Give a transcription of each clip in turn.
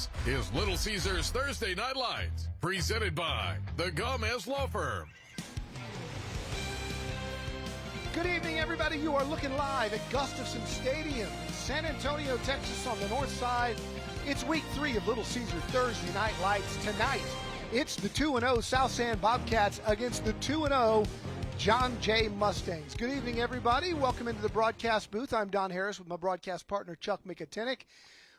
This is Little Caesars Thursday Night Lights, presented by the Gomez Law Firm. Good evening, everybody. You are looking live at Gustafson Stadium in San Antonio, Texas on the north side. It's week 3 of Little Caesar Thursday Night Lights. Tonight, it's the 2-0 South San Bobcats against the 2-0 John Jay Mustangs. Good evening, everybody. Welcome into the broadcast booth. I'm Don Harris with my broadcast partner, Chuck Mikatinik.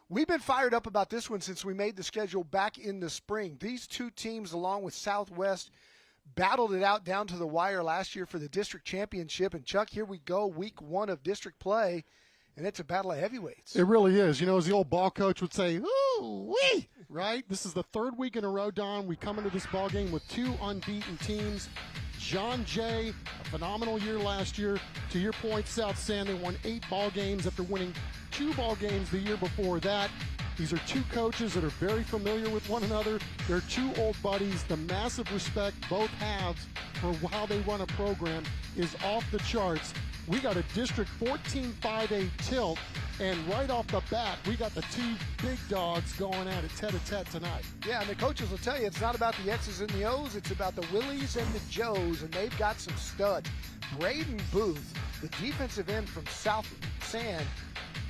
We've been fired up about this one since we made the schedule back in the spring. These two teams, along with Southwest, battled it out down to the wire last year for the district championship. And, Chuck, here we go, week 1 of district play, and it's a battle of heavyweights. It really is. You know, as the old ball coach would say, ooh-wee, right? This is the third week in a row, Don. We come into this ball game with 2 unbeaten teams. John Jay, a phenomenal year last year. To your point, South San, they won 8 ball games after winning 2 ball games the year before that. These are 2 coaches that are very familiar with one another. They're 2 old buddies. The massive respect both have for how they run a program is off the charts. We got a District 14 5A tilt, and right off the bat, we got the 2 big dogs going at it tete-a-tete tonight. Yeah, and the coaches will tell you it's not about the X's and the O's, it's about the Willies and the Joes, and they've got some studs. Braden Booth, the defensive end from South San,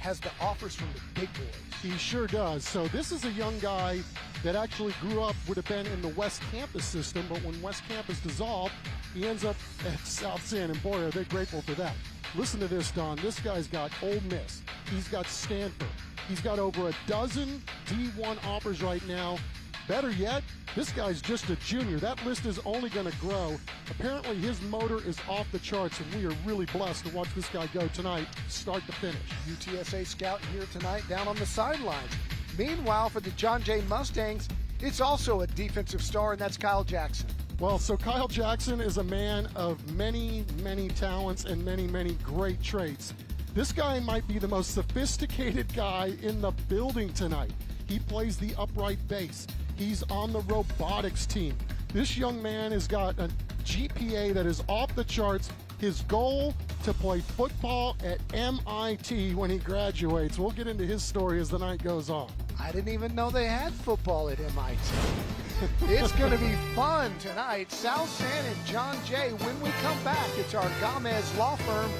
has the offers from the big boys. He sure does. So this is a young guy that actually grew up, would have been in the West Campus system, but when West Campus dissolved, he ends up at South San, and boy, are they grateful for that. Listen to this, Don. This guy's got Ole Miss. He's got Stanford. He's got over a dozen D1 offers right now. Better yet, this guy's just a junior. That list is only going to grow. Apparently, his motor is off the charts, and we are really blessed to watch this guy go tonight, start to finish. UTSA scout here tonight down on the sidelines. Meanwhile, for the John Jay Mustangs, it's also a defensive star, and that's Kyle Jackson. Well, so Kyle Jackson is a man of many, many talents and many, many great traits. This guy might be the most sophisticated guy in the building tonight. He plays the upright bass. He's on the robotics team. This young man has got a GPA that is off the charts. His goal, to play football at MIT when he graduates. We'll get into his story as the night goes on. I didn't even know they had football at MIT. It's going to be fun tonight. South San and John Jay. When we come back, it's our Gomez Law Firm.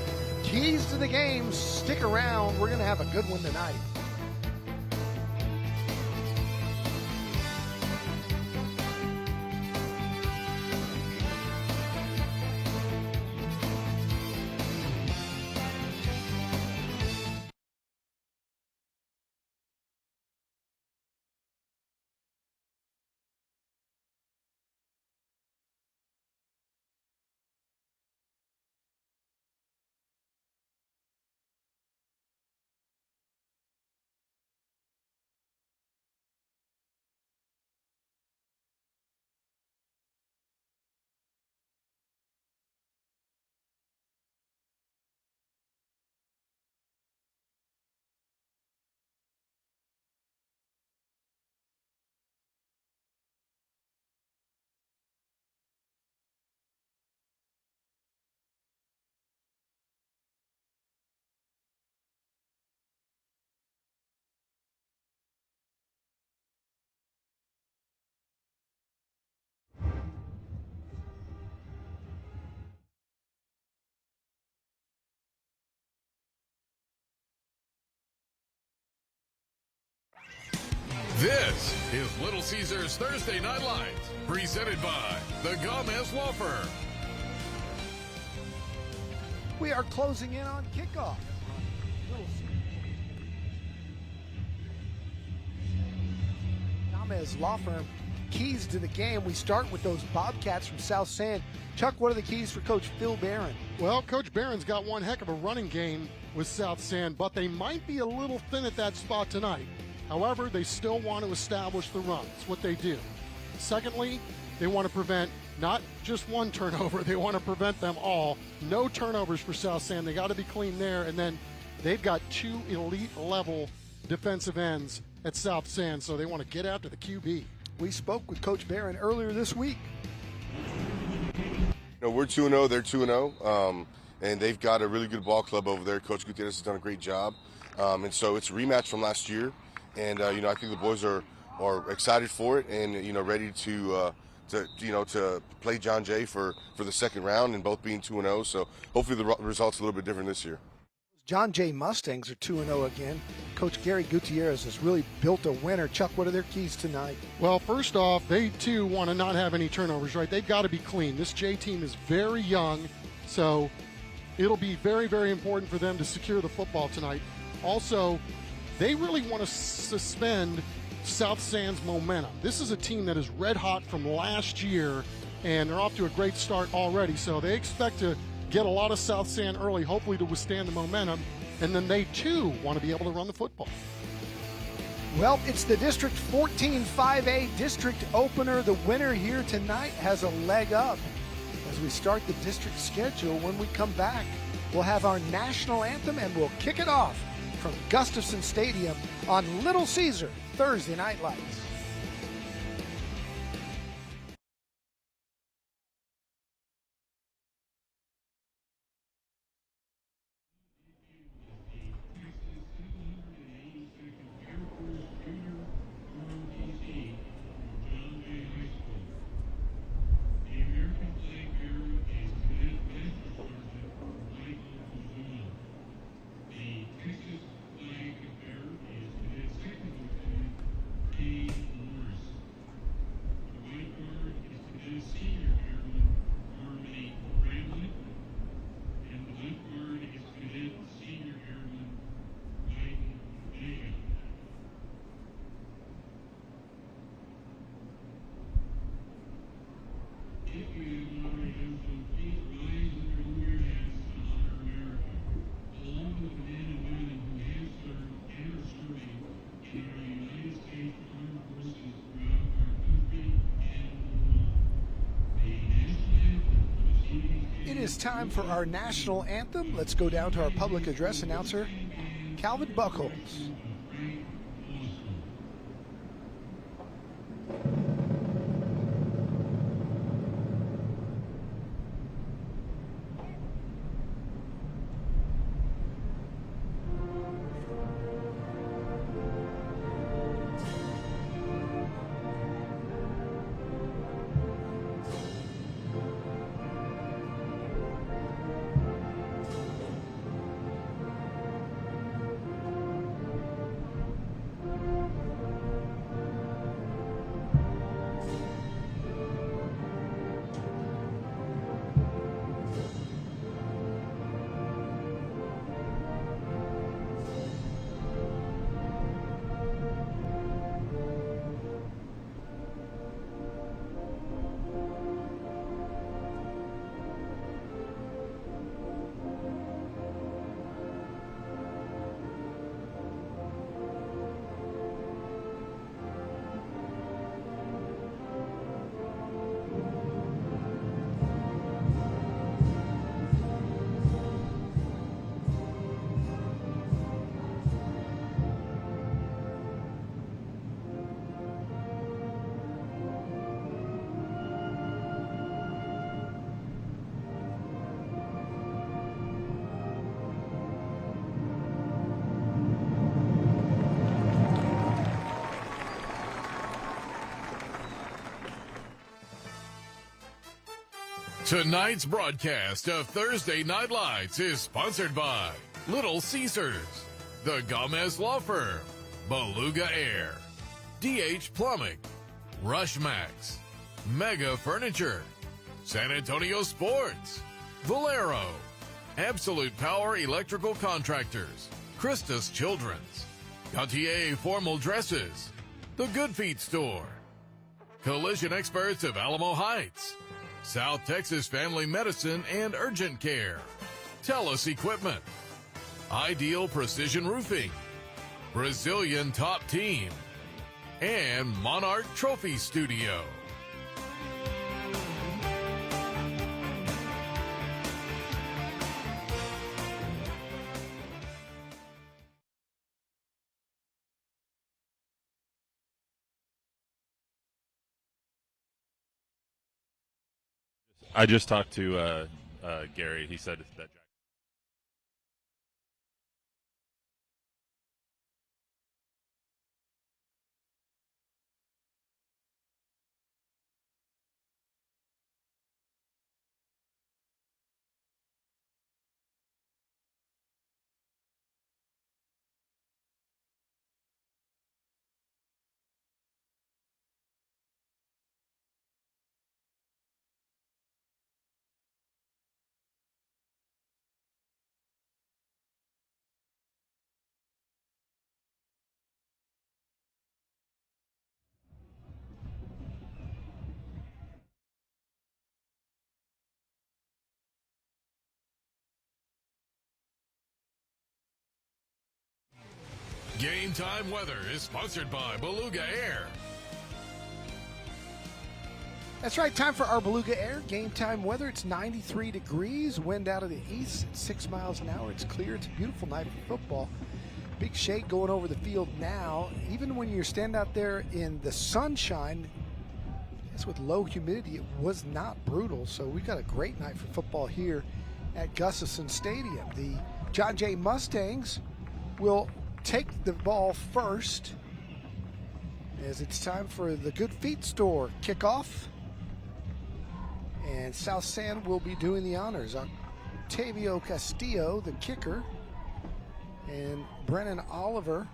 Keys to the game. Stick around. We're going to have a good one tonight. This is Little Caesars Thursday Night Lights, presented by the Gomez Law Firm. We are closing in on kickoff. Gomez Law Firm. Keys to the game. We start with those Bobcats from South San. Chuck, what are the keys for Coach Phil Barron? Well, Coach Barron's got one heck of a running game with South San, but they might be a little thin at that spot tonight. However, they still want to establish the run. It's what they do. Secondly, they want to prevent not just one turnover. They want to prevent them all. No turnovers for South San. They got to be clean there. And then they've got 2 elite-level defensive ends at South San, so they want to get after the QB. We spoke with Coach Barron earlier this week. You know, we're 2-0, they're 2-0, and they've got a really good ball club over there. Coach Gutierrez has done a great job. And so it's a rematch from last year. And, you know, I think the boys are are excited for it and ready to play John Jay for the second round, and both being 2-0. So hopefully the results a little bit different this year. John Jay Mustangs are 2-0 again. Coach Gary Gutierrez has really built a winner. Chuck, what are their keys tonight? Well, first off, they too want to not have any turnovers, right? They've got to be clean. This Jay team is very young, so it'll be very, very important for them to secure the football tonight. Also, they really want to suspend South San's momentum. This is a team that is red hot from last year, and they're off to a great start already. So they expect to get a lot of South San early, hopefully to withstand the momentum, and then they too want to be able to run the football. Well, it's the District 14 5A district opener. The winner here tonight has a leg up as we start the district schedule. When we come back, we'll have our national anthem, and we'll kick it off from Gustafson Stadium on Little Caesar Thursday Night Lights. It is time for our national anthem. Let's go down to our public address announcer, Calvin Buckholz. Tonight's broadcast of Thursday Night Lights is sponsored by Little Caesars, the Gomez Law Firm, Beluga Air, DH Plumbing, Rushmax, Mega Furniture, San Antonio Sports, Valero, Absolute Power Electrical Contractors, Christus Children's, Gautier Formal Dresses, The Good Feet Store, Collision Experts of Alamo Heights, South Texas Family Medicine and Urgent Care, TELUS Equipment, Ideal Precision Roofing, Brazilian Top Team, and Monarch Trophy Studio. I just talked to Gary. He said that Game Time Weather is sponsored by Beluga Air. That's right, time for our Beluga Air Game Time Weather. It's 93 degrees, wind out of the east at 6 miles an hour. It's clear. It's a beautiful night for football. Big shade going over the field now. Even when you're standing out there in the sunshine, it's with low humidity, it was not brutal. So we've got a great night for football here at Gustafson Stadium. The John Jay Mustangs will take the ball first as it's time for the Good Feet Store kickoff. And South San will be doing the honors. Octavio Castillo, the kicker, and Brennan Oliver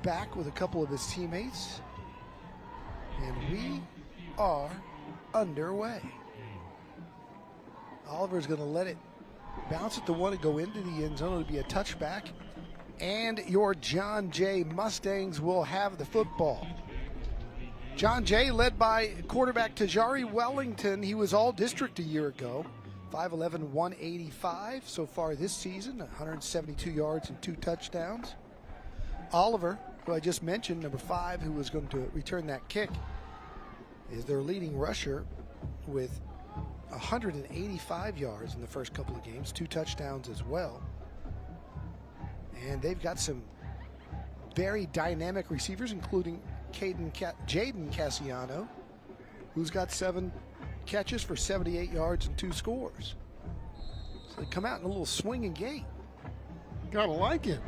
back with a couple of his teammates. And we are underway. Oliver's going to let it bounce at the one and go into the end zone. It'll be a touchback. And your John Jay Mustangs will have the football. John Jay led by quarterback Tajari Wellington. He was all-district a year ago. 5'11", 185 so far this season, 172 yards and 2 touchdowns. Oliver, who I just mentioned, number 5, who was going to return that kick, is their leading rusher with 185 yards in the first couple of games, 2 touchdowns as well. And they've got some very dynamic receivers, including Jaden Cassiano, who's got 7 catches for 78 yards and 2 scores. So they come out in a little swinging gait. Gotta like it.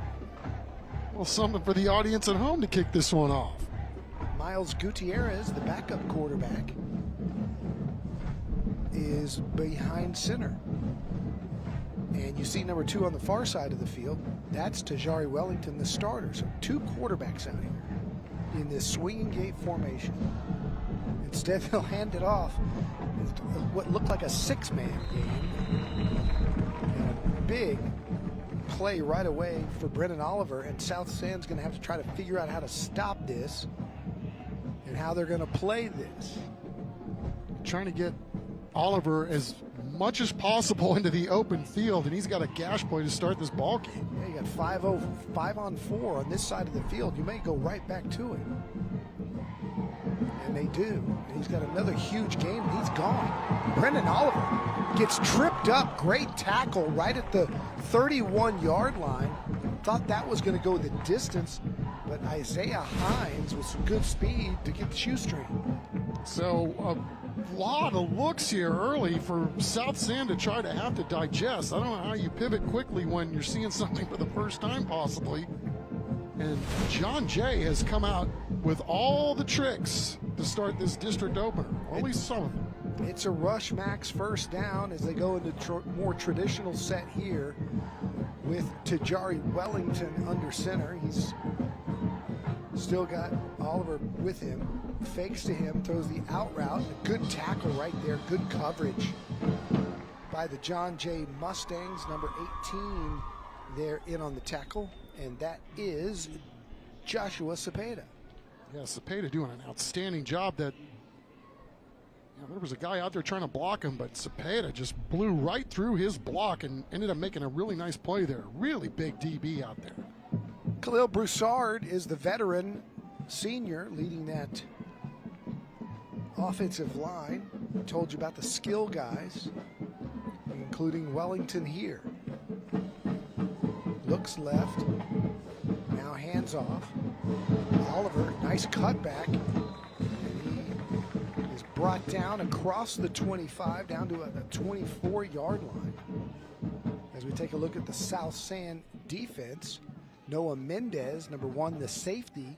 Well, something for the audience at home to kick this one off. Miles Gutierrez, the backup quarterback, is behind center. And you see number 2 on the far side of the field. That's Tajari Wellington, the starter. So 2 quarterbacks out here in this swinging gate formation. Instead, they'll hand it off what looked like a 6-man game. And a big play right away for Brennan Oliver, and South San's going to have to try to figure out how to stop this and how they're going to play this. Trying to get Oliver as much as possible into the open field, and he's got a gash play to start this ball game. Yeah, you got 5 on 4 on this side of the field. You may go right back to it. And they do. He's got another huge game, and he's gone. Brendan Oliver gets tripped up. Great tackle right at the 31-yard line. Thought that was going to go the distance, but Isaiah Hines with some good speed to get the shoestring. So a lot of looks here early for South San to try to have to digest. I don't know how you pivot quickly when you're seeing something for the first time possibly. And John Jay has come out with all the tricks to start this district opener, or at least some of them. It's a rush max first down as they go into more traditional set here with Tajari Wellington under center. He's still got Oliver with him. Fakes to him, throws the out route. A good tackle right there. Good coverage by the John Jay Mustangs. Number 18 there in on the tackle, and that is Joshua Cepeda. Yeah, Cepeda doing an outstanding job. That there was a guy out there trying to block him, but Cepeda just blew right through his block and ended up making a really nice play there. Really big DB out there. Khalil Broussard is the veteran senior leading that offensive line. I told you about the skill guys, including Wellington here. Looks left, now hands off. Oliver, nice cutback. And he is brought down across the 25, down to the 24-yard line. As we take a look at the South San defense, Noah Mendez, number 1, the safety,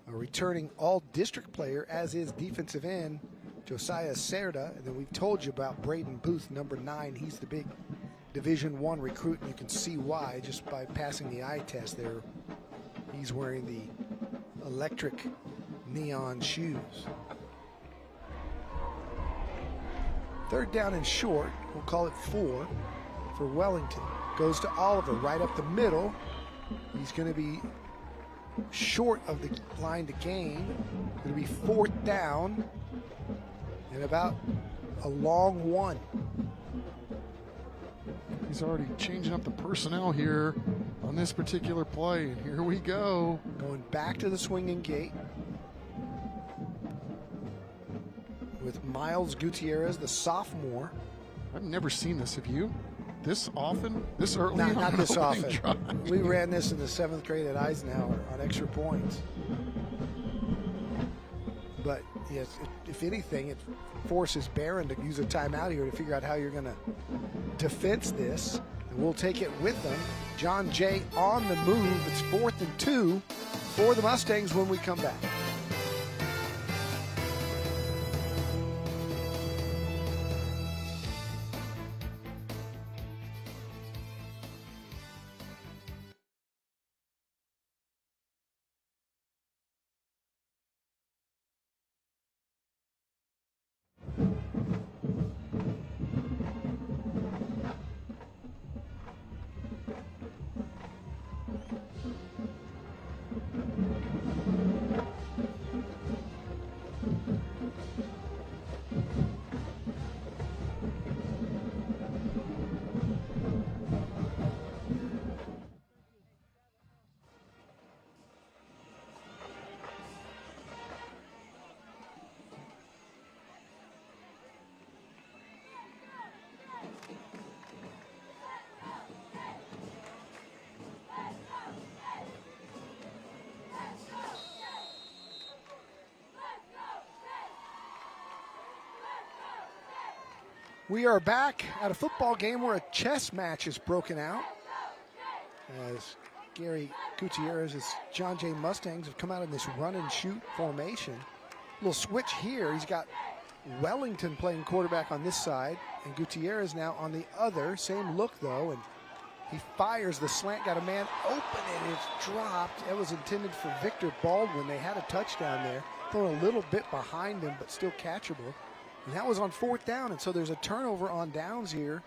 a returning all-district player, as is defensive end Josiah Cerda. And then we've told you about Braden Booth, number 9. He's the big Division I recruit, and you can see why just by passing the eye test there. He's wearing the electric neon shoes. Third down and short, we'll call it 4 for Wellington. Goes to Oliver right up the middle. He's going to be short of the line to gain. Going to be 4th down and about a long 1. He's already changing up the personnel here on this particular play. And here we go. Going back to the swinging gate with Miles Gutierrez, the sophomore. I've never seen this. Have you? This often? This early? Not this often. Drive. We ran this in the 7th grade at Eisenhower on extra points. But yes, if anything, it forces Barron to use a timeout here to figure out how you're going to defense this. And we'll take it with them. John Jay on the move. It's 4th and 2 for the Mustangs when we come back. We are back at a football game where a chess match is broken out as Gary Gutierrez's John Jay Mustangs have come out in this run and shoot formation. A little switch here. He's got Wellington playing quarterback on this side and Gutierrez now on the other. Same look though, and he fires the slant, got a man open and it's dropped. It was intended for Victor Baldwin. They had a touchdown there, thrown a little bit behind him but still catchable. And that was on 4th down, and so there's a turnover on downs here,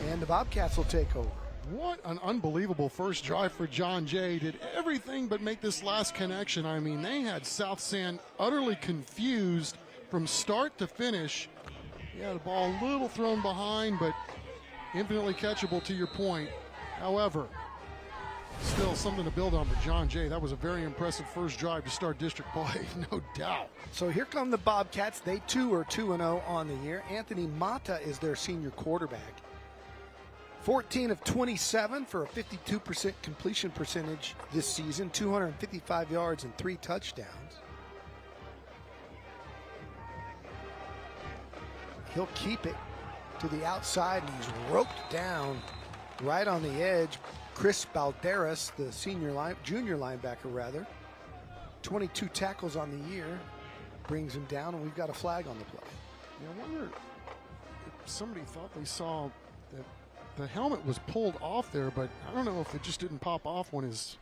and the Bobcats will take over. What an unbelievable first drive for John Jay. Did everything but make this last connection. I mean, they had South San utterly confused from start to finish. He had the ball a little thrown behind, but infinitely catchable to your point. However, still something to build on for John Jay. That was a very impressive first drive to start district play, no doubt. So here come the Bobcats. They too are 2-0 on the year. Anthony Mata is their senior quarterback. 14 of 27 for a 52% completion percentage this season, 255 yards and 3 touchdowns. He'll keep it to the outside, and he's roped down right on the edge. Chris Balderas, the junior linebacker rather, 22 tackles on the year, brings him down, and we've got a flag on the play. Yeah, I wonder if somebody thought they saw that the helmet was pulled off there, but I don't know if it just didn't pop off when his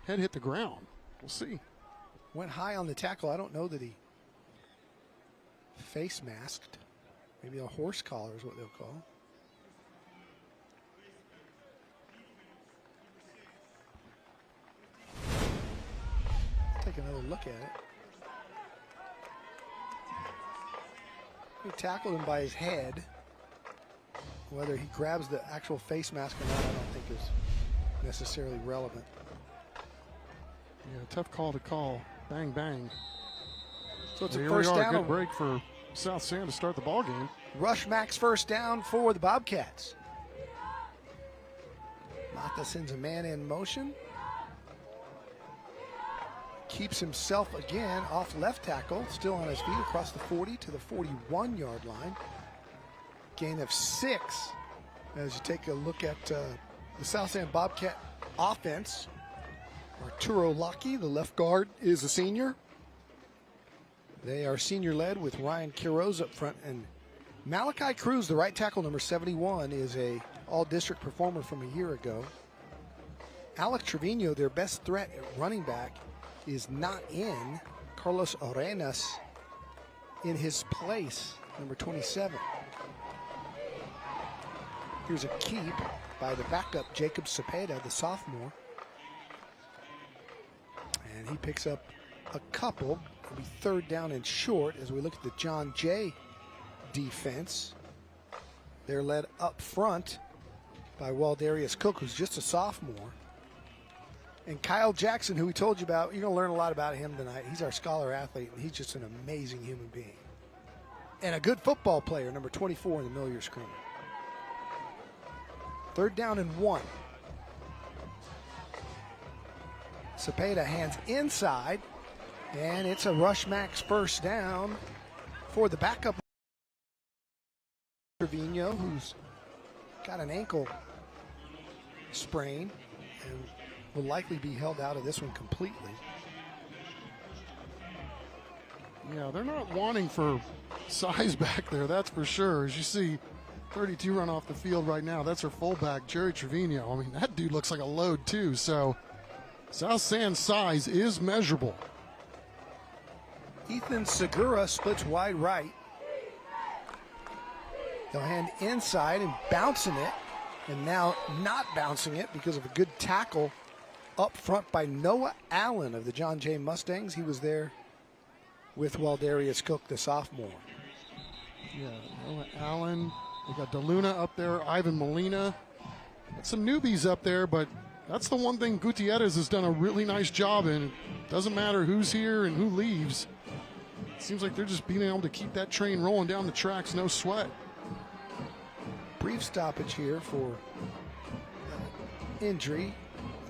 head hit the ground. We'll see. Went high on the tackle. I don't know that he face masked. Maybe a horse collar is what they'll call. Take another look at it. He tackled him by his head. Whether he grabs the actual face mask or not, I don't think is necessarily relevant. Yeah, tough call to call. Bang, bang. So it's Here a first we are, down. Good break for South San to start the ball game. Rush Max first down for the Bobcats. Mata sends a man in motion. Keeps himself again off left tackle, still on his feet across the 40 to the 41-yard line. Gain of 6 as you take a look at the South San Bobcat offense. Arturo Lockie, the left guard, is a senior. They are senior-led with Ryan Quiroz up front, and Malachi Cruz, the right tackle, number 71, is a all-district performer from a year ago. Alec Trevino, their best threat at running back, is not in. Carlos Arenas in his place, number 27. Here's a keep by the backup, Jacob Cepeda, the sophomore. And he picks up a couple. It'll be 3rd down and short as we look at the John Jay defense. They're led up front by Waldarius Cook, who's just a sophomore. And Kyle Jackson, who we told you about, you're going to learn a lot about him tonight. He's our scholar athlete, and he's just an amazing human being. And a good football player, number 24 in the middle of your screen. 3rd down and 1. Cepeda hands inside, and it's a Rush Max first down for the backup Trevino, who's got an ankle sprain and will likely be held out of this one completely. Yeah, they're not wanting for size back there, that's for sure. As you see, 32 run off the field right now. That's her fullback, Jerry Trevino. I mean, that dude looks like a load too. So South San's size is measurable. Ethan Segura splits wide right. They'll hand inside and bouncing it, and now not bouncing it because of a good tackle up front by Noah Allen of the John Jay Mustangs. He was there with Waldarius Cook, the sophomore. Yeah, Noah Allen. We got DeLuna up there, Ivan Molina. Got some newbies up there, but that's the one thing Gutierrez has done a really nice job in. It doesn't matter who's here and who leaves. It seems like they're just being able to keep that train rolling down the tracks, no sweat. Brief stoppage here for injury.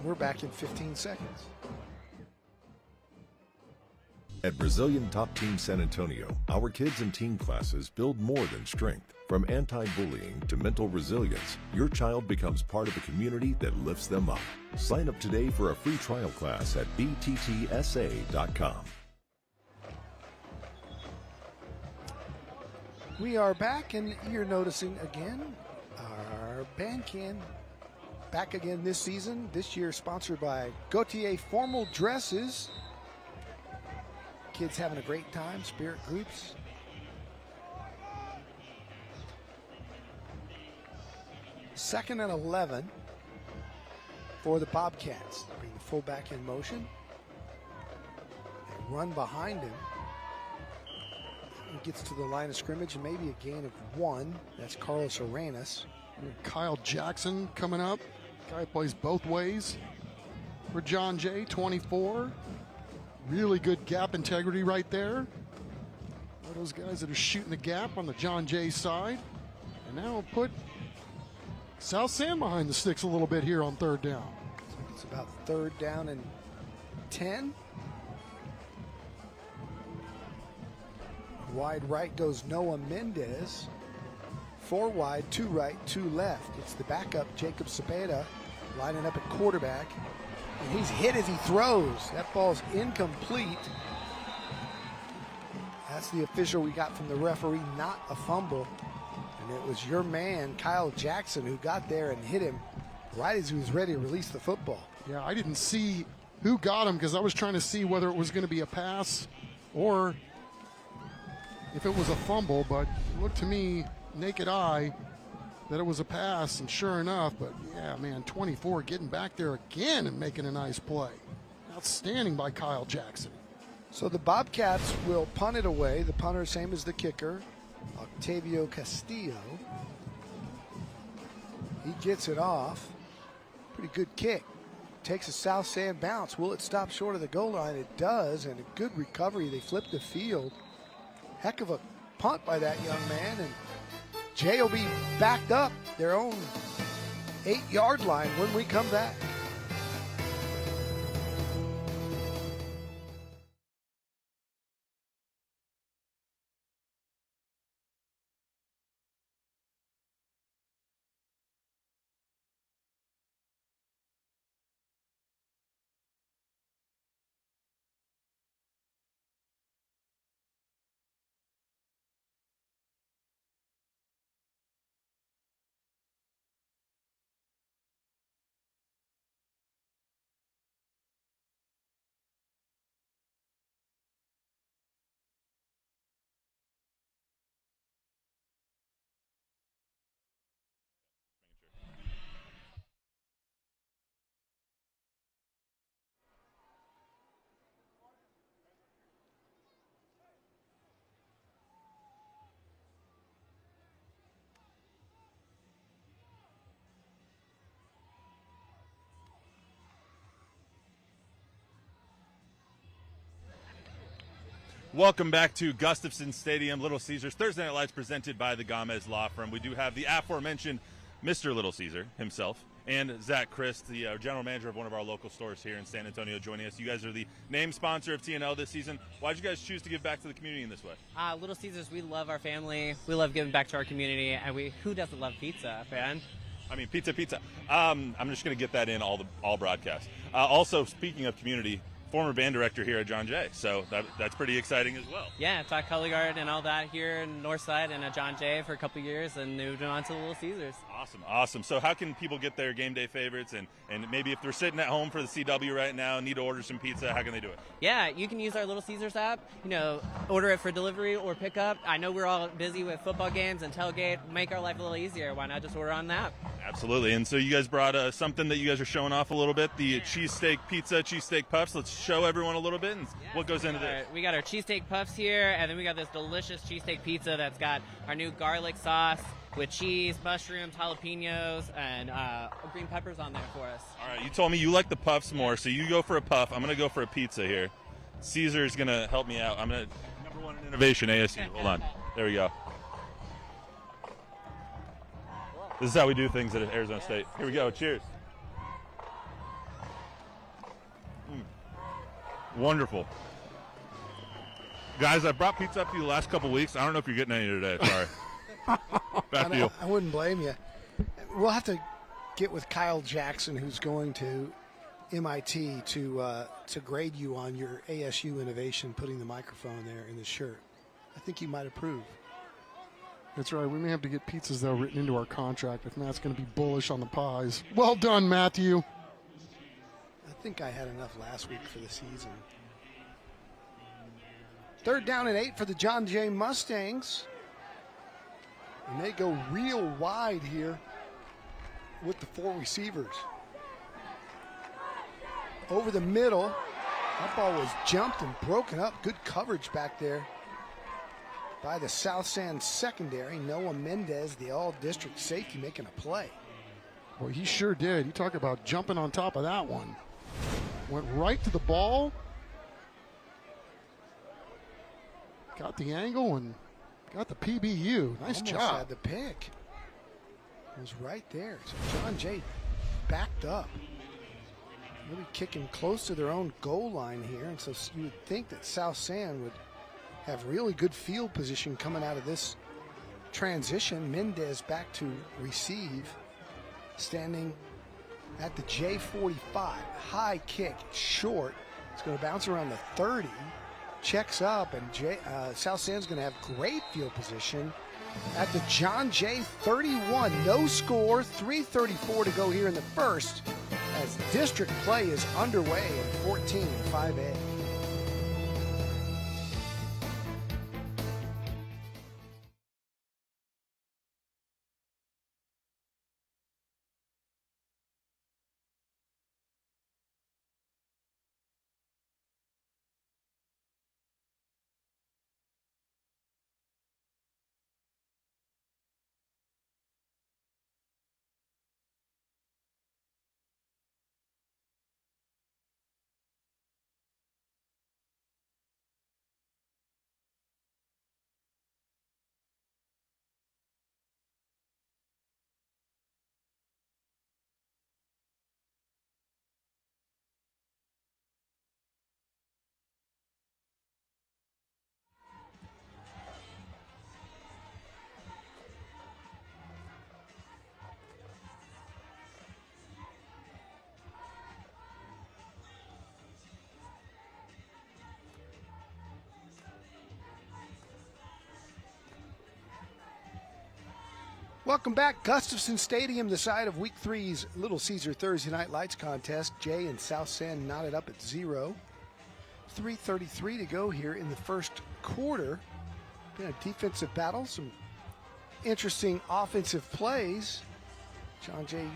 We're back in 15 seconds. At Brazilian Top Team San Antonio, our kids and teen classes build more than strength. From anti-bullying to mental resilience, your child becomes part of a community that lifts them up. Sign up today for a free trial class at bttsa.com. We are back, and you're noticing again our band can back again this season. This year sponsored by Gautier Formal Dresses. Kids having a great time, spirit groups. Second and 11 for the Bobcats. Bring the fullback in motion. They run behind him. He gets to the line of scrimmage and maybe a gain of 1. That's Carlos Arenas. Kyle Jackson coming up. Guy plays both ways for John Jay, 24. Really good gap integrity right there. One of those guys that are shooting the gap on the John Jay side. And now we'll put South San behind the sticks a little bit here on 3rd down. It's about 3rd down and 10. Wide right goes Noah Mendez. 4 wide, 2 right, 2 left. It's the backup, Jacob Cepeda, lining up at quarterback. And he's hit as he throws. That ball's incomplete. That's the official we got from the referee, not a fumble. And it was your man, Kyle Jackson, who got there and hit him right as he was ready to release the football. Yeah, I didn't see who got him because I was trying to see whether it was going to be a pass or if it was a fumble, but it looked to me, naked eye, that it was a pass, and sure enough, but yeah, man, 24 getting back there again and making a nice play. Outstanding by Kyle Jackson. So the Bobcats will punt it away. The punter, same as the kicker, Octavio Castillo. He gets it off. Pretty good kick. Takes a South San bounce. Will it stop short of the goal line? It does, and a good recovery. They flip the field. Heck of a punt by that young man, and Jay will be backed up their own 8-yard line when we come back. Welcome back to Gustafson Stadium, Little Caesars Thursday Night Lights, presented by the Gomez Law Firm. We do have the aforementioned Mr. Little Caesar himself and Zach Christ, the general manager of one of our local stores here in San Antonio, joining us. You guys are the name sponsor of TNL this season. Why did you guys choose to give back to the community in this way? Little Caesars, we love our family. We love giving back to our community, and who doesn't love pizza, man? I mean, pizza. I'm just going to get that in all broadcasts. Also, speaking of community, former band director here at John Jay, so that's pretty exciting as well. Yeah, taught color guard and all that here in Northside and at John Jay for a couple years, and moved on to the Little Caesars. Awesome. So how can people get their game day favorites, and maybe if they're sitting at home for the CW right now, need to order some pizza, how can they do it? Yeah, you can use our Little Caesars app, order it for delivery or pickup. I know we're all busy with football games and tailgate. Make our life a little easier. Why not just order on the app? Absolutely. And so you guys brought something that you guys are showing off a little bit, the cheesesteak pizza, cheesesteak puffs. Let's show everyone a little bit and what goes into this. We got our cheesesteak puffs here, and then we got this delicious cheesesteak pizza that's got our new garlic sauce with cheese, mushrooms, jalapenos, and green peppers on there for us. All right, you told me you like the puffs more, so you go for a puff. I'm going to go for a pizza here. Caesar's going to help me out. I'm going to number one in innovation, ASU. Hold on. There we go. This is how we do things at Arizona State. Here we go. Cheers. Wonderful. Guys, I brought pizza up to you the last couple weeks. I don't know if you're getting any today. Sorry. Back to you. I wouldn't blame you. We'll have to get with Kyle Jackson, who's going to MIT, to grade you on your ASU innovation, putting the microphone there in the shirt. I think he might approve. That's right. We may have to get pizzas, though, written into our contract if Matt's going to be bullish on the pies. Well done, Matthew. I think I had enough last week for the season. 3rd down and 8 for the John Jay Mustangs. And they go real wide here with the 4 receivers. Over the middle. That ball was jumped and broken up. Good coverage back there by the South San secondary. Noah Mendez, the all-district safety, making a play. Well, he sure did. You talk about jumping on top of that one. Went right to the ball. Got the angle and got the PBU. Nice Almost job. had the pick. It was right there. So John Jay backed up. Really kicking close to their own goal line here. And so you would think that South San would have really good field position coming out of this transition. Mendez back to receive. Standing at the J45. High kick, short. It's going to bounce around the 30. Checks up, and South San's going to have great field position at the John Jay 31. No score, 3:34 to go here in the first as district play is underway in 14-5A. Welcome back. Gustafson Stadium, the site of Week 3's Little Caesar Thursday Night Lights contest. Jay and South San knotted up at 0. 3:33 to go here in the first quarter. Been a defensive battle, some interesting offensive plays. John Jay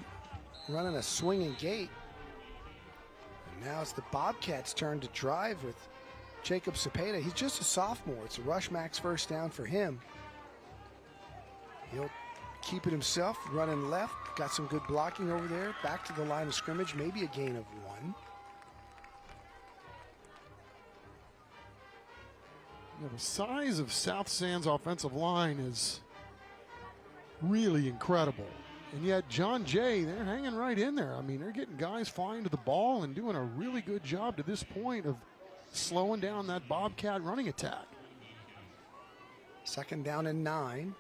running a swinging gate. And now it's the Bobcats' turn to drive with Jacob Cepeda. He's just a sophomore. It's a rush max first down for him. He'll keep it himself, running left. Got some good blocking over there. Back to the line of scrimmage, maybe a gain of 1. The size of South Sands' offensive line is really incredible. And yet John Jay, they're hanging right in there. I mean, they're getting guys flying to the ball and doing a really good job to this point of slowing down that Bobcat running attack. 2nd down and 9.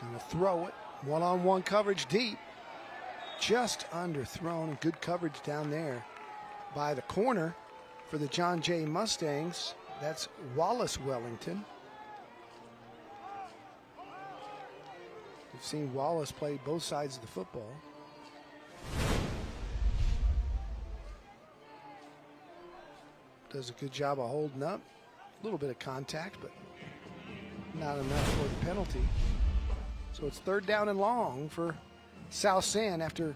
Gonna throw it. One-on-one coverage deep. Just underthrown. Good coverage down there by the corner for the John Jay Mustangs. That's Wallace Wellington. We've seen Wallace play both sides of the football. Does a good job of holding up. A little bit of contact, but not enough for the penalty. So it's 3rd down and long for South San after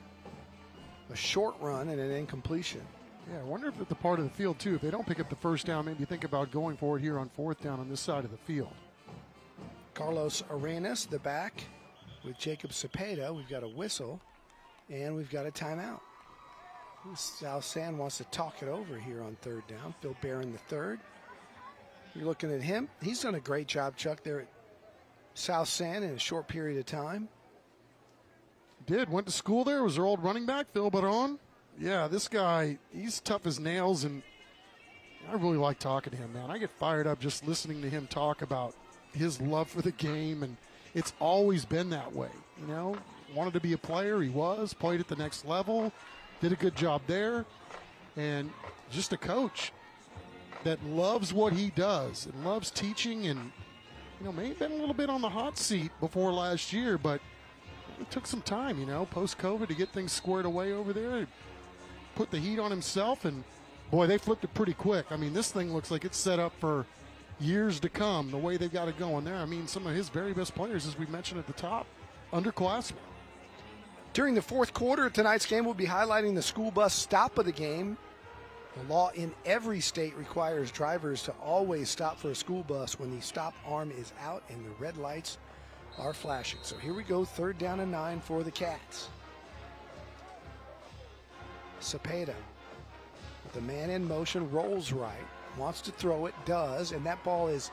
a short run and an incompletion. Yeah, I wonder if at the part of the field, too, if they don't pick up the 1st down, maybe think about going for it here on 4th down on this side of the field. Carlos Arenas, the back, with Jacob Cepeda. We've got a whistle, and we've got a timeout. South San wants to talk it over here on 3rd down. Phil Barron, the 3rd. You're looking at him. He's done a great job, Chuck, there at South San in a short period of time. Went to school there, was their old running back, Phil Barron. Yeah, this guy, he's tough as nails, and I really like talking to him, man. I get fired up just listening to him talk about his love for the game, and it's always been that way. You know, wanted to be a player, he was, played at the next level, did a good job there, and just a coach that loves what he does and loves teaching, and, you know, may have been a little bit on the hot seat before last year, but it took some time, you know, post-COVID to get things squared away over there, put the heat on himself, and boy, they flipped it pretty quick. I mean, this thing looks like it's set up for years to come, the way they've got it going there. I mean, some of his very best players, as we mentioned at the top, underclassmen. During the 4th quarter of tonight's game, we'll be highlighting the school bus stop of the game. The law in every state requires drivers to always stop for a school bus when the stop arm is out and the red lights are flashing. So here we go, 3rd down and 9 for the Cats. Cepeda with the man in motion, rolls right, wants to throw it, does, and that ball is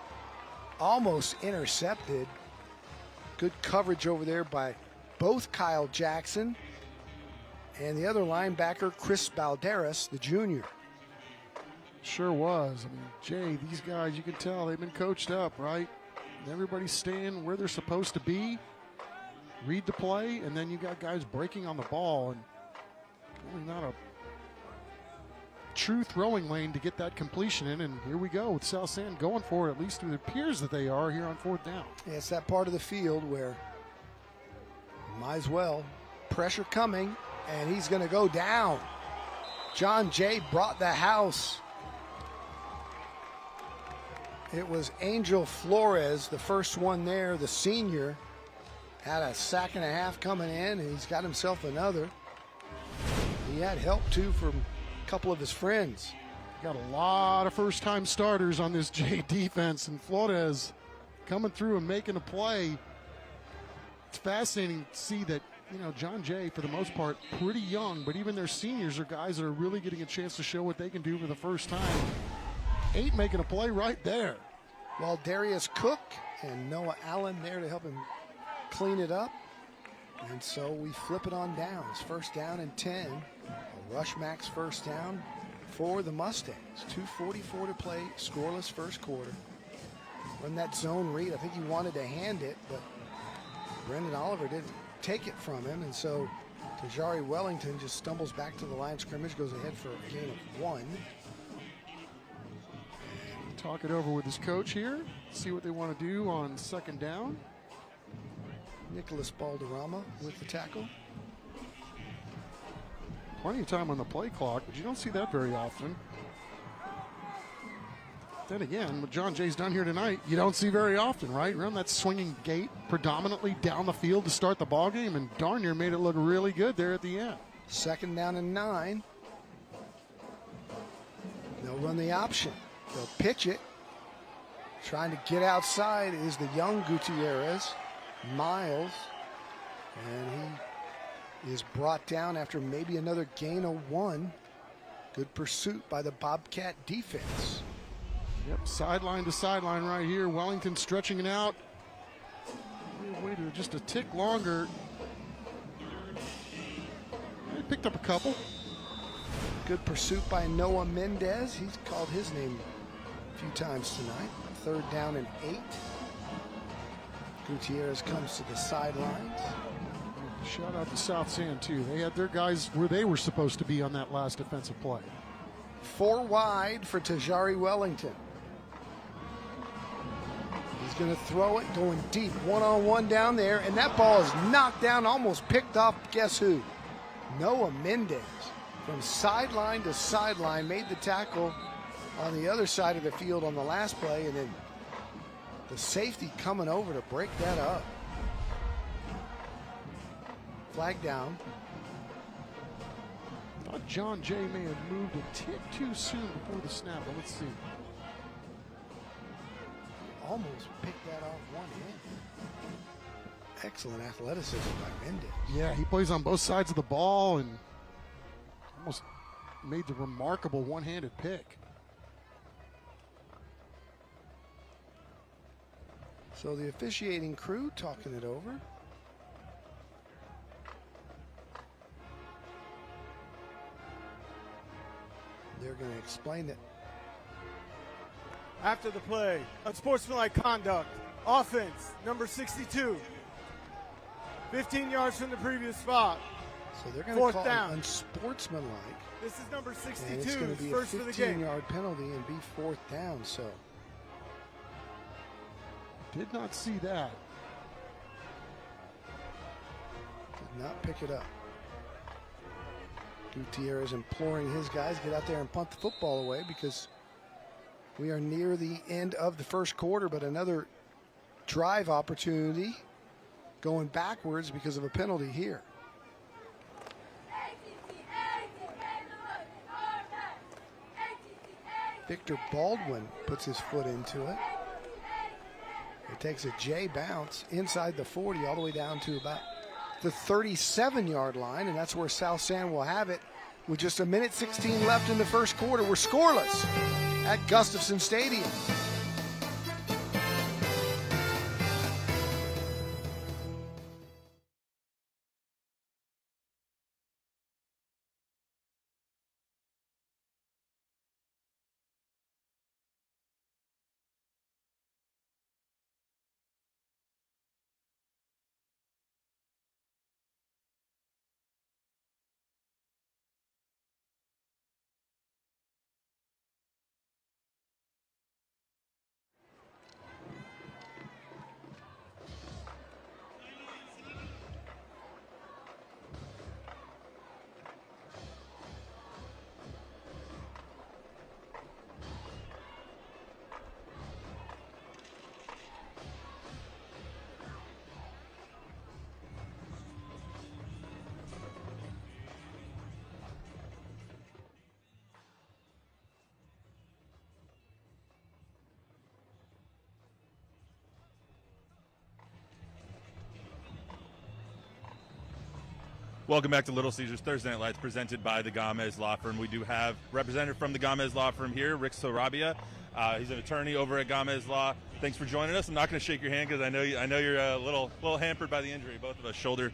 almost intercepted. Good coverage over there by both Kyle Jackson and the other linebacker, Chris Balderas, the junior. Sure was. I mean, Jay, these guys, you can tell they've been coached up, right? Everybody's staying where they're supposed to be, read the play, and then you got guys breaking on the ball, and really not a true throwing lane to get that completion in. And here we go with South San going for it, at least it appears that they are here on 4th down. Yeah, it's that part of the field where might as well. Pressure coming, and he's going to go down. John Jay brought the house. It was Angel Flores, the first one there, the senior. Had a sack and a half coming in, and he's got himself another. He had help, too, from a couple of his friends. Got a lot of first-time starters on this Jay defense, and Flores coming through and making a play. It's fascinating to see that, you know, John Jay, for the most part, pretty young, but even their seniors are guys that are really getting a chance to show what they can do for the first time. 8 making a play right there. While Darius Cook and Noah Allen there to help him clean it up. And so we flip it on down. It's 1st down and 10. A rush max 1st down for the Mustangs. 2:44 to play, scoreless 1st quarter. Run that zone read. I think he wanted to hand it, but Brendan Oliver didn't take it from him. And so Tajari Wellington just stumbles back to the line of scrimmage, goes ahead for a gain of 1. Talk it over with his coach here, see what they want to do on 2nd down. Nicholas Balderrama with the tackle. Plenty of time on the play clock, but you don't see that very often. Then again, what John Jay's done here tonight, you don't see very often, right? Run that swinging gate predominantly down the field to start the ball game, and darn near made it look really good there at the end. 2nd down and 9. They'll run the option. They'll pitch it. Trying to get outside is the young Gutierrez, Miles. And he is brought down after maybe another gain of 1. Good pursuit by the Bobcat defense. Yep, sideline to sideline right here. Wellington stretching it out. Waited just a tick longer. He picked up a couple. Good pursuit by Noah Mendez. He's called his name a few times tonight. 3rd down and 8. Gutierrez comes to the sidelines. Shout out to South San, too. They had their guys where they were supposed to be on that last defensive play. 4 wide for Tajari Wellington. He's going to throw it, going deep, one-on-one down there, and that ball is knocked down, almost picked off, guess who? Noah Mendez. From sideline to sideline, made the tackle on the other side of the field on the last play, and then the safety coming over to break that up. Flag down. Thought John Jay may have moved a tick too soon before the snap, but let's see. Almost picked that off one hand. Excellent athleticism by Mendez. Yeah, he plays on both sides of the ball and almost made the remarkable one-handed pick. So the officiating crew talking it over. They're going to explain that. After the play, unsportsmanlike conduct, offense, number 62, 15 yards from the previous spot. So they're going to call it unsportsmanlike. This is number 62, and it's going to be first a for the game. 15-yard penalty and be 4th down. So did not see that. Did not pick it up. Gutierrez imploring his guys get out there and punt the football away because we are near the end of the first quarter, but another drive opportunity going backwards because of a penalty here. Victor Baldwin puts his foot into it. It takes a J bounce inside the 40 all the way down to about the 37-yard line, and that's where South San will have it with just 1:16 left in the first quarter. We're scoreless at Gustafson Stadium. Welcome back to Little Caesars Thursday Night Lights, presented by the Gomez Law Firm. We do have representative from the Gomez Law Firm here, Rick Sarabia. He's an attorney over at Gomez Law. Thanks for joining us. I'm not going to shake your hand because I know you're a little hampered by the injury. Both of us shoulder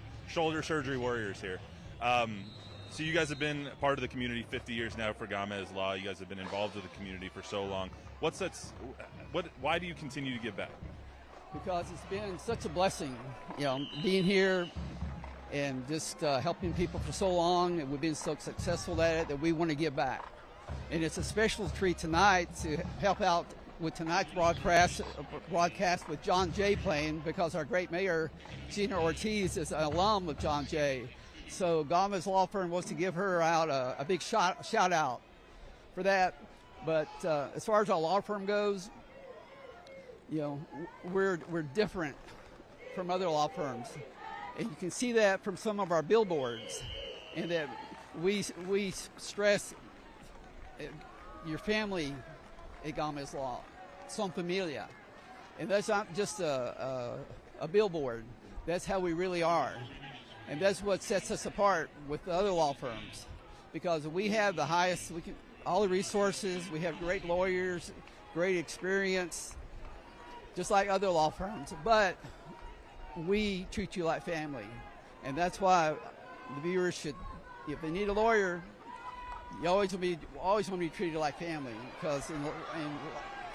surgery warriors here. So you guys have been part of the community 50 years now for Gomez Law. You guys have been involved with the community for so long. Why do you continue to give back? Because it's been such a blessing, being here and just helping people for so long, and we've been so successful at it that we want to give back. And it's a special treat tonight to help out with tonight's broadcast with John Jay playing, because our great mayor, Gina Ortiz, is an alum of John Jay. So Gomez Law Firm wants to give her out a big shout out for that. But as far as our law firm goes, we're different from other law firms. And you can see that from some of our billboards, and that we stress your family at Gomez Law, son familia. And that's not just a billboard. That's how we really are. And that's what sets us apart with the other law firms. because we have the highest, all the resources, we have great lawyers, great experience, just like other law firms, but we treat you like family. And that's why the viewers should, if they need a lawyer, you always want to be treated like family, because in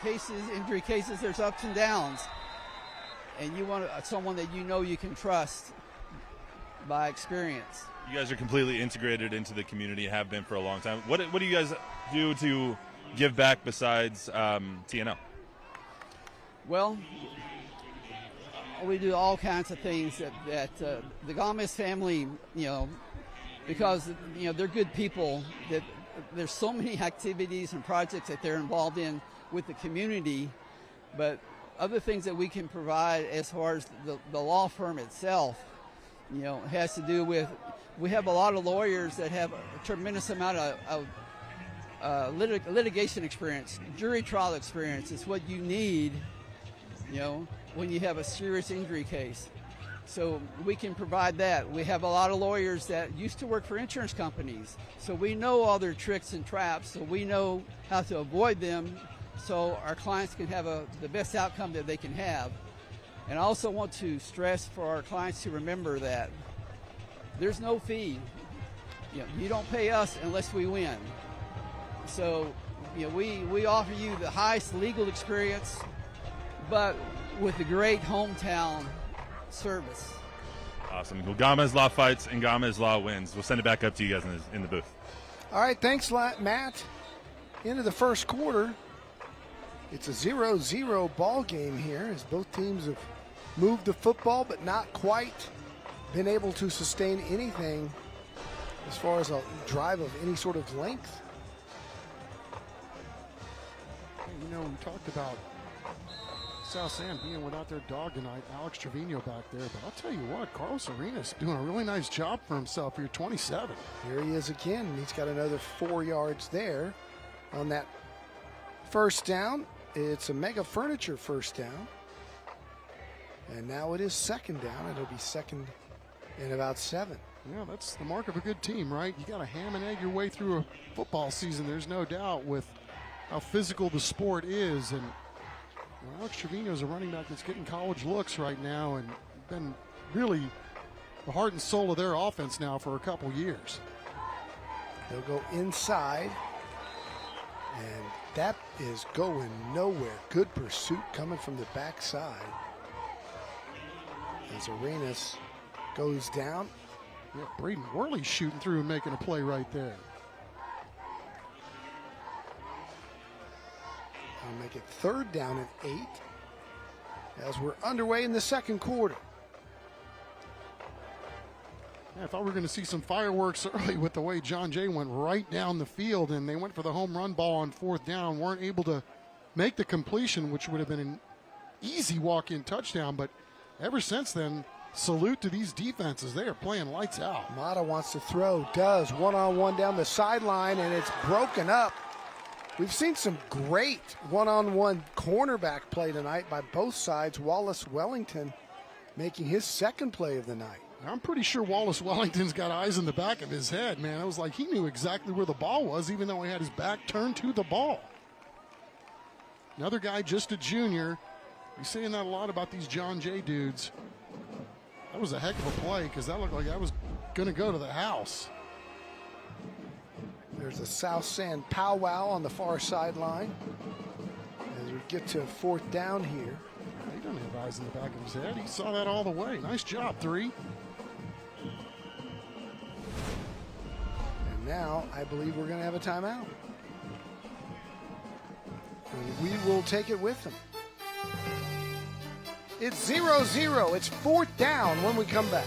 cases, injury cases, there's ups and downs, and you want someone that you know you can trust by experience. You guys are completely integrated into the community, have been for a long time. What do you guys do to give back besides TNO? Well, we do all kinds of things that the Gomez family, because they're good people. That there's so many activities and projects that they're involved in with the community, but other things that we can provide as far as the law firm itself, has to do with, we have a lot of lawyers that have a tremendous amount of litigation experience, jury trial experience. It's what you need, when you have a serious injury case. So we can provide that. We have a lot of lawyers that used to work for insurance companies, so we know all their tricks and traps, so we know how to avoid them so our clients can have the best outcome that they can have. And I also want to stress for our clients to remember that there's no fee. You don't pay us unless we win. So we offer you the highest legal experience, but with a great hometown service. Awesome. Well, Gomez Law fights and Gomez Law wins. We'll send it back up to you guys in the booth. All right, thanks, Matt. Into the first quarter. It's a 0-0 ball game here as both teams have moved the football but not quite been able to sustain anything as far as a drive of any sort of length. We talked about South San being without their dog tonight, Alex Trevino back there, but I'll tell you what, Carlos Arenas doing a really nice job for himself here, 27. Here he is again, and he's got another 4 yards there on that first down. It's a Mega Furniture first down. And now it is second down. It'll be second and about 7. Yeah, that's the mark of a good team, right? You got to ham and egg your way through a football season, there's no doubt, with how physical the sport is. And Alex Trevino is a running back that's getting college looks right now and been really the heart and soul of their offense now for a couple years. They'll go inside, and that is going nowhere. Good pursuit coming from the backside as Arenas goes down. Yeah, Braden Worley shooting through and making a play right there. I'll make it third down and 8 as we're underway in the second quarter. Yeah, I thought we were going to see some fireworks early with the way John Jay went right down the field, and they went for the home run ball on fourth down, weren't able to make the completion, which would have been an easy walk-in touchdown. But ever since then, salute to these defenses. They are playing lights out. Mata wants to throw, does, one-on-one down the sideline, and it's broken up. We've seen some great one-on-one cornerback play tonight by both sides. Wallace Wellington making his second play of the night. I'm pretty sure Wallace Wellington's got eyes in the back of his head, man. It was like he knew exactly where the ball was, even though he had his back turned to the ball. Another guy, just a junior. You're saying that a lot about these John Jay dudes. That was a heck of a play, because that looked like that was going to go to the house. There's a South San powwow on the far sideline as we get to fourth down here. He doesn't have eyes in the back of his head. He saw that all the way. Nice job, 3. And now I believe we're going to have a timeout. And we will take it with them. It's 0-0. It's fourth down when we come back.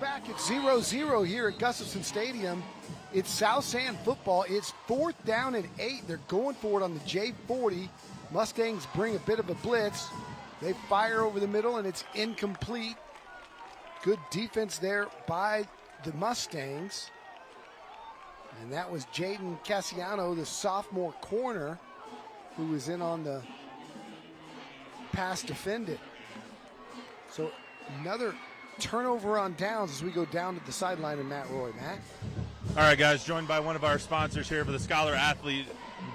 back at 0-0 here at Gustafson Stadium. It's South San football. It's 4th down and 8. They're going for it on the J40. Mustangs bring a bit of a blitz. They fire over the middle, and it's incomplete. Good defense there by the Mustangs. And that was Jaden Cassiano, the sophomore corner, who was in on the pass defended. So another turnover on downs as we go down to the sideline in Matt Roy. Matt? All right, guys, joined by one of our sponsors here for the Scholar Athlete.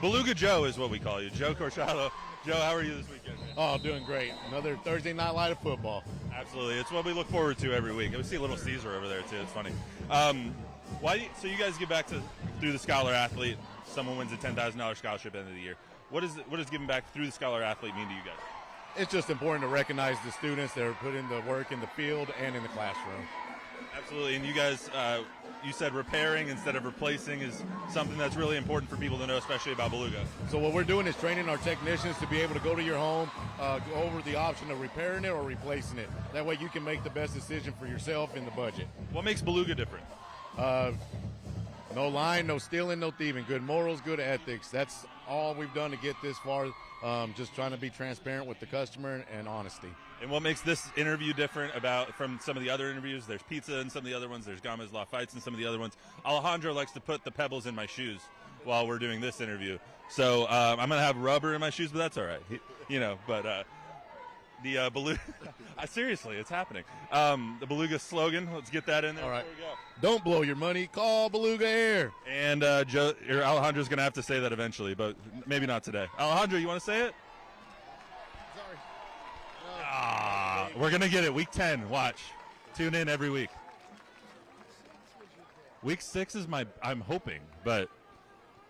Beluga Joe is what we call you. Joe Corchado. Joe, how are you this weekend, man? Oh, doing great. Another Thursday night light of football. Absolutely. It's what we look forward to every week. We see Little Caesar over there, too. It's funny. So you guys get back to through the Scholar Athlete. Someone wins a $10,000 scholarship at the end of the year. What does giving back through the Scholar Athlete mean to you guys? It's just important to recognize the students that are putting the work in the field and in the classroom. Absolutely. And you guys, you said repairing instead of replacing is something that's really important for people to know, especially about Beluga. So what we're doing is training our technicians to be able to go to your home, go over the option of repairing it or replacing it. That way you can make the best decision for yourself in the budget. What makes Beluga different? No lying, no stealing, no thieving. Good morals, good ethics. That's all we've done to get this far. Just trying to be transparent with the customer and honesty. And what makes this interview different from some of the other interviews? There's pizza in some of the other ones. There's Gama's Law Fights in some of the other ones. Alejandro likes to put the pebbles in my shoes while we're doing this interview. So I'm going to have rubber in my shoes, but that's all right. The Beluga, seriously, it's happening. The Beluga slogan, let's get that in there. All right. Before we go. Don't blow your money, call Beluga Air. And Alejandro's going to have to say that eventually, but maybe not today. Alejandro, you want to say it? Sorry. We're going to get it. Week 10, watch. Tune in every week. Week 6 is I'm hoping, but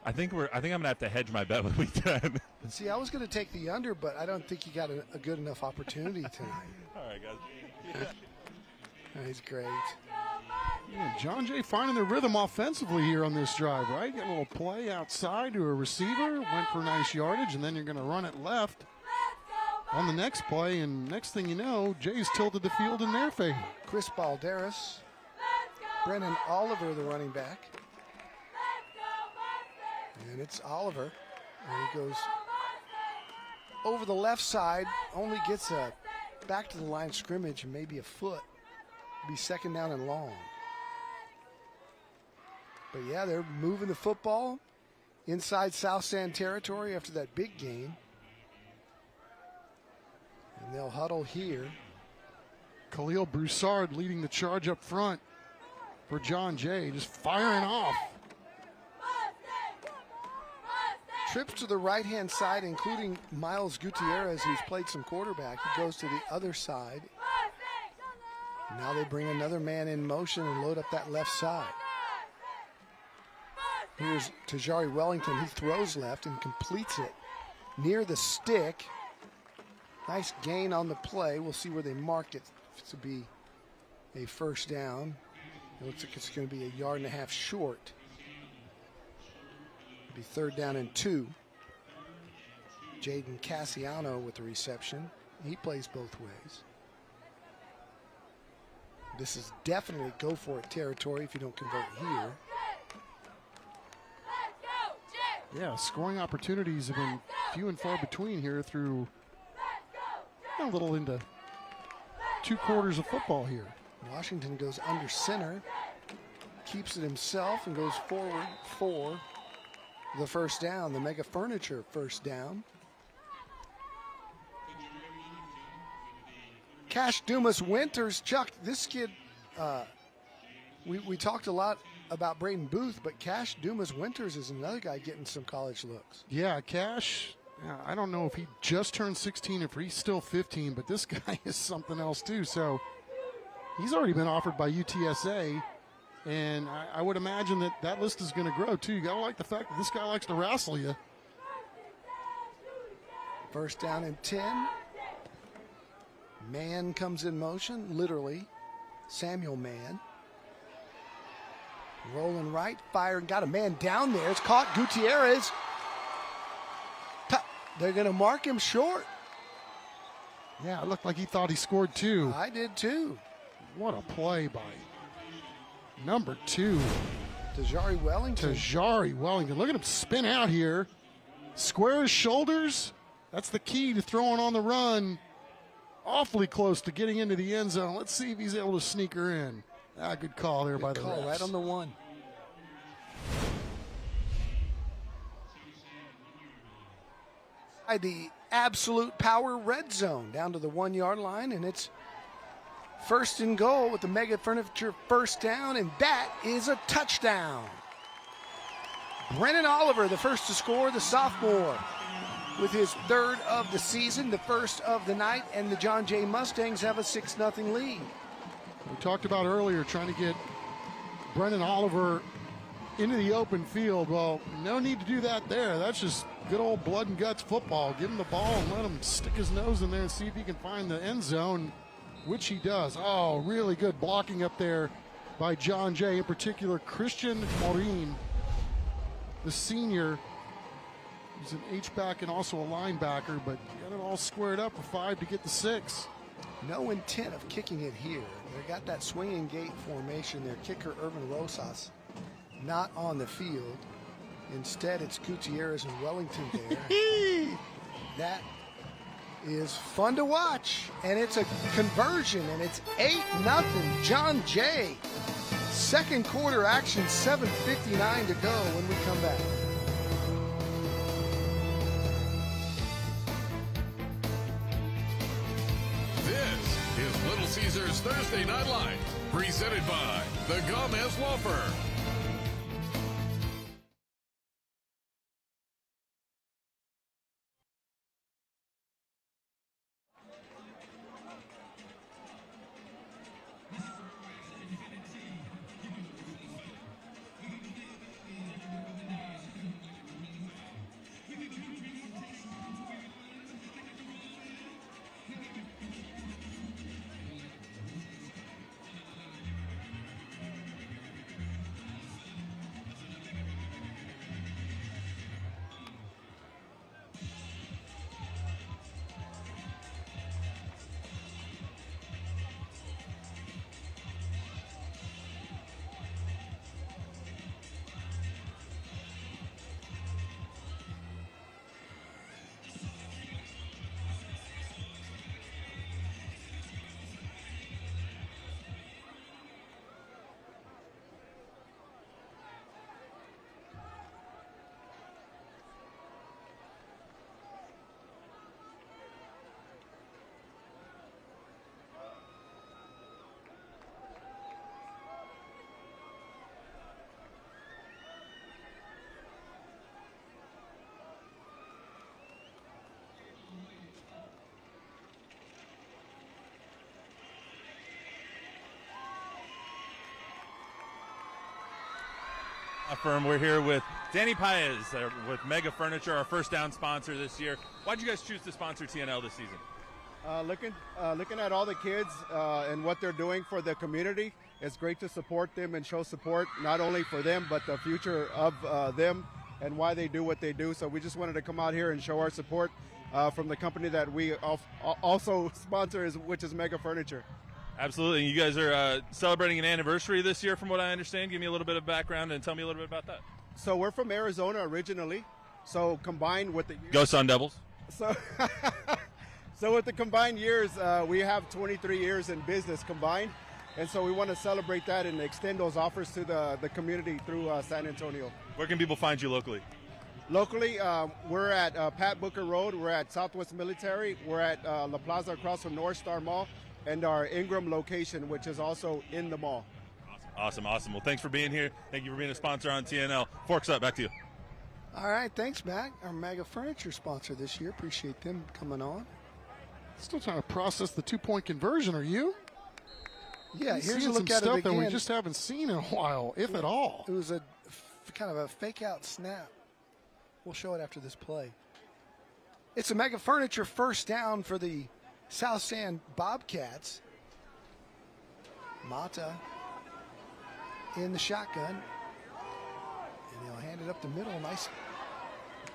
I think I'm going to have to hedge my bet with week 10. See, I was going to take the under, but I don't think you got a good enough opportunity tonight. All right, guys. He's great. Yeah, John Jay finding their rhythm offensively here on this drive, right? Get a little play outside to a receiver, went for nice yardage, and then you're going to run it left on the next play, and next thing you know, Jay's tilted the field in their favor. Chris Balderas, Brennan Oliver, the running back. And it's Oliver, and he goes over the left side, only gets back to the line of scrimmage and maybe a foot. Be 2nd down and long. But yeah, they're moving the football inside South San territory after that big game. And they'll huddle here. Khalil Broussard leading the charge up front for John Jay, just firing off. Trips to the right-hand side, including Miles Gutierrez, who's played some quarterback. He goes to the other side. Now they bring another man in motion and load up that left side. Here's Tajari Wellington. He throws left and completes it near the stick. Nice gain on the play. We'll see where they marked it to be a 1st down. It looks like it's going to be 1.5 yards short. It'll be 3rd down and 2. Jaden Cassiano with the reception. He plays both ways. This is definitely go for it territory if you don't convert here. Yeah, scoring opportunities have been few and far between here through a little into 2 quarters of football here. Washington goes under center, keeps it himself, and goes forward for the 1st down, the Mega Furniture 1st down. Cash Dumas Winters, Chuck, this kid, we talked a lot about Braden Booth, but Cash Dumas Winters is another guy getting some college looks. Yeah, Cash, I don't know if he just turned 16, if he's still 15, but this guy is something else too. So he's already been offered by UTSA, and I would imagine that list is going to grow too. You got to like the fact that this guy likes to wrestle you. 1st down and 10. Man comes in motion, literally. Samuel Mann. Rolling right, firing, got a man down there. It's caught Gutierrez. They're going to mark him short. Yeah, it looked like he thought he scored 2. I did too. What a play by Number 2. Tajari Wellington. Tajari Wellington. Look at him spin out here. Square his shoulders. That's the key to throwing on the run. Awfully close to getting into the end zone. Let's see if he's able to sneak her in. Good call there by the refs. Right on the one. The absolute power red zone down to the 1 yard line, and it's first and goal with the Mega Furniture first down, and that is a touchdown. Brennan Oliver, the first to score, the sophomore, with his third of the season, the first of the night, and the John Jay Mustangs have a 6-0 lead. We talked about earlier trying to get Brennan Oliver into the open field. Well, no need to do that there. That's just good old blood and guts football. Give him the ball and let him stick his nose in there and see if he can find the end zone, which he does. Oh, really good blocking up there by John Jay, in particular Christian Morin, the senior. He's an H-back and also a linebacker, but got it all squared up for 5 to get the 6. No intent of kicking it here. They got that swinging gate formation. Their kicker, Irvin Rosas, not on the field. Instead, it's Gutierrez and Wellington there. That is fun to watch, and it's a conversion, and it's 8-0 John Jay. Second quarter action, 7:59 to go when we come back. This is Little Caesars Thursday Night Lights, presented by the Gomez Law Firm. Firm. We're here with Danny Paez with Mega Furniture, our first down sponsor this year. Why'd you guys choose to sponsor TNL this season? Looking at all the kids and what they're doing for the community, it's great to support them and show support not only for them but the future of them and why they do what they do. So we just wanted to come out here and show our support from the company that we also sponsor, which is Mega Furniture. Absolutely. You guys are celebrating an anniversary this year, from what I understand. Give me a little bit of background and tell me a little bit about that. So we're from Arizona originally. So combined with the years, Go Sun Devils. So with the combined years, we have 23 years in business combined. And so we want to celebrate that and extend those offers to the community through San Antonio. Where can people find you locally? Locally, we're at Pat Booker Road. We're at Southwest Military. We're at La Plaza across from North Star Mall, and our Ingram location, which is also in the mall. Awesome. Well, thanks for being here. Thank you for being a sponsor on TNL. Forks up. Back to you. All right, thanks, Mac. Our Mega Furniture sponsor this year. Appreciate them coming on. Still trying to process the 2-point conversion, are you? Yeah, here's seeing a look some at stuff it that again. we just haven't seen in a while, if at all. It was a kind of a fake-out snap. We'll show it after this play. It's a Mega Furniture first down for the South San Bobcats. Mata in the shotgun. And he'll hand it up the middle. Nice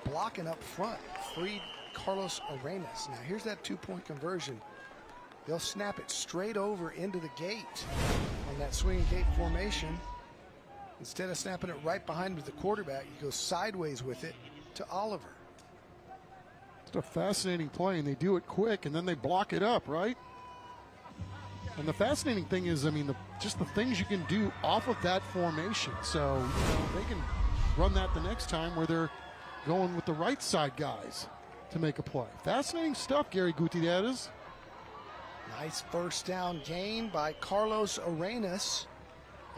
blocking up front. Freed Carlos Arenas. Now here's that 2-point conversion. They'll snap it straight over into the gate on that swinging gate formation. Instead of snapping it right behind with the quarterback, he goes sideways with it to Oliver. It's a fascinating play, and they do it quick, and then they block it up, right? And the fascinating thing is, I mean, just the things you can do off of that formation. So they can run that the next time where they're going with the right side guys to make a play. Fascinating stuff, Gary Gutierrez. Nice first down gain by Carlos Arenas.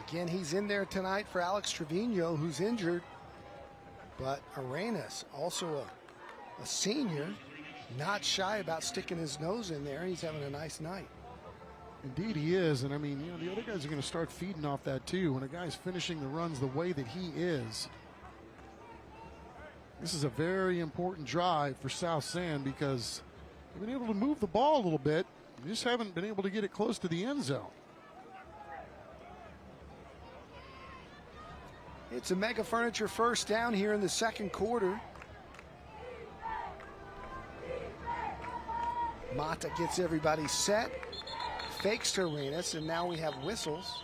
Again, he's in there tonight for Alex Trevino, who's injured. But Arenas, also a senior, not shy about sticking his nose in there. He's having a nice night. Indeed he is, and I mean, the other guys are going to start feeding off that too. When a guy's finishing the runs the way that he is, this is a very important drive for South San because they've been able to move the ball a little bit. They just haven't been able to get it close to the end zone. It's a Mega Furniture first down here in the second quarter. Mata gets everybody set, fakes to Arenas, and now we have whistles.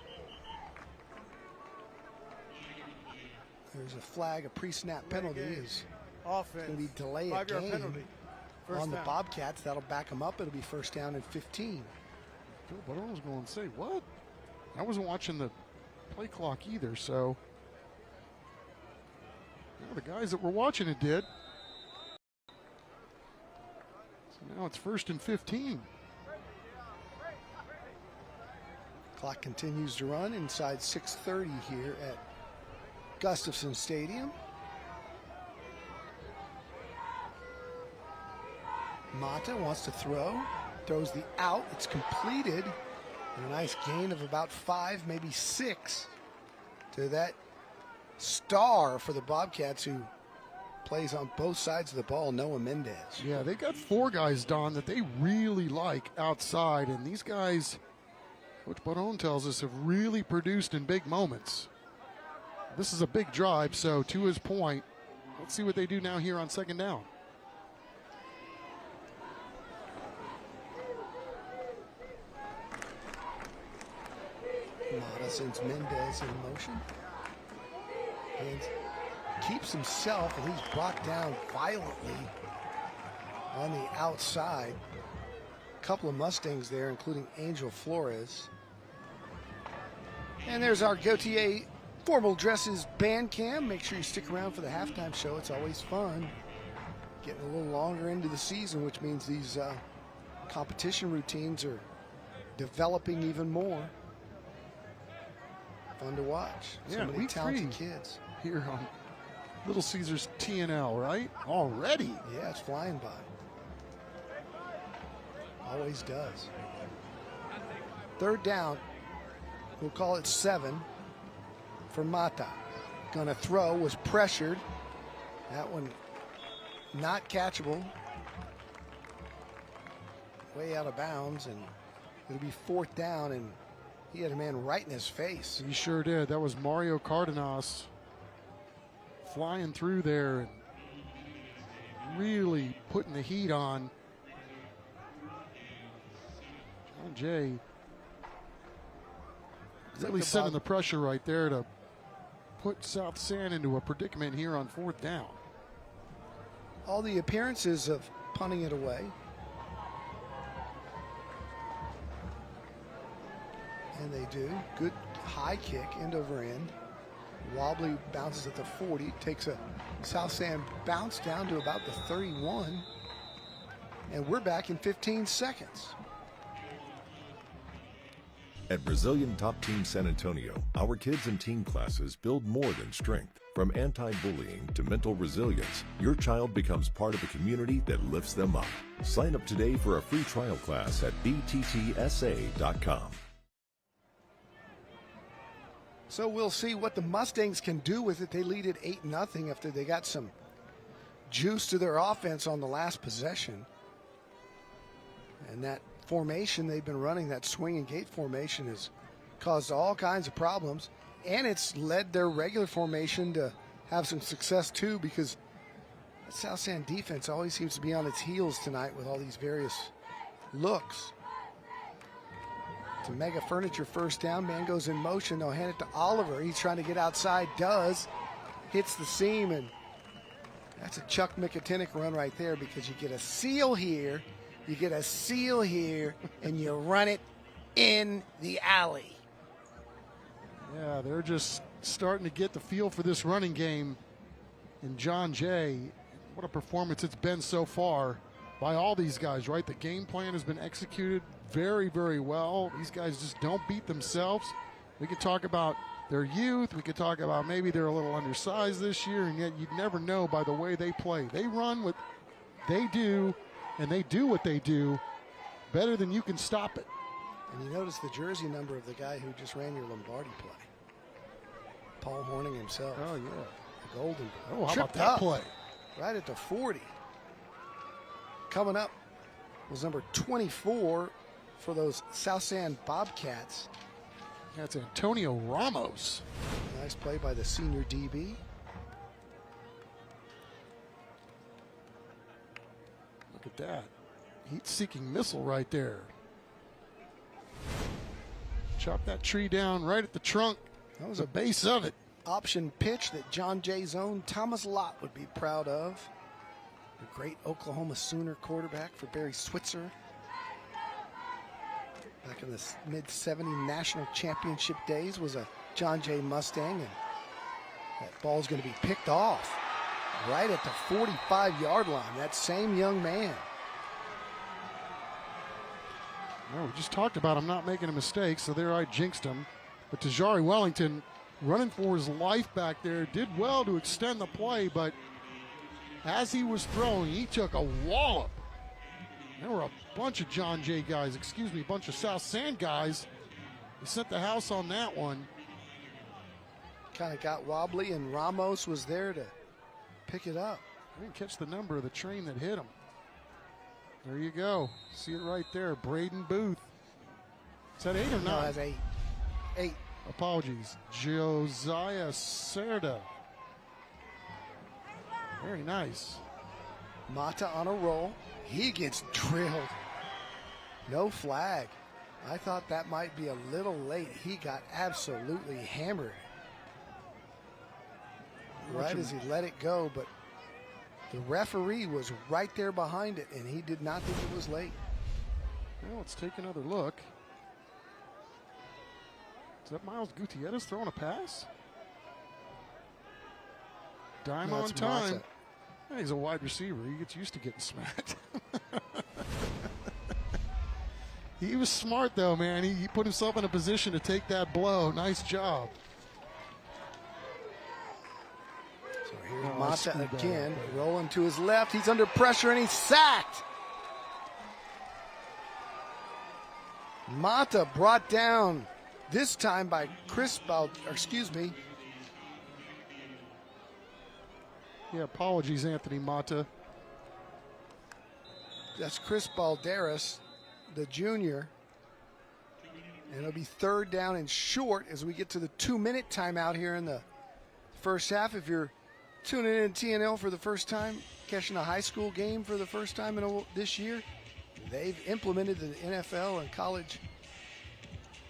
There's a flag, a pre-snap penalty is offense. going to be delay a game on the Bobcats. That'll back them up. It'll be first down and 15. Phil Barone was going to say, what? I wasn't watching the play clock either, so the guys that were watching it did. So now it's first and 15. Clock continues to run inside 6:30 here at Gustafson Stadium. Mata wants to throw, throws the out, it's completed, and a nice gain of about 5, maybe 6 to that star for the Bobcats who plays on both sides of the ball, Noah Mendez. Yeah, they got 4 guys, Don, that they really like outside, and these guys, Coach Barone tells us, have really produced in big moments. This is a big drive, so to his point, let's see what they do now here on second down. Mata sends Mendez in motion and keeps himself, and he's brought down violently on the outside. A couple of Mustangs there, including Angel Flores. And there's our Gautier Formal Dresses band cam. Make sure you stick around for the halftime show. It's always fun. Getting a little longer into the season, which means these competition routines are developing even more. Fun to watch. So many talented kids. Here on Little Caesars TNL, right? Already. Yeah, it's flying by. Always does. Third down. We'll call it 7 for Mata. Gonna throw, was pressured. That one not catchable. Way out of bounds, and it'll be fourth down, and he had a man right in his face. He sure did. That was Mario Cardenas flying through there and really putting the heat on. John Jay really setting the pressure right there to put South San into a predicament here on fourth down. All the appearances of punting it away. And they do. Good high kick, end over end. Wobbly bounces at the 40, takes a South San bounce down to about the 31. And we're back in 15 seconds. At Brazilian Top Team San Antonio, our kids and teen classes build more than strength. From anti-bullying to mental resilience, your child becomes part of a community that lifts them up. Sign up today for a free trial class at bttsa.com. So we'll see what the Mustangs can do with it. They lead at 8-0 after they got some juice to their offense on the last possession. And that formation they've been running, that swing and gate formation, has caused all kinds of problems. And it's led their regular formation to have some success too, because the South San defense always seems to be on its heels tonight with all these various looks. a Mega Furniture first down. Man goes in motion. They'll hand it to Oliver. He's trying to get outside. Does. Hits the seam, and that's a Chuck Mickatinick run right there, because you get a seal here, and you run it in the alley. Yeah, they're just starting to get the feel for this running game. And John Jay, what a performance it's been so far by all these guys, right? The game plan has been executed very, very well. These guys just don't beat themselves. We could talk about their youth. We could talk about maybe they're a little undersized this year, and yet you'd never know by the way they play. They run what they do, and they do what they do better than you can stop it. And you notice the jersey number of the guy who just ran your Lombardi play. Paul Horning himself. Oh, yeah. The Golden. Oh, how about Tripped that up play? right at the 40. Coming up was number 24 for those South San Bobcats. That's Antonio Ramos. Nice play by the senior DB. Look at that. Heat-seeking missile right there. Chop that tree down right at the trunk. That was the base of it. Option pitch that John Jay's own Thomas Lott would be proud of. The great Oklahoma Sooner quarterback for Barry Switzer. Back in the mid-70 national championship days was a John Jay Mustang, and that ball's going to be picked off right at the 45-yard line. That same young man. Well, we just talked about him not making a mistake, so there I jinxed him. But Tajari Wellington running for his life back there, did well to extend the play, but as he was throwing, he took a wallop. There were a bunch of John Jay guys, a bunch of South San guys. He sent the house on that one. Kind of got wobbly, and Ramos was there to pick it up. I didn't catch the number of the train that hit him. There you go. See it right there. Braden Booth. Is that 8 or 9? No, that's 8. 8. Apologies. Josiah Serda. Very nice. Mata on a roll. He gets drilled. No flag. I thought that might be a little late. He got absolutely hammered right as he let it go, but the referee was right there behind it, and he did not think it was late. Well, let's take another look. Is that Miles Gutierrez throwing a pass? Dime on time. Mata. Yeah, he's a wide receiver. He gets used to getting smacked. He was smart, though, man. He put himself in a position to take that blow. Nice job. So here's Mata again, rolling to his left. He's under pressure, and he's sacked. Mata brought down this time by Yeah, apologies, Anthony Mata. That's Chris Balderas, the junior. And it'll be 3rd down and short as we get to the 2-minute timeout here in the first half. If you're tuning in to TNL for the first time, catching a high school game for the first time this year, they've implemented the NFL and college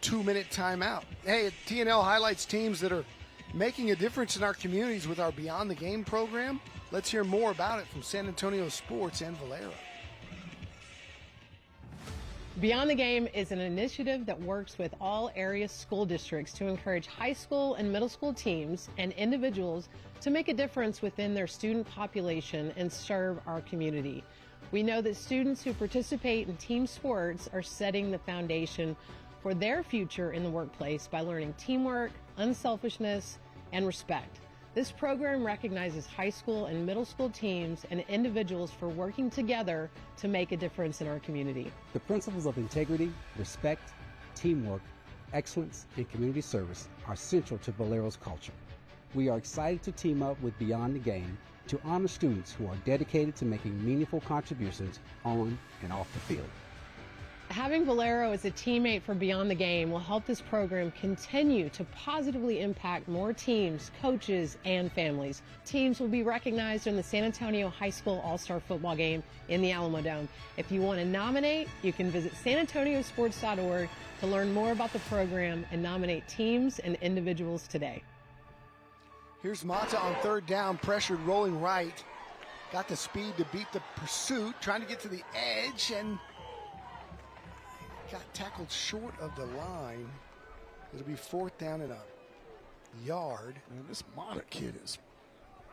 2-minute timeout. Hey, TNL highlights teams that are making a difference in our communities with our Beyond the Game program. Let's hear more about it from San Antonio Sports and Valera. Beyond the Game is an initiative that works with all area school districts to encourage high school and middle school teams and individuals to make a difference within their student population and serve our community. We know that students who participate in team sports are setting the foundation for their future in the workplace by learning teamwork, unselfishness, and respect. This program recognizes high school and middle school teams and individuals for working together to make a difference in our community. The principles of integrity, respect, teamwork, excellence, and community service are central to Valero's culture. We are excited to team up with Beyond the Game to honor students who are dedicated to making meaningful contributions on and off the field. Having Valero as a teammate for Beyond the Game will help this program continue to positively impact more teams, coaches, and families. Teams will be recognized in the San Antonio High School All-Star Football Game in the Alamo Dome. If you want to nominate, you can visit sanantoniosports.org to learn more about the program and nominate teams and individuals today. Here's Mata on third down, pressured, rolling right. Got the speed to beat the pursuit, trying to get to the edge, and got tackled short of the line. It'll be fourth down and a yard. Man, this Mata kid is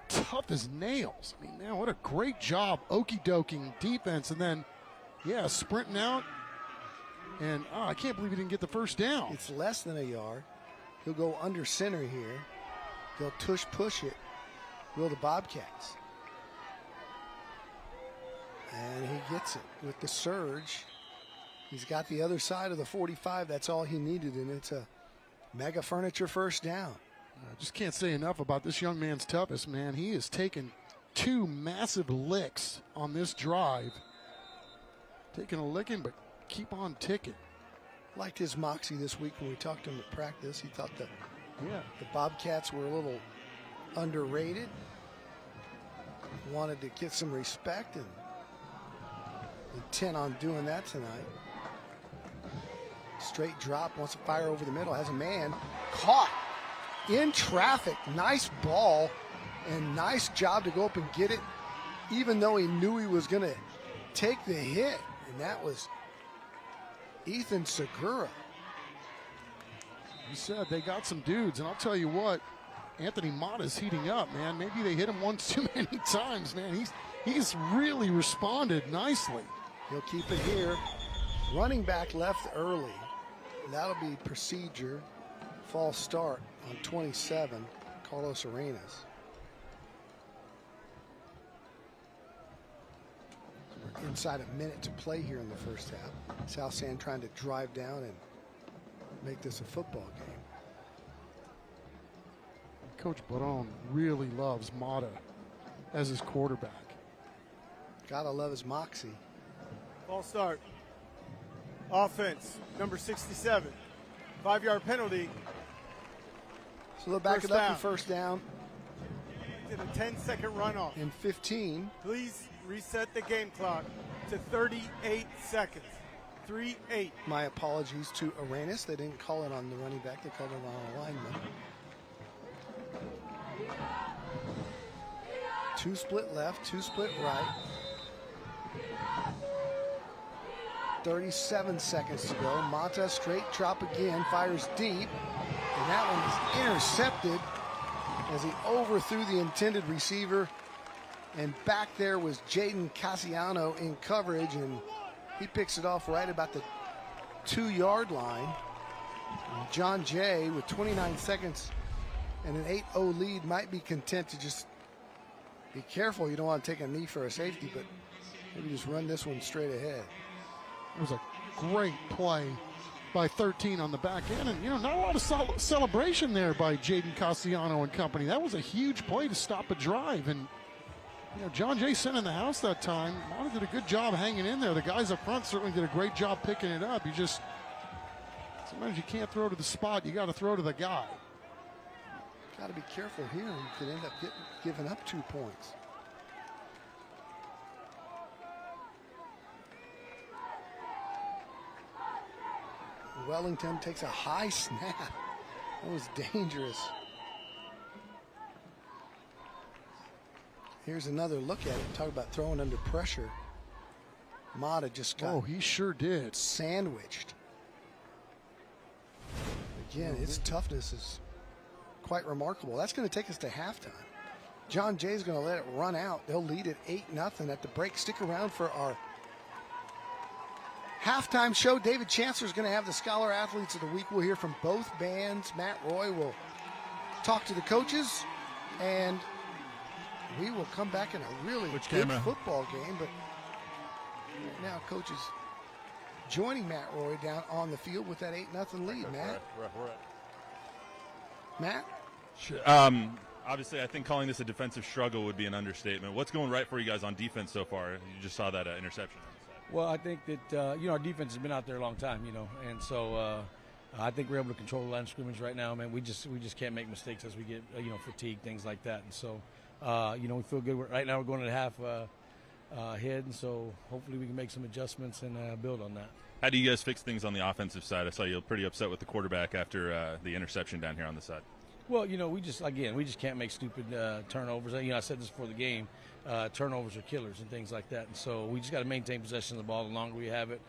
tough as nails. I mean, man, what a great job okey-doking defense. And then, yeah, sprinting out. And I can't believe he didn't get the first down. It's less than a yard. He'll go under center here. They'll push it. Will the Bobcats. And he gets it with the surge. He's got the other side of the 45. That's all he needed, and it's a mega furniture first down. I just can't say enough about this young man's toughness, man. He has taken 2 massive licks on this drive. Taking a licking, but keep on ticking. Liked his moxie this week when we talked to him at practice. He thought the Bobcats were a little underrated. Wanted to get some respect and intent on doing that tonight. Straight drop, wants to fire over the middle, has a man caught in traffic. Nice ball and nice job to go up and get it, even though he knew he was going to take the hit. And that was Ethan Segura. He said they got some dudes, and I'll tell you what, Anthony Mata's heating up, man. Maybe they hit him once too many times, man. He's really responded nicely. He'll keep it here. Running back left early. That'll be procedure. False start on 27, Carlos Arenas. We're inside a minute to play here in the first half. South San trying to drive down and make this a football game. Coach Barone really loves Mata as his quarterback. Gotta love his moxie. False start. Offense, number 67. 5-yard penalty. So they'll back it up to first down. Did a 10-second runoff. In 15. Please reset the game clock to 38 seconds. 3-8. My apologies to Arenas. They didn't call it on the running back. They called it on a lineman. 2 split left, 2 split right. 37 seconds to go. Mata straight drop again, fires deep, and that one is intercepted as he overthrew the intended receiver. And back there was Jaden Cassiano in coverage, and he picks it off right about the 2-yard line. And John Jay, with 29 seconds and an 8-0 lead, might be content to just be careful. You don't want to take a knee for a safety, but maybe just run this one straight ahead. It was a great play by 13 on the back end. And, not a lot of celebration there by Jaden Cassiano and company. That was a huge play to stop a drive. And, John Jay sent in the house that time. Mata did a good job hanging in there. The guys up front certainly did a great job picking it up. Sometimes you can't throw to the spot. You got to throw to the guy. Got to be careful here. You could end up giving up 2 points. Wellington takes a high snap. That was dangerous. Here's another look at it. Talk about throwing under pressure. Mata just got he sure did. Sandwiched. Again, his toughness is quite remarkable. That's going to take us to halftime. John Jay's going to let it run out. They'll lead it 8-0 at the break. Stick around for our halftime show. David Chancellor is going to have the Scholar Athletes of the Week. We'll hear from both bands. Matt Roy will talk to the coaches, and we will come back in a really good football game. But now coach is joining Matt Roy down on the field with that 8-0 lead. Matt? Matt? Sure. Obviously, I think calling this a defensive struggle would be an understatement. What's going right for you guys on defense so far? You just saw that interception on the side. Well, I think that our defense has been out there a long time, and so I think we're able to control the line of scrimmage right now. Man, we just can't make mistakes as we get fatigue, things like that, and so we feel good. Right now we're going to half ahead, and so hopefully we can make some adjustments and build on that. How do you guys fix things on the offensive side? I saw you pretty upset with the quarterback after the interception down here on the side. Well, we just can't make stupid turnovers. I said this before the game. Turnovers are killers and things like that. And so we just got to maintain possession of the ball. The longer we have it,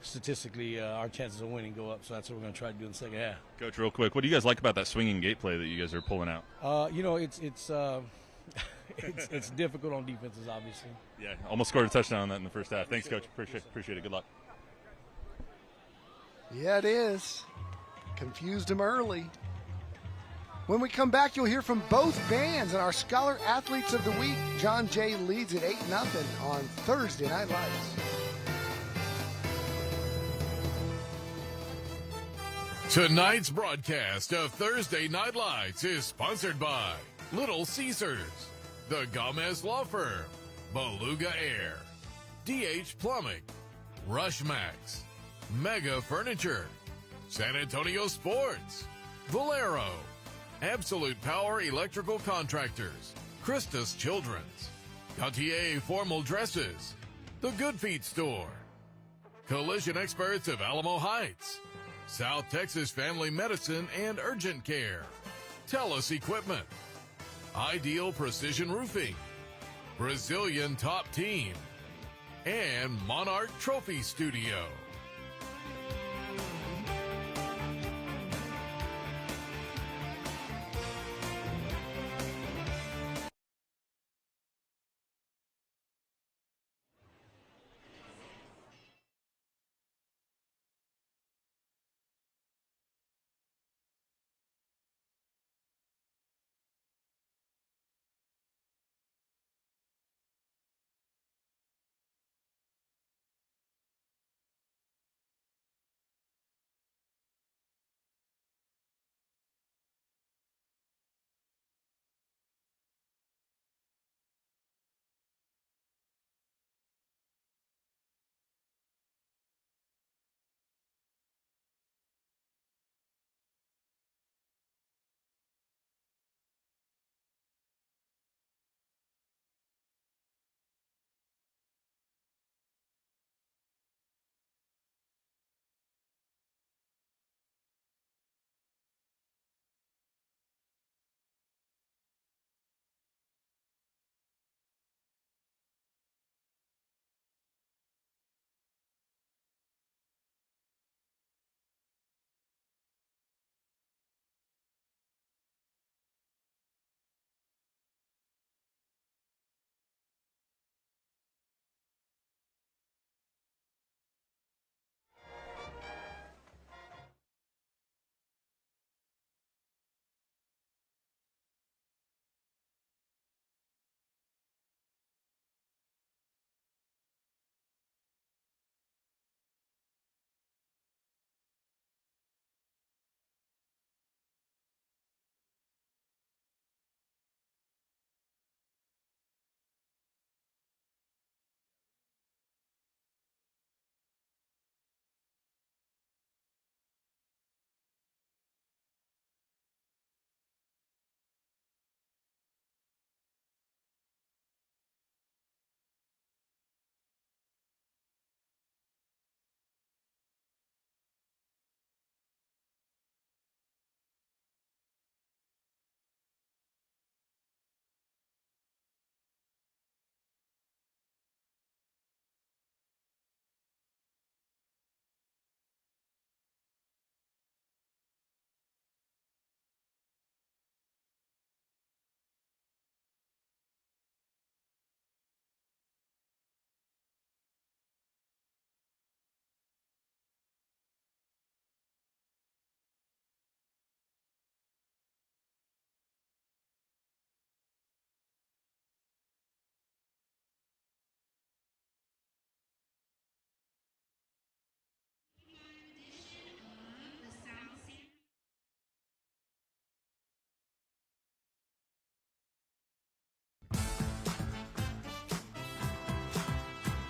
statistically, our chances of winning go up. So that's what we're going to try to do in the second half. Coach, real quick, what do you guys like about that swinging gate play that you guys are pulling out? It's difficult on defenses, obviously. Yeah, almost scored a touchdown on that in the first half. Thanks, Coach. Appreciate it. Good luck. Yeah, it is. Confused him early. When we come back, you'll hear from both bands and our Scholar Athletes of the Week. John Jay leads at 8-0 on Thursday Night Lights. Tonight's broadcast of Thursday Night Lights is sponsored by Little Caesars, the Gomez Law Firm, Beluga Air, DH Plumbing, Rushmax, Mega Furniture, San Antonio Sports, Valero, Absolute Power Electrical Contractors, Christus Children's, Gautier Formal Dresses, The Good Feet Store, Collision Experts of Alamo Heights, South Texas Family Medicine and Urgent Care, TELUS Equipment, Ideal Precision Roofing, Brazilian Top Team, and Monarch Trophy Studio.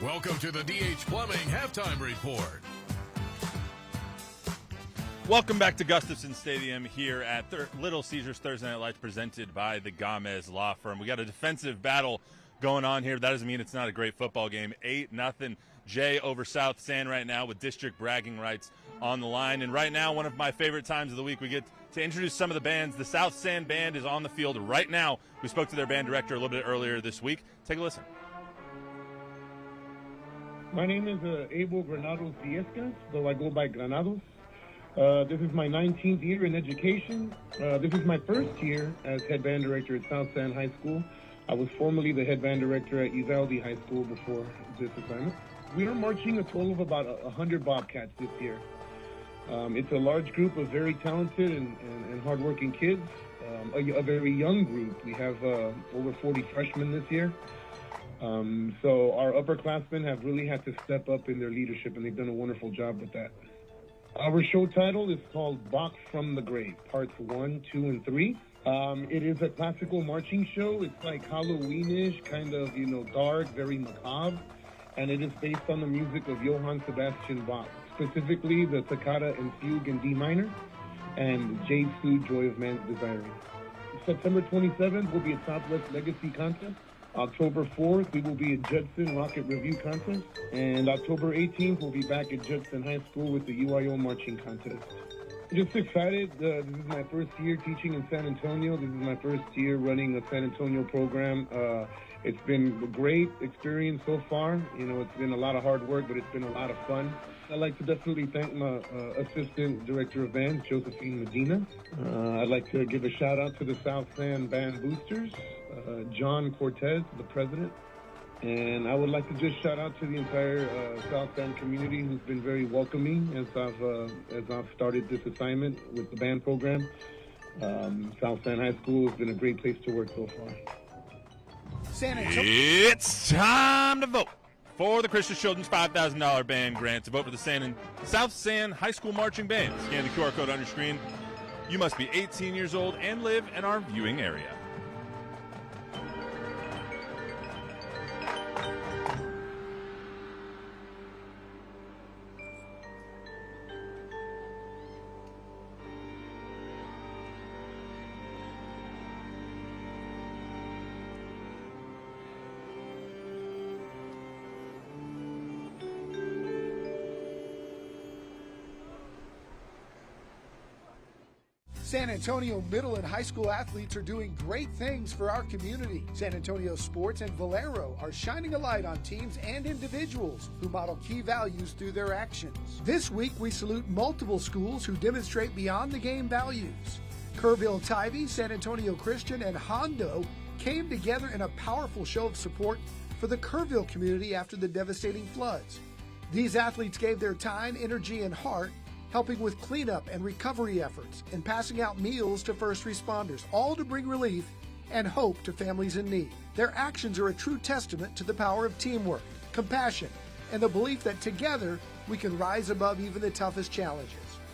Welcome to the DH Plumbing Halftime Report. Welcome back to Gustafson Stadium here at Little Caesars Thursday Night Lights, presented by the Gomez Law Firm. We got a defensive battle going on here. That doesn't mean it's not a great football game. 8-0 Jay over South San right now, with district bragging rights on the line. And right now, one of my favorite times of the week, we get to introduce some of the bands. The South San Band is on the field right now. We spoke to their band director a little bit earlier this week. Take a listen. My name is Abel Granados Viescas, though I go by Granados. This is my 19th year in education. This is my first year as head band director at South San High School. I was formerly the head band director at Uvalde High School before this assignment. We are marching a total of about 100 Bobcats this year. It's a large group of very talented and hardworking kids, a very young group. We have over 40 freshmen this year. So our upperclassmen have really had to step up in their leadership, and they've done a wonderful job with that. Our show title is called Box from the Grave, parts 1, 2, and 3. It is a classical marching show. It's like Halloweenish, kind of, dark, very macabre. And it is based on the music of Johann Sebastian Bach, specifically the Toccata and Fugue in D minor, and Jade Sue, Joy of Man's Desiring. September 27th will be a Southwest Legacy contest. October 4th, we will be at Judson Rocket Review contest. And October 18th, we'll be back at Judson High School with the UIO marching contest. Just excited. This is my first year teaching in San Antonio. This is my first year running a San Antonio program. It's been a great experience so far. It's been a lot of hard work, but it's been a lot of fun. I'd like to definitely thank my assistant director of bands, Josephine Medina. I'd like to give a shout out to the South San Band Boosters, John Cortez, the president. And I would like to just shout out to the entire South San community, who's been very welcoming as I've started this assignment with the band program. South San High School has been a great place to work so far. San Antonio. It's time to vote for the Christian Children's $5,000 band grant. To vote for the South San High School Marching Band, scan the QR code on your screen. You must be 18 years old and live in our viewing area. San Antonio middle and high school athletes are doing great things for our community. San Antonio Sports and Valero are shining a light on teams and individuals who model key values through their actions. This week, we salute multiple schools who demonstrate beyond the game values. Kerrville-Tivy, San Antonio Christian, and Hondo came together in a powerful show of support for the Kerrville community after the devastating floods. These athletes gave their time, energy, and heart, helping with cleanup and recovery efforts, and passing out meals to first responders, all to bring relief and hope to families in need. Their actions are a true testament to the power of teamwork, compassion, and the belief that together we can rise above even the toughest challenges.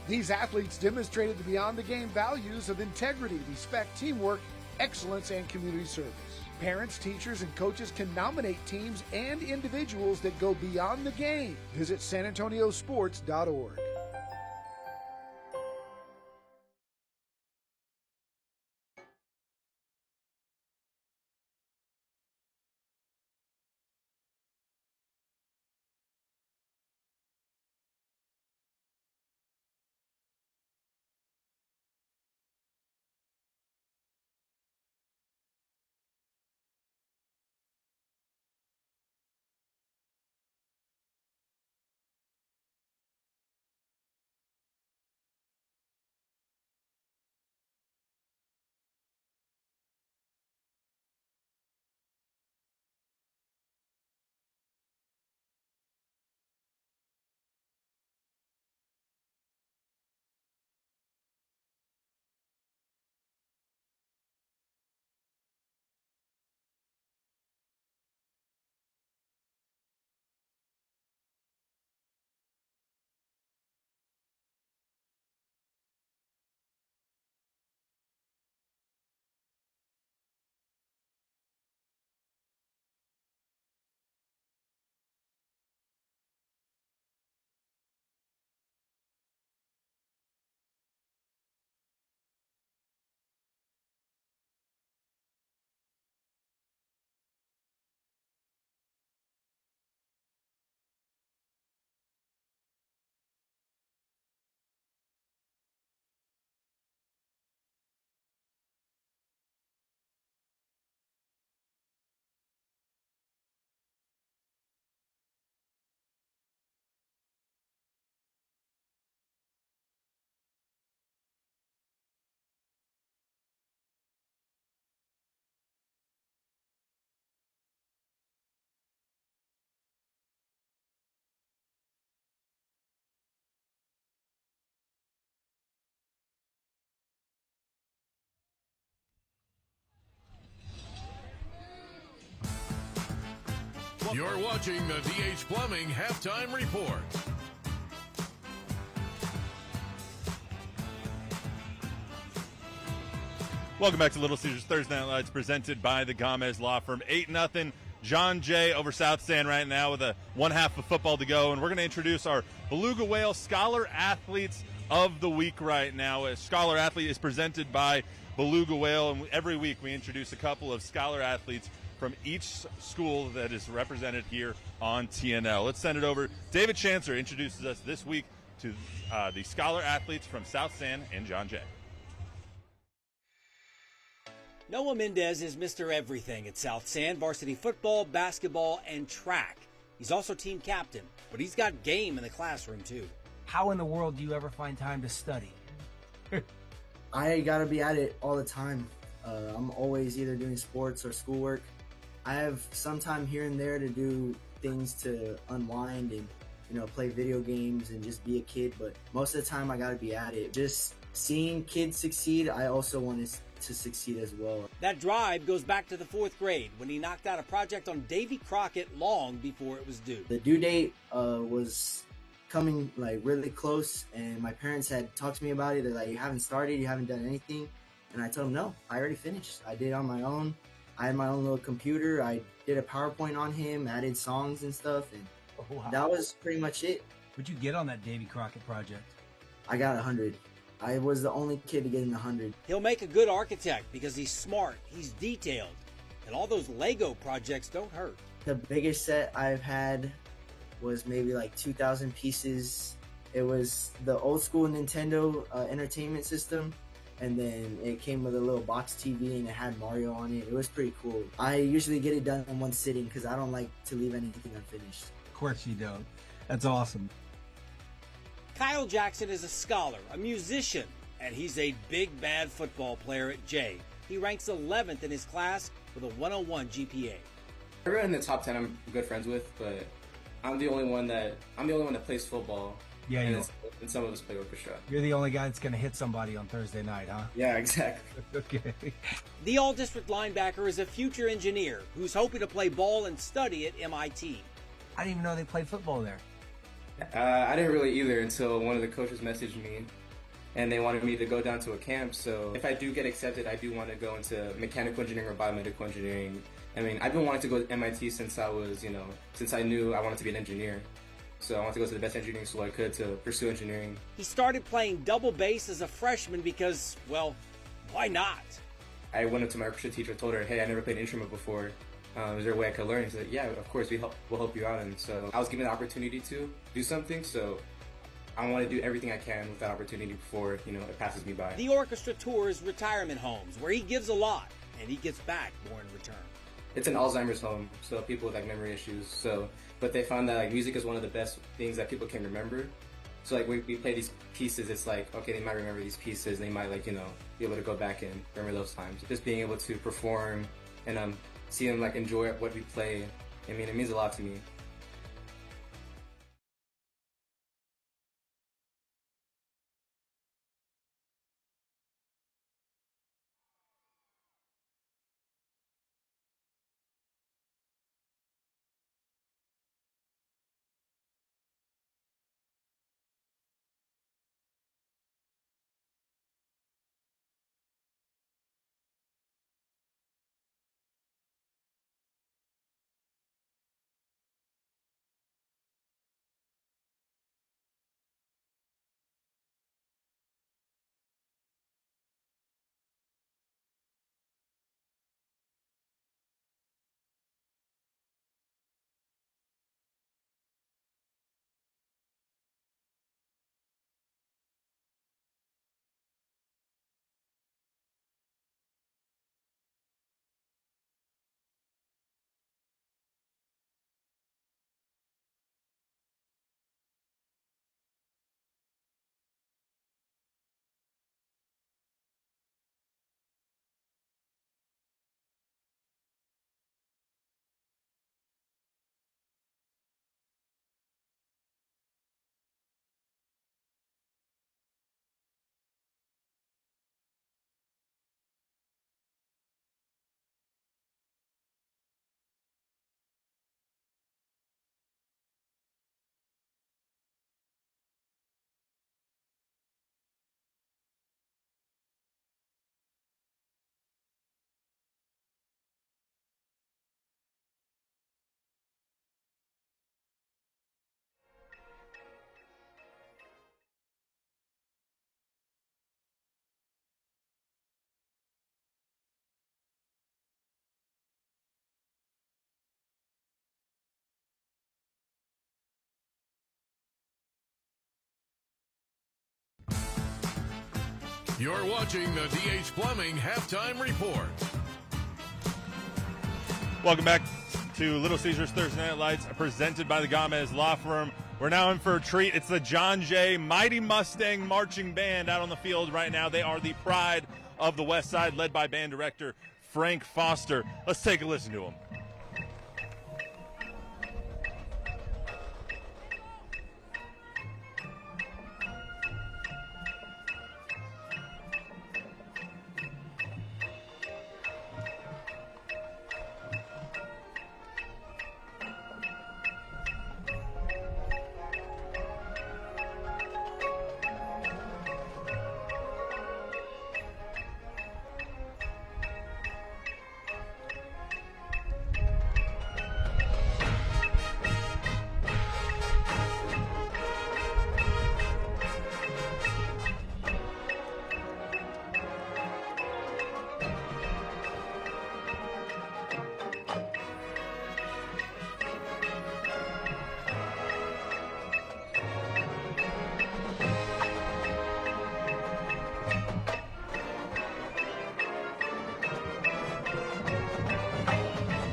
These athletes demonstrated the beyond the game values of integrity, respect, teamwork, excellence, and community service. Parents, teachers, and coaches can nominate teams and individuals that go beyond the game. Visit sanantoniosports.org. You're watching the DH Plumbing Halftime Report. Welcome back to Little Caesars Thursday Night Lights, presented by the Gomez Law Firm. 8-0. John Jay over South Stand right now with a one half of football to go, and we're going to introduce our Beluga Whale Scholar Athletes of the Week right now. A Scholar Athlete is presented by Beluga Whale, and every week we introduce a couple of Scholar Athletes from each school that is represented here on TNL. Let's send it over. David Chancer introduces us this week to the Scholar Athletes from South Stand and John Jay. Noah Mendez is Mr. Everything at South Stand, varsity football, basketball, and track. He's also team captain, but he's got game in the classroom too. How in the world do you ever find time to study? I gotta be at it all the time. I'm always either doing sports or schoolwork. I have some time here and there to do things to unwind and, play video games and just be a kid, but most of the time I gotta be at it. Just seeing kids succeed, I also want to succeed as well. That drive goes back to the 4th grade when he knocked out a project on Davy Crockett long before it was due. The due date was coming really close, and my parents had talked to me about it. They're like, you haven't started, you haven't done anything. And I told them, no, I already finished. I did it on my own. I had my own little computer. I did a PowerPoint on him, added songs and stuff, and that was pretty much it. What'd you get on that Davy Crockett project? I got 100. I was the only kid to get in the 100. He'll make a good architect because he's smart, he's detailed, and all those Lego projects don't hurt. The biggest set I've had was maybe 2,000 pieces. It was the old school Nintendo entertainment system, and then it came with a little box TV and it had Mario on it. It was pretty cool. I usually get it done in one sitting because I don't like to leave anything unfinished. Of course you don't. That's awesome. Kyle Jackson is a scholar, a musician, and he's a big bad football player at Jay. He ranks 11th in his class with a 101 GPA. Everyone in the top 10 I'm good friends with, but I'm the only one that plays football. Yeah, and some of us play orchestra. You're the only guy that's going to hit somebody on Thursday night, huh? Yeah, exactly. Okay. The all-district linebacker is a future engineer who's hoping to play ball and study at MIT. I didn't even know they played football there. I didn't really either until one of the coaches messaged me, and they wanted me to go down to a camp. So if I do get accepted, I do want to go into mechanical engineering or biomedical engineering. I mean, I've been wanting to go to MIT since I was, since I knew I wanted to be an engineer. So I wanted to go to the best engineering school I could to pursue engineering. He started playing double bass as a freshman because, well, why not? I went up to my orchestra teacher, told her, hey, I never played an instrument before. Is there a way I could learn? He said, yeah, of course, we'll help you out. And so I was given the opportunity to do something, so I want to do everything I can with that opportunity before, it passes me by. The orchestra tours retirement homes where he gives a lot and he gets back more in return. It's an Alzheimer's home, so people with memory issues. But they found that music is one of the best things that people can remember. So we play these pieces, it's okay, they might remember these pieces, and they might be able to go back and remember those times. Just being able to perform and see them enjoy what we play, I mean, it means a lot to me. You're watching the DH Plumbing Halftime Report. Welcome back to Little Caesars Thursday Night Lights, presented by the Gomez Law Firm. We're now in for a treat. It's the John Jay Mighty Mustang Marching Band out on the field right now. They are the pride of the West Side, led by band director Frank Foster. Let's take a listen to them.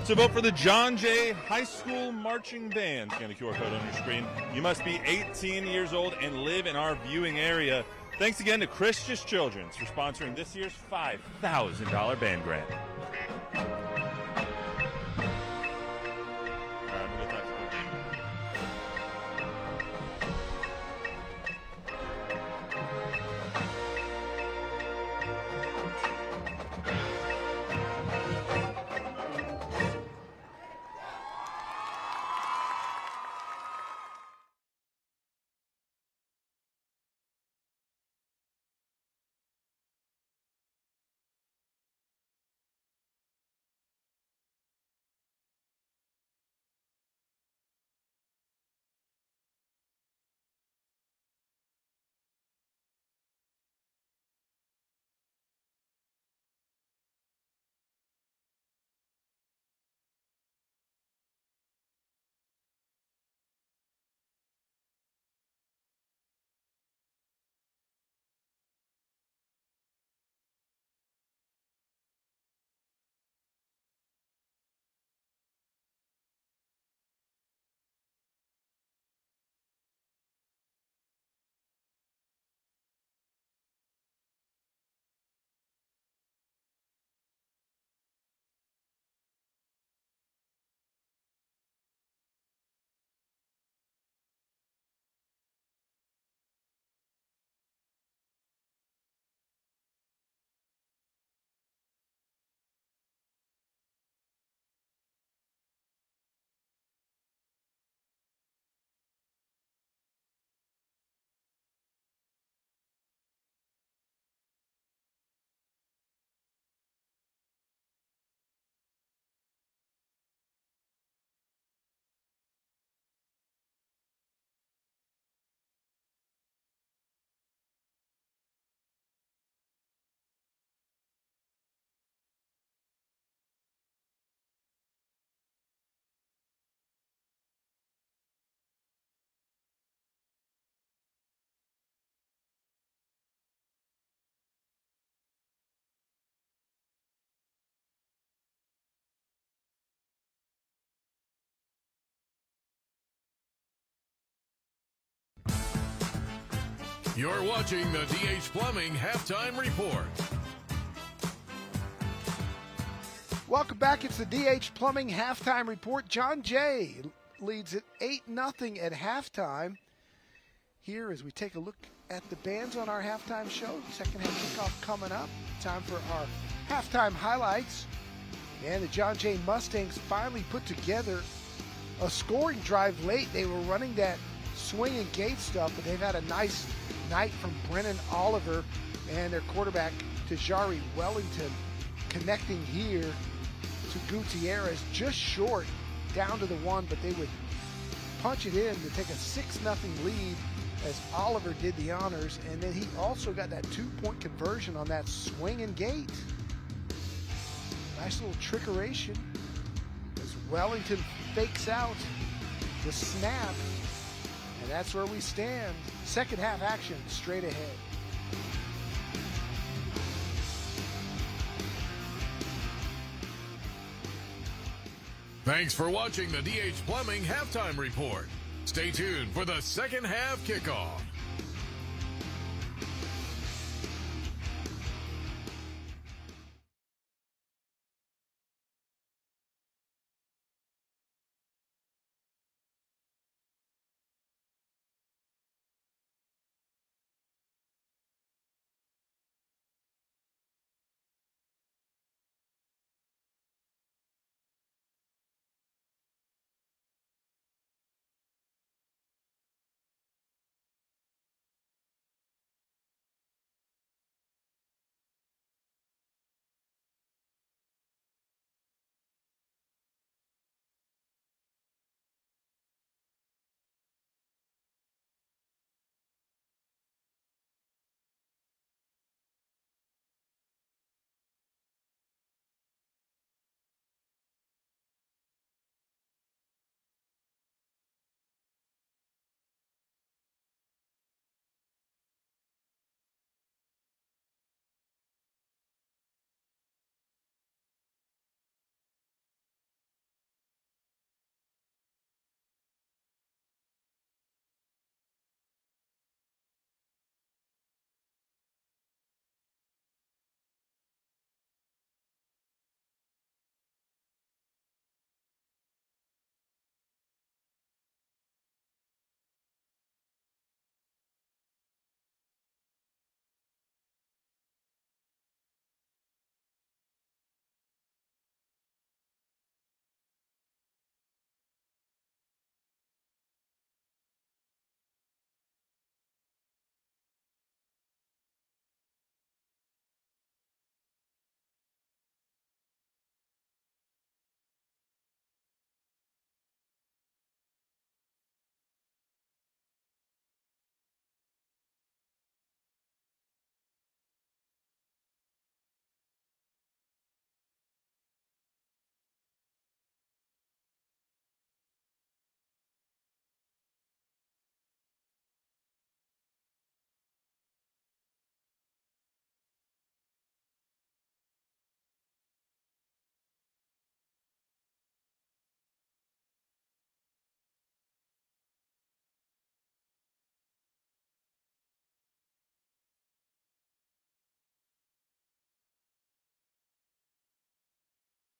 To vote for the John Jay High School Marching Band, scan the QR code on your screen. You must be 18 years old and live in our viewing area. Thanks again to Christian Children's for sponsoring this year's $5,000 band grant. You're watching the DH Plumbing Halftime Report. Welcome back. It's the DH Plumbing Halftime Report. John Jay leads at 8-0 at halftime. Here as we take a look at the bands on our halftime show. Second half kickoff coming up. Time for our halftime highlights. And the John Jay Mustangs finally put together a scoring drive late. They were running that swing and gate stuff, but they've had a nice night from Brennan Oliver and their quarterback Tajari Wellington, connecting here to Gutierrez, just short, down to the one, but they would punch it in to take a 6-0 lead as Oliver did the honors, and then he also got that 2-point conversion on that swing and gate. Nice little trickeration as Wellington fakes out the snap, and that's where we stand. Second half action straight ahead. Thanks for watching the DH Plumbing Halftime Report. Stay tuned for the second half kickoff.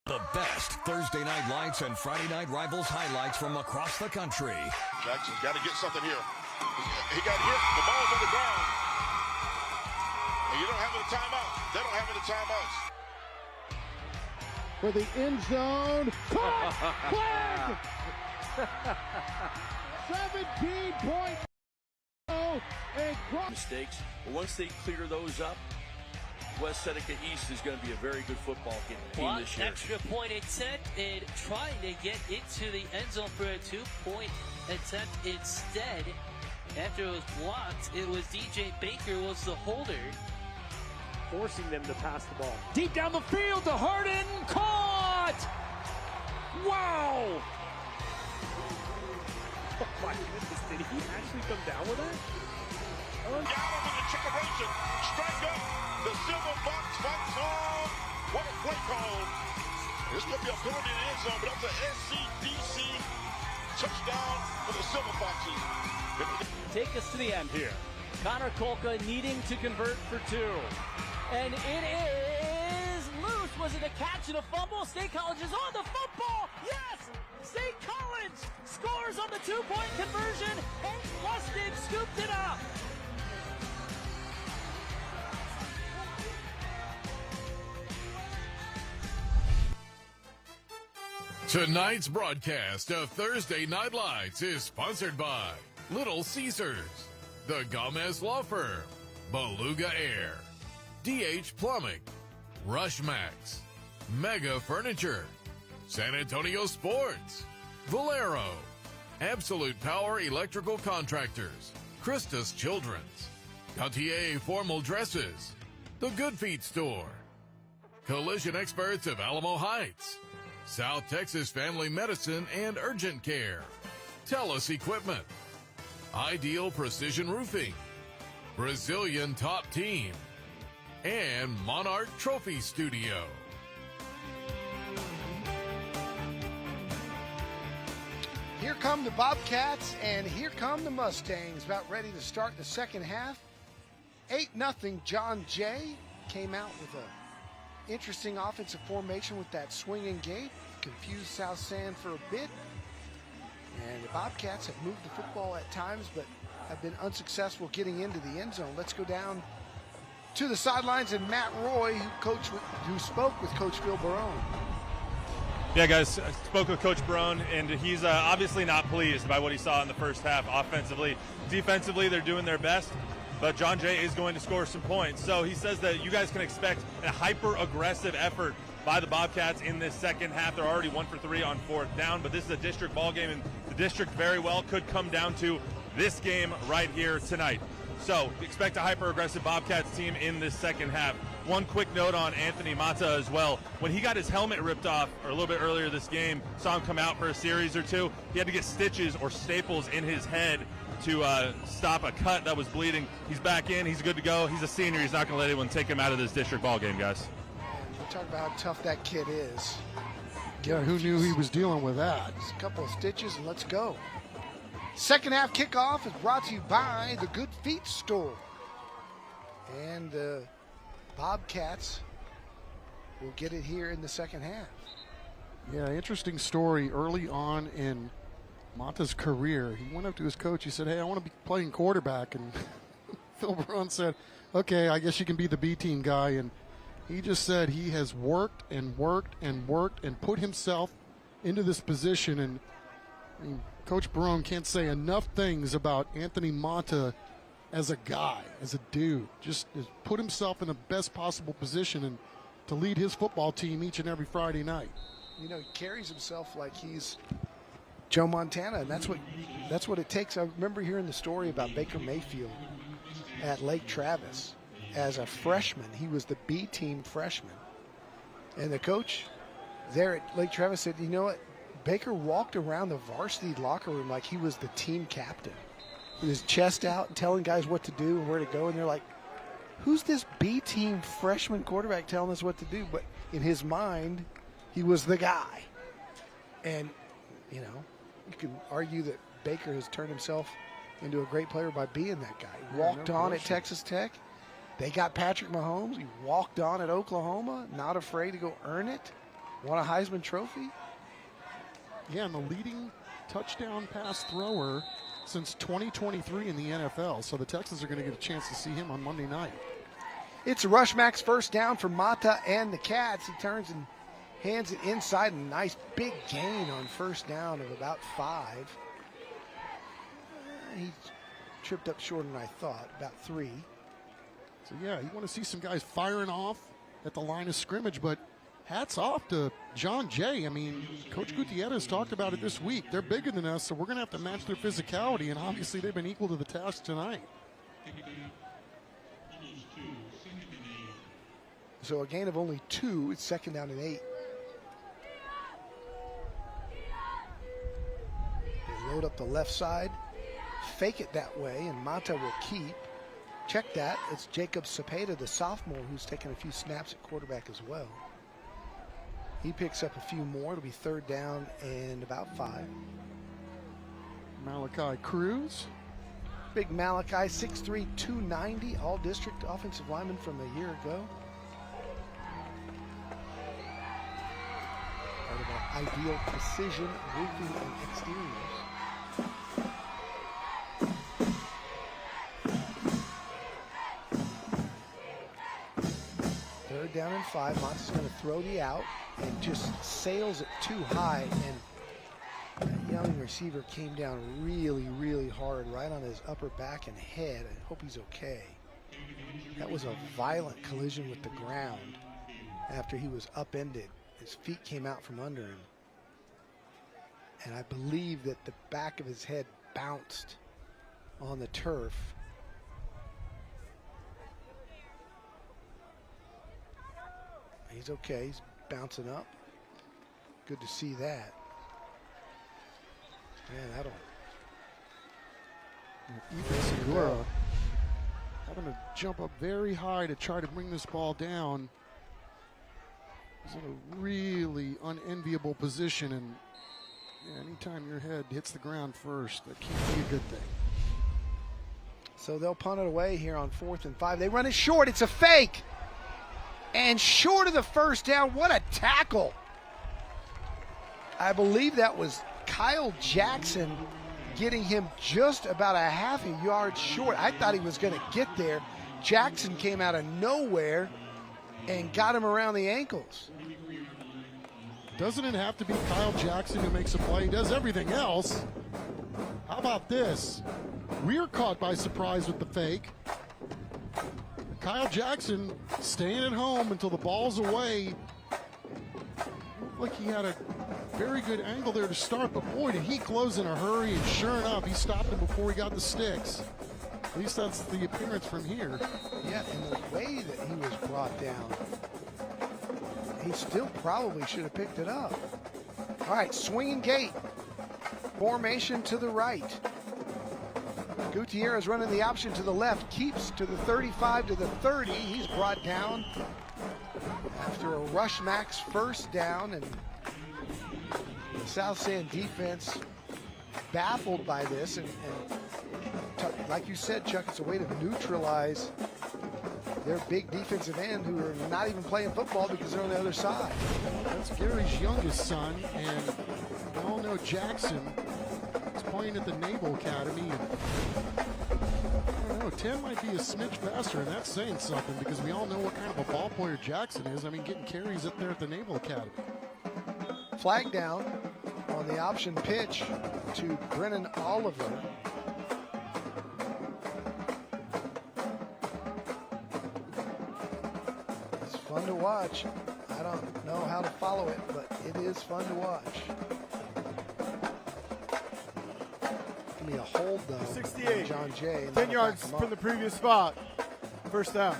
The best Thursday night lights and Friday night rivals highlights from across the country. Jackson's got to get something here. He got hit. The ball's on the ground. And you don't have any timeouts. They don't have any timeouts. For the end zone. Caught! Flag! 17-point. And mistakes. But once they clear those up, West Seneca East is going to be a very good football team this year. Extra point attempt and trying to get into the end zone for a 2-point attempt instead. After it was blocked, it was DJ Baker was the holder. Forcing them to pass the ball. Deep down the field to Harden. Caught! Wow! Oh my goodness, did he actually come down with that? Got him in the checkeration. Strike up. The Silver Fox fights on. What a play call. This could be a penalty in the end zone, but that's an SCDC touchdown for the Silver Foxes. Take us to the end here. Connor Kolka needing to convert for 2. And it is loose. Was it a catch and a fumble? State College is on the football. Yes! State College scores on the 2-point conversion, and Lustig scooped it up. Tonight's broadcast of Thursday Night Lights is sponsored by Little Caesars, the Gomez Law Firm, Beluga Air, DH Plumbing, Rush Max, Mega Furniture, San Antonio Sports, Valero, Absolute Power Electrical Contractors, Christus Children's, Gautier Formal Dresses, The Good Feet Store, Collision Experts of Alamo Heights, South Texas Family Medicine and Urgent Care, TELUS Equipment, Ideal Precision Roofing, Brazilian Top Team, and Monarch Trophy Studio. Here come the Bobcats, and here come the Mustangs, about ready to start the second half. 8-0, John Jay came out with an interesting offensive formation with that swinging gate, confused South San for a bit. And the Bobcats have moved the football at times, but have been unsuccessful getting into the end zone. Let's go down to the sidelines and Matt Roy, who spoke with Coach Phil Barone. Yeah, guys, I spoke with Coach Barone, and he's obviously not pleased by what he saw in the first half offensively. Defensively, they're doing their best, but John Jay is going to score some points. So he says that you guys can expect a hyper-aggressive effort by the Bobcats in this second half. They're already 1 for 3 on fourth down, but this is a district ball game, and the district very well could come down to this game right here tonight. So expect a hyper-aggressive Bobcats team in this second half. One quick note on Anthony Mata as well. When he got his helmet ripped off, or a little bit earlier this game, saw him come out for a series or two, he had to get stitches or staples in his head to stop a cut that was bleeding. He's back in. He's good to go. He's a senior. He's not going to let anyone take him out of this district ball game, guys. We'll talk about how tough that kid is. Yeah, who knew he was dealing with that? Just a couple of stitches, and let's go. Second half kickoff is brought to you by the Good Feet Store. And the Bobcats will get it here in the second half. Yeah, interesting story early on in Mata's career. He went up to his coach. He said, "Hey, I want to be playing quarterback." And Phil Barone said, "Okay, I guess you can be the B team guy." And he just said he has worked and worked and worked and put himself into this position. And I mean, Coach Barone can't say enough things about Anthony Mata as a guy, as a dude. Just has put himself in the best possible position and to lead his football team each and every Friday night. You know, he carries himself like he's Joe Montana, and that's what it takes. I remember hearing the story about Baker Mayfield at Lake Travis. As a freshman, he was the B team freshman. And the coach there at Lake Travis said, "You know what? Baker walked around the varsity locker room like he was the team captain, with his chest out and telling guys what to do and where to go." And they're like, "Who's this B team freshman quarterback telling us what to do?" But in his mind, he was the guy. And, you know, you can argue that Baker has turned himself into a great player by being that guy. Walked on at Texas Tech. They got Patrick Mahomes. He walked on at Oklahoma, not afraid to go earn it. Won a Heisman Trophy. Yeah, and the leading touchdown pass thrower since 2023 in the NFL. So the Texans are going to get a chance to see him on Monday night. It's a Rush Max first down for Mata and the Cats. He turns and hands it inside. A nice big gain on first down of about 5. He tripped up shorter than I thought, about 3. So, yeah, you want to see some guys firing off at the line of scrimmage, but hats off to John Jay. I mean, Coach Gutierrez talked about it this week. They're bigger than us, so we're going to have to match their physicality, and obviously they've been equal to the task tonight. So a gain of only 2. It's second down and 8. They load up the left side, fake it that way, and Mata will keep. Check that. It's Jacob Cepeda, the sophomore, who's taken a few snaps at quarterback as well. He picks up a few more. It'll be third down and about 5. Malachi Cruz. Big Malachi, 6'3", 290, all-district offensive lineman from a year ago. Part of our ideal precision roofing and exteriors. Third down and 5. Monta's going to throw the out and just sails it too high. And that young receiver came down really, really hard right on his upper back and head. I hope he's okay. That was a violent collision with the ground after he was upended. His feet came out from under him. And I believe that the back of his head bounced on the turf. He's okay. He's bouncing up. Good to see that. Man, that'll... Ethan Segura having to jump up very high to try to bring this ball down. He's in a really unenviable position, and he Anytime your head hits the ground first, that can't be a good thing. So they'll punt it away here on 4th and 5. They run it short. It's a fake. And short of the first down. What a tackle. I believe that was Kyle Jackson getting him just about a half a yard short. I thought he was going to get there. Jackson came out of nowhere and got him around the ankles. Doesn't it have to be Kyle Jackson who makes a play? He does everything else. How about this? We're caught by surprise with the fake. Kyle Jackson staying at home until the ball's away. Looked like he had a very good angle there to start, but boy, did he close in a hurry, and sure enough, he stopped him before he got the sticks. At least that's the appearance from here. Yeah, and the way that he was brought down, he still probably should have picked it up. All right, swinging gate. Formation to the right. Gutierrez running the option to the left, keeps to the 35 to the 30. He's brought down after a rush max first down, and the South San defense baffled by this. And like you said, Chuck, it's a way to neutralize their big defensive end who are not even playing football because they're on the other side. That's Gary's youngest son, and we all know Jackson is playing at the Naval Academy. And I don't know, 10 might be a smidge faster, and that's saying something because we all know what kind of a ball player Jackson is. I mean, getting carries up there at the Naval Academy. Flag down on the option pitch to Brennan Oliver. It's fun to watch. I don't know how to follow it, but it is fun to watch. Give me a hold, though. 68. John Jay. 10 yards from the previous spot. First down.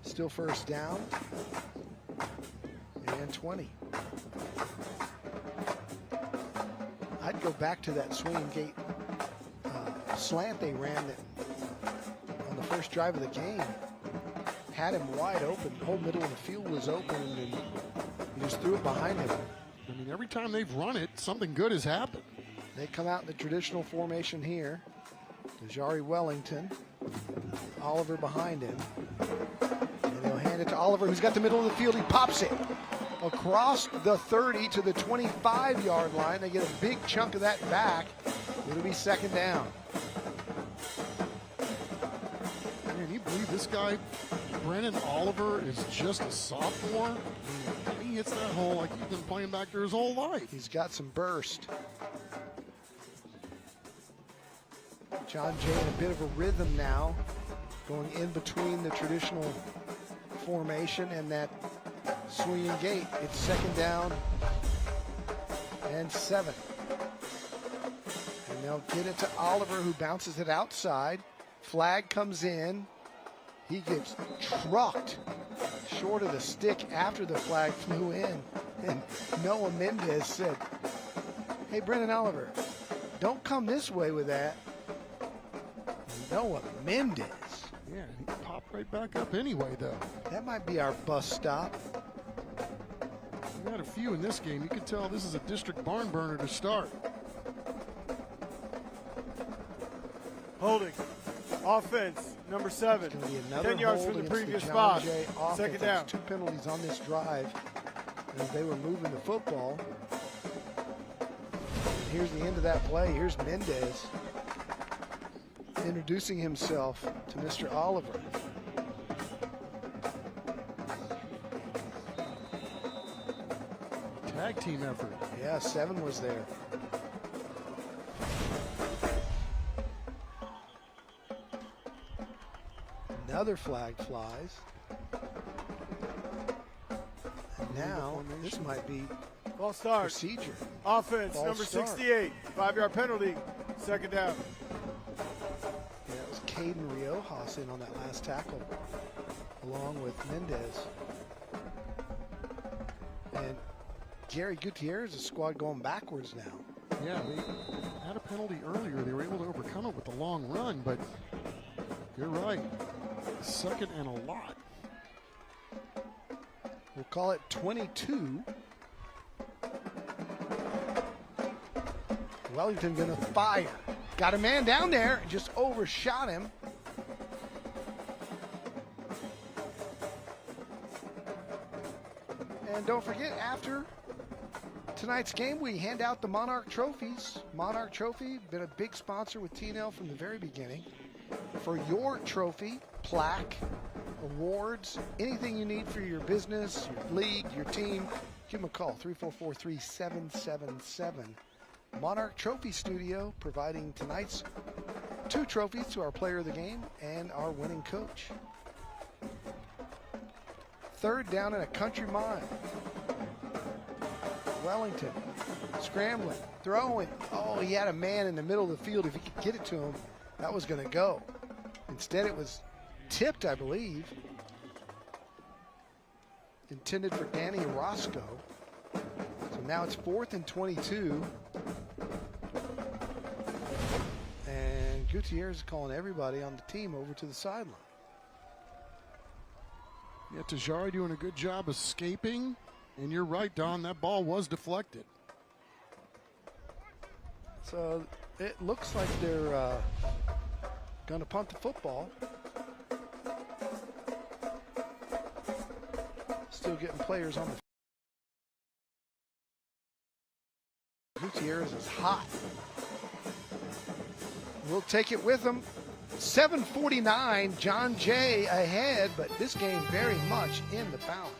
Still first down. And 20. I'd go back to that swinging gate slant they ran that on the first drive of the game. Had him wide open. The whole middle of the field was open, and he just threw it behind him. I mean, every time they've run it, something good has happened. They come out in the traditional formation here. Jari Wellington. Oliver behind him. And they'll hand it to Oliver, who's got the middle of the field. He pops it across the 30 to the 25-yard line. They get a big chunk of that back. It'll be second down. Man, you believe this guy, Brennan Oliver, is just a sophomore? I mean, he hits that hole like he's been playing back there his whole life. He's got some burst. John Jay in a bit of a rhythm now, going in between the traditional formation and that swinging gate. It's second down and 7. And they'll get it to Oliver, who bounces it outside. Flag comes in. He gets trucked short of the stick after the flag flew in. And Noah Mendez said, "Hey, Brennan Oliver, don't come this way with that." Noah Mendez. Yeah, he popped right back up anyway, though. That might be our bus stop. We had a few in this game. You can tell this is a district barn burner to start. Holding. Offense, number 7. 10 yards from the previous spot. Second down. 2 penalties on this drive as they were moving the football. Here's the end of that play. Here's Mendez introducing himself to Mr. Oliver. Tag team effort. Yeah, 7 was there. Another flag flies. And now this might be false start. Procedure. Offense, False number start. 68. 5-yard penalty. Second down. Yeah, it was Caden Riojas in on that last tackle, along with Mendez. And Gary Gutierrez, a squad going backwards now. Yeah, they had a penalty earlier. They were able to overcome it with the long run, but you're right. Second and a lot. We'll call it 22. Wellington going to fire. Got a man down there, just overshot him. And don't forget, after tonight's game, we hand out the Monarch trophies. Monarch Trophy, been a big sponsor with T&L from the very beginning. For your trophy, plaque, awards, anything you need for your business, your league, your team, give them a call, 344-3777. Monarch Trophy Studio, providing tonight's 2 trophies to our player of the game and our winning coach. 3rd down and a country mile. Wellington scrambling, throwing. Oh, he had a man in the middle of the field. If he could get it to him, that was going to go. Instead, it was tipped, I believe. Intended for Danny Roscoe. So now it's 4th and 22. And Gutierrez is calling everybody on the team over to the sideline. Yeah, Tajari doing a good job escaping. And you're right, Don, that ball was deflected. So it looks like they're going to punt the football. Still getting players on the Gutierrez is hot. We'll take it with them. 7:49, John Jay ahead, but this game very much in the balance.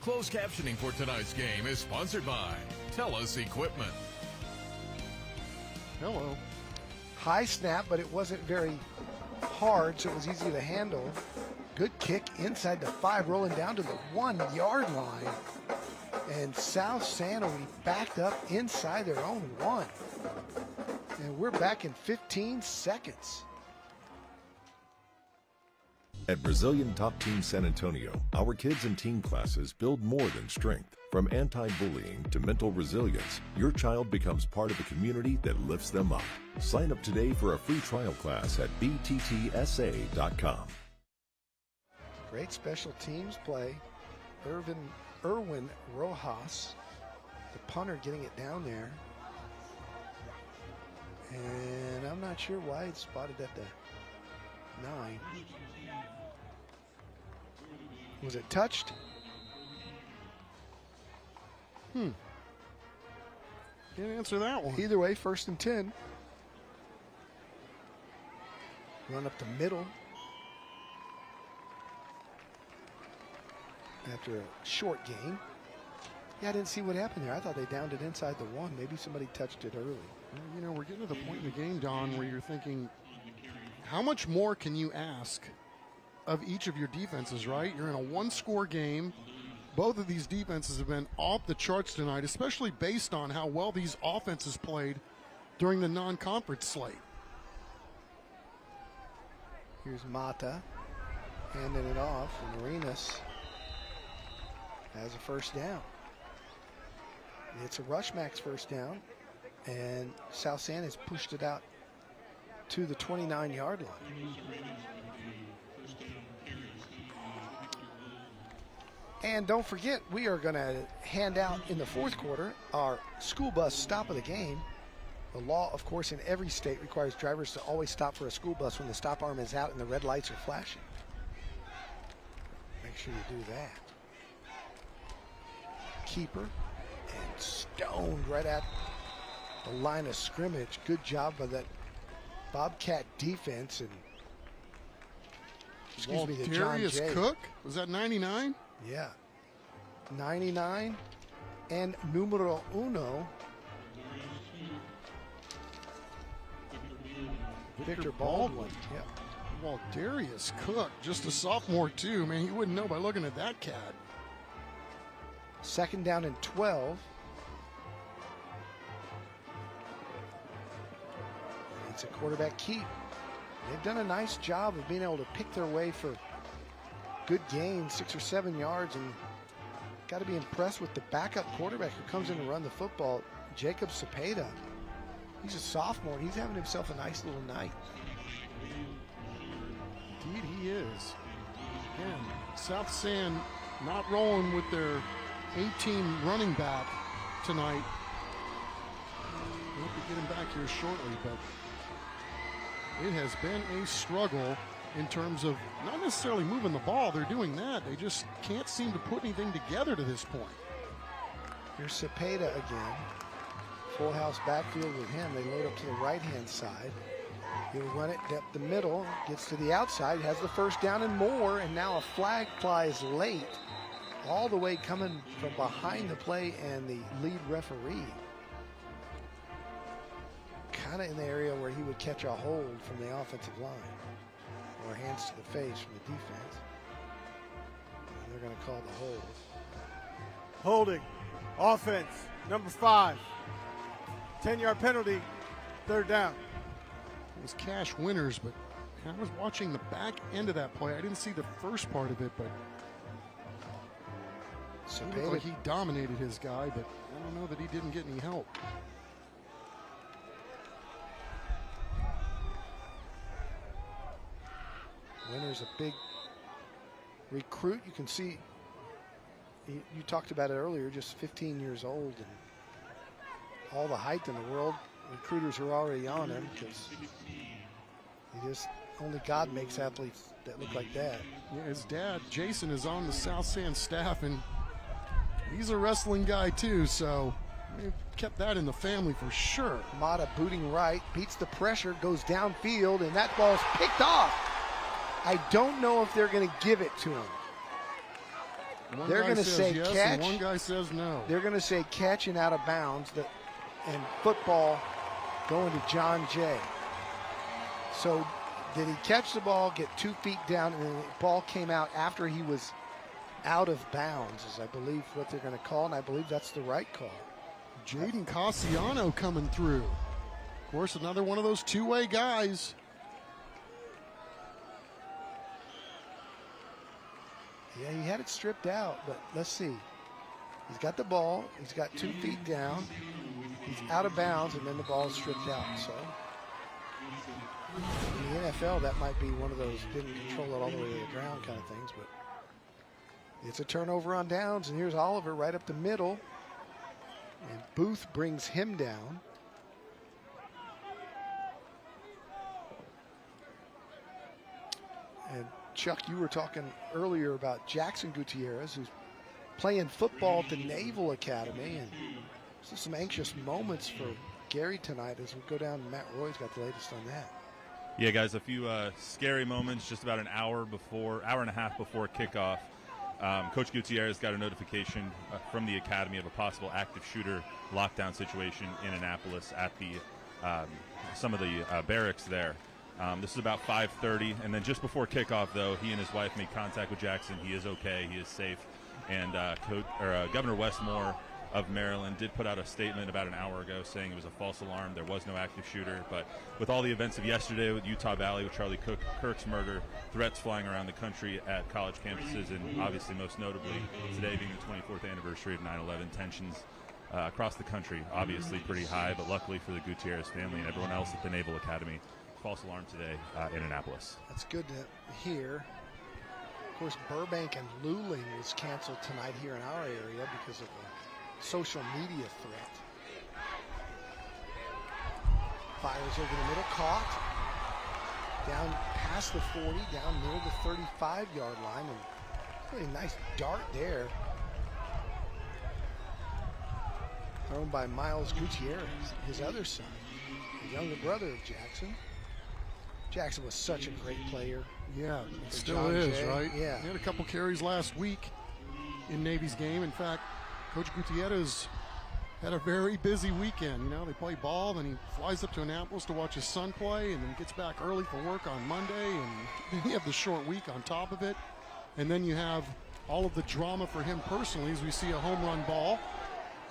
Closed captioning for tonight's game is sponsored by TELUS Equipment. Hello. High snap, but it wasn't very hard, so it was easy to handle. Good kick inside the 5, rolling down to the 1-yard line. And South Sanowi backed up inside their own 1. And we're back in 15 seconds. At Brazilian Top Team San Antonio, our kids and teen classes build more than strength. From anti-bullying to mental resilience, your child becomes part of a community that lifts them up. Sign up today for a free trial class at bttsa.com. Great special teams play. Erwin Rojas, the punter, getting it down there. And I'm not sure why it's spotted at the 9. Was it touched? Can't answer that one. Either way, 1st and 10. Run up the middle. After a short game. Yeah, I didn't see what happened there. I thought they downed it inside the 1. Maybe somebody touched it early. Well, you know, we're getting to the point in the game, Don, where you're thinking, how much more can you ask of each of your defenses, right? You're in a 1-score game. Both of these defenses have been off the charts tonight, especially based on how well these offenses played during the non-conference slate. Here's Mata handing it off, and Arenas a first down. It's a rush max first down, and South San has pushed it out to the 29-yard line. And don't forget, we are going to hand out in the fourth quarter our school bus stop of the game. The law, of course, in every state requires drivers to always stop for a school bus when the stop arm is out and the red lights are flashing. Make sure you do that. Keeper and stoned right at the line of scrimmage. Good job by that Bobcat defense. And excuse me, the John Jay. Cook? Was that 99? Yeah. 99 and numero uno. Victor Baldwin. Yeah. Well, Darius Cook, just a sophomore too. Man, you wouldn't know by looking at that cat. Second down and 12. It's a quarterback keep. They've done a nice job of being able to pick their way for good gains, 6 or 7 yards, and got to be impressed with the backup quarterback who comes in to run the football, Jacob Cepeda. He's a sophomore. He's having himself a nice little night. Indeed, he is. Again, South San not rolling with their 18 running back tonight. We'll be getting back here shortly, but it has been a struggle in terms of not necessarily moving the ball. They're doing that. They just can't seem to put anything together to this point. Here's Cepeda again. Full house backfield with him. They load up to the right-hand side. He'll run it up the middle, gets to the outside, has the first down and more, and now a flag flies late, all the way coming from behind the play and the lead referee. Kind of in the area where he would catch a hold from the offensive line, or hands to the face from the defense. And they're going to call the hold. Holding. Offense. Number 5. 10-yard penalty. Third down. It was Cash Winters, but I was watching the back end of that play. I didn't see the first part of it, but it looked like he dominated his guy, but I don't know that he didn't get any help. Winters a big recruit. You can see, you talked about it earlier, just 15 years old and all the height in the world. Recruiters are already on him because only God makes athletes that look like that. Yeah, his dad, Jason, is on the South San staff, and he's a wrestling guy too, so they've kept that in the family for sure. Mata booting right, beats the pressure, goes downfield, and that ball's picked off. I don't know if they're going to give it to him. They're going to say yes, catch. And one guy says no. They're going to say catch and out of bounds, and football going to John Jay. So did he catch the ball, get 2 feet down, and the ball came out after he was out of bounds, is I believe what they're going to call, and I believe that's the right call. Jaden Cassiano coming through. Of course, another one of those two-way guys. Yeah, he had it stripped out, but let's see. He's got the ball. He's got 2 feet down. He's out of bounds, and then the ball is stripped out. So in the NFL, that might be one of those didn't control it all the way to the ground kind of things. But it's a turnover on downs, and here's Oliver right up the middle. And Booth brings him down. And Chuck, you were talking earlier about Jackson Gutierrez, who's playing football at the Naval Academy, and so some anxious moments for Gary tonight as we go down. Matt Roy's got the latest on that. Yeah, guys, a few scary moments just about an hour and a half before kickoff. Coach Gutierrez got a notification from the Academy of a possible active shooter lockdown situation in Annapolis at the some of the barracks there. This is about 5:30, and then just before kickoff, though, he and his wife made contact with Jackson. He is okay. He is safe. And Governor Westmore of Maryland did put out a statement about an hour ago saying it was a false alarm. There was no active shooter. But with all the events of yesterday with Utah Valley, with Charlie Kirk's murder, threats flying around the country at college campuses, and obviously most notably today being the 24th anniversary of 9/11, tensions across the country obviously pretty high. But luckily for the Gutierrez family and everyone else at the Naval Academy, false alarm today in Annapolis. That's good to hear. Of course, Burbank and Luling was canceled tonight here in our area because of a social media threat. Fires over the middle, caught. Down past the 40, down near the 35-yard line. And really nice dart there. Thrown by Miles Gutierrez, his other son, the younger brother of Jackson. Jackson was such a great player. Yeah, it still John is, Jay. right? Yeah. He had a couple carries last week in Navy's game. In fact, Coach Gutierrez had a very busy weekend. You know, they play ball, then he flies up to Annapolis to watch his son play, and then gets back early for work on Monday, and then you have the short week on top of it. And then you have all of the drama for him personally as we see a home run ball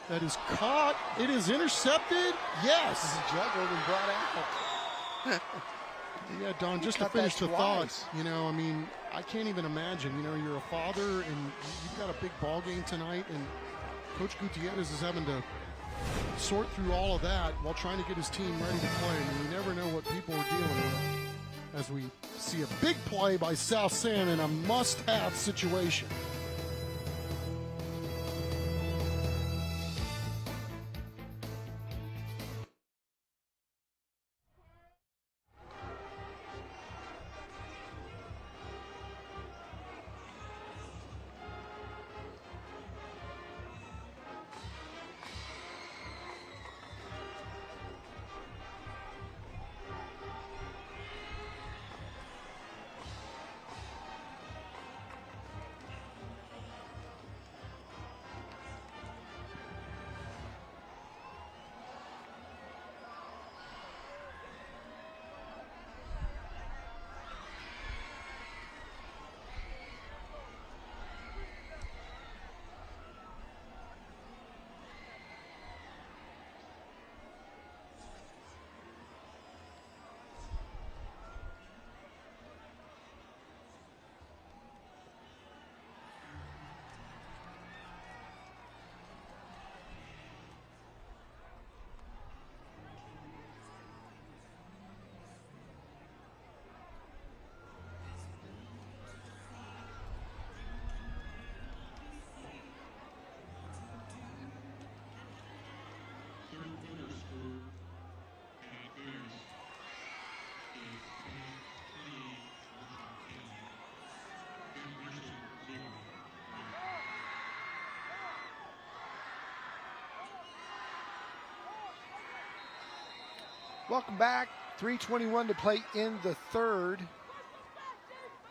that is caught. It is intercepted. Yes. Juggled and brought out. Yeah, Don, just to finish the thoughts, you know, I mean, I can't even imagine, you know, you're a father and you've got a big ball game tonight, and Coach Gutierrez is having to sort through all of that while trying to get his team ready to play. I mean, you never know what people are dealing with as we see a big play by South San in a must-have situation. Welcome back. 3:21 to play in the third.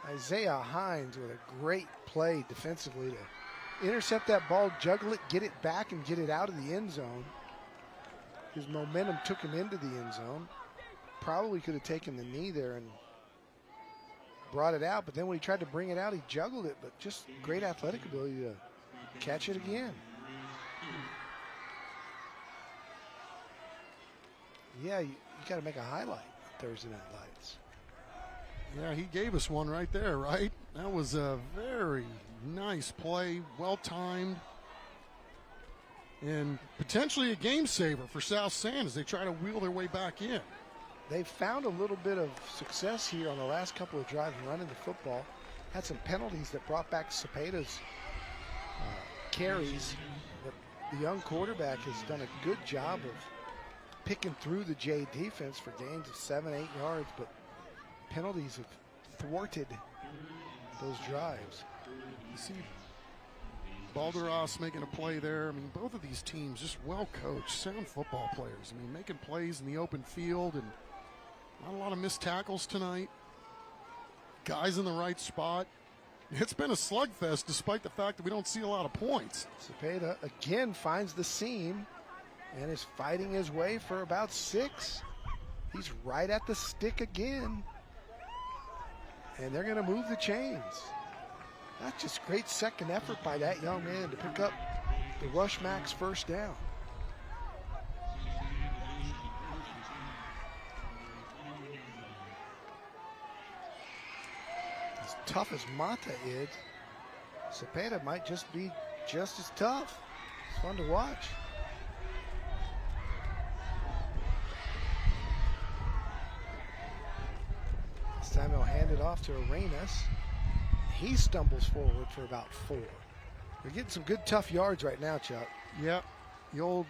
Isaiah Hines with a great play defensively to intercept that ball, juggle it, get it back, and get it out of the end zone. His momentum took him into the end zone. Probably could have taken the knee there and brought it out, but then when he tried to bring it out, he juggled it, but just great athletic ability to catch it again. Yeah, you got to make a highlight Thursday Night Lights. Yeah, he gave us one right there, right? That was a very nice play, well-timed, and potentially a game saver for South San as they try to wheel their way back in. They've found a little bit of success here on the last couple of drives running the football. Had some penalties that brought back Cepeda's carries, but the young quarterback has done a good job of picking through the J defense for gains of 7-8 yards, but penalties have thwarted those drives. You see Balderas making a play there. I mean, both of these teams just well coached, sound football players. I mean, making plays in the open field, and not a lot of missed tackles tonight. Guys in the right spot. It's been a slugfest despite the fact that we don't see a lot of points. Cepeda again finds the seam and is fighting his way for about 6. He's right at the stick again. And they're going to move the chains. That's just great second effort by that young man to pick up the rush max first down. As tough as Mata is, Cepeda might just be just as tough. It's fun to watch. This time he'll hand it off to Arenas. He stumbles forward for about 4. They're getting some good tough yards right now, Chuck. Yep, the old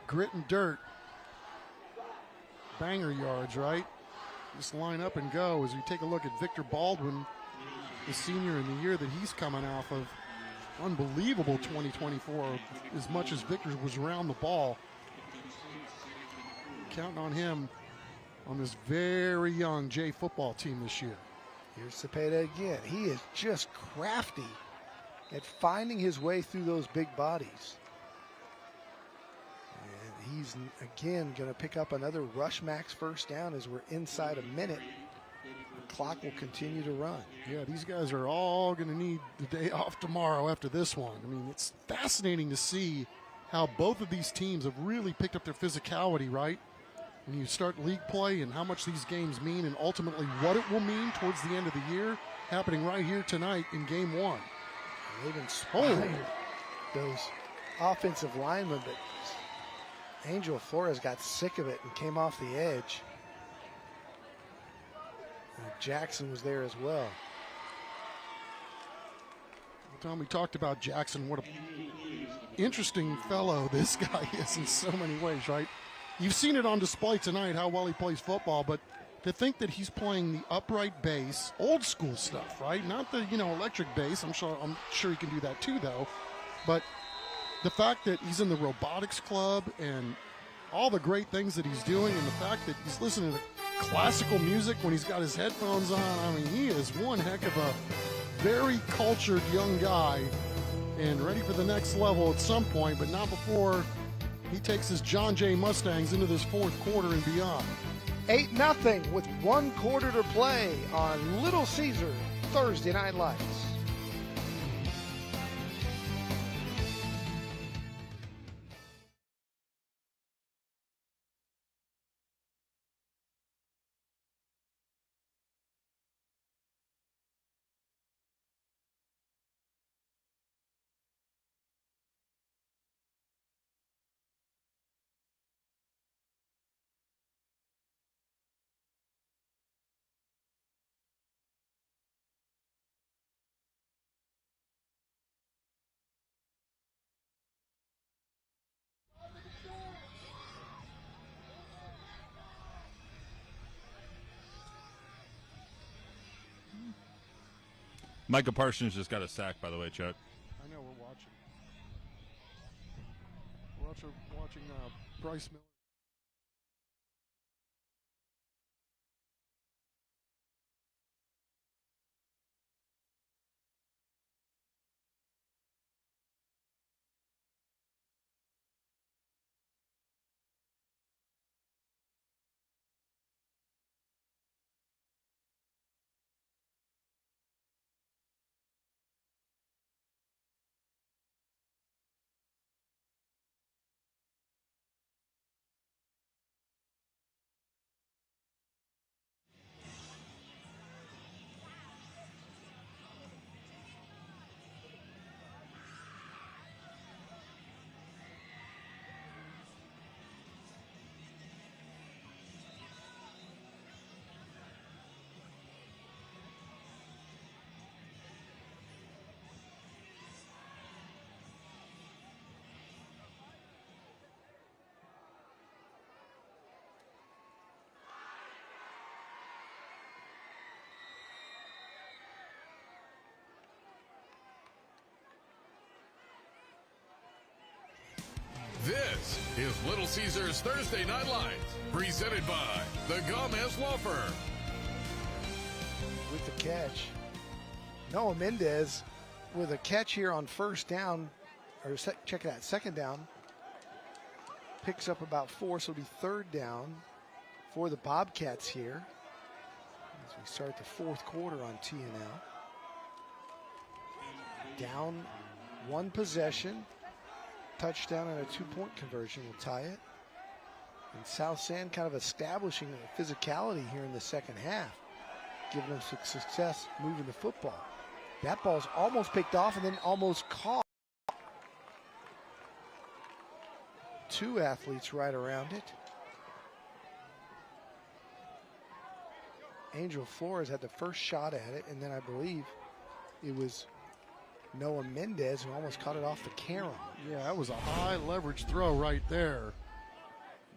grit and dirt banger yards, right? Just line up and go as we take a look at Victor Baldwin, the senior in the year that he's coming off of. Unbelievable 2024, as much as Victor was around the ball. Counting on him on this very young J football team this year. Here's Cepeda again. He is just crafty at finding his way through those big bodies. And he's, again, going to pick up another rush max first down as we're inside a minute. The clock will continue to run. Yeah, these guys are all going to need the day off tomorrow after this one. I mean, it's fascinating to see how both of these teams have really picked up their physicality, right? When you start league play and how much these games mean and ultimately what it will mean towards the end of the year, happening right here tonight in game 1. They've inspired those offensive linemen, but Angel Flores got sick of it and came off the edge. And Jackson was there as well. Tom, we talked about Jackson. What an interesting fellow this guy is in so many ways, right? You've seen it on display tonight how well he plays football, but to think that he's playing the upright bass, old school stuff, right? Not the, electric bass. I'm sure he can do that too, though. But the fact that he's in the robotics club and all the great things that he's doing, and the fact that he's listening to classical music when he's got his headphones on, I mean, he is one heck of a very cultured young guy and ready for the next level at some point, but not before he takes his John Jay Mustangs into this fourth quarter and beyond. 8-0 with 1 quarter to play on Little Caesar Thursday Night Lights. Micah Parsons just got a sack, by the way, Chuck. I know, we're watching. We're watching Bryce Miller. This is Little Caesars Thursday Night Lights, presented by the Gomez Law Firm. With the catch, Noah Mendez with a catch here on first down, or check it out, second down. Picks up about 4, so it'll be third down for the Bobcats here as we start the fourth quarter on TNL. Down 1 possession. touchdown and a 2-point conversion will tie it. And South San kind of establishing a physicality here in the second half, giving them success moving the football. That ball's almost picked off and then almost caught. 2 athletes right around it. Angel Flores had the first shot at it, and then I believe it was Noah Mendez who almost caught it off the carom. Yeah, that was a high leverage throw right there.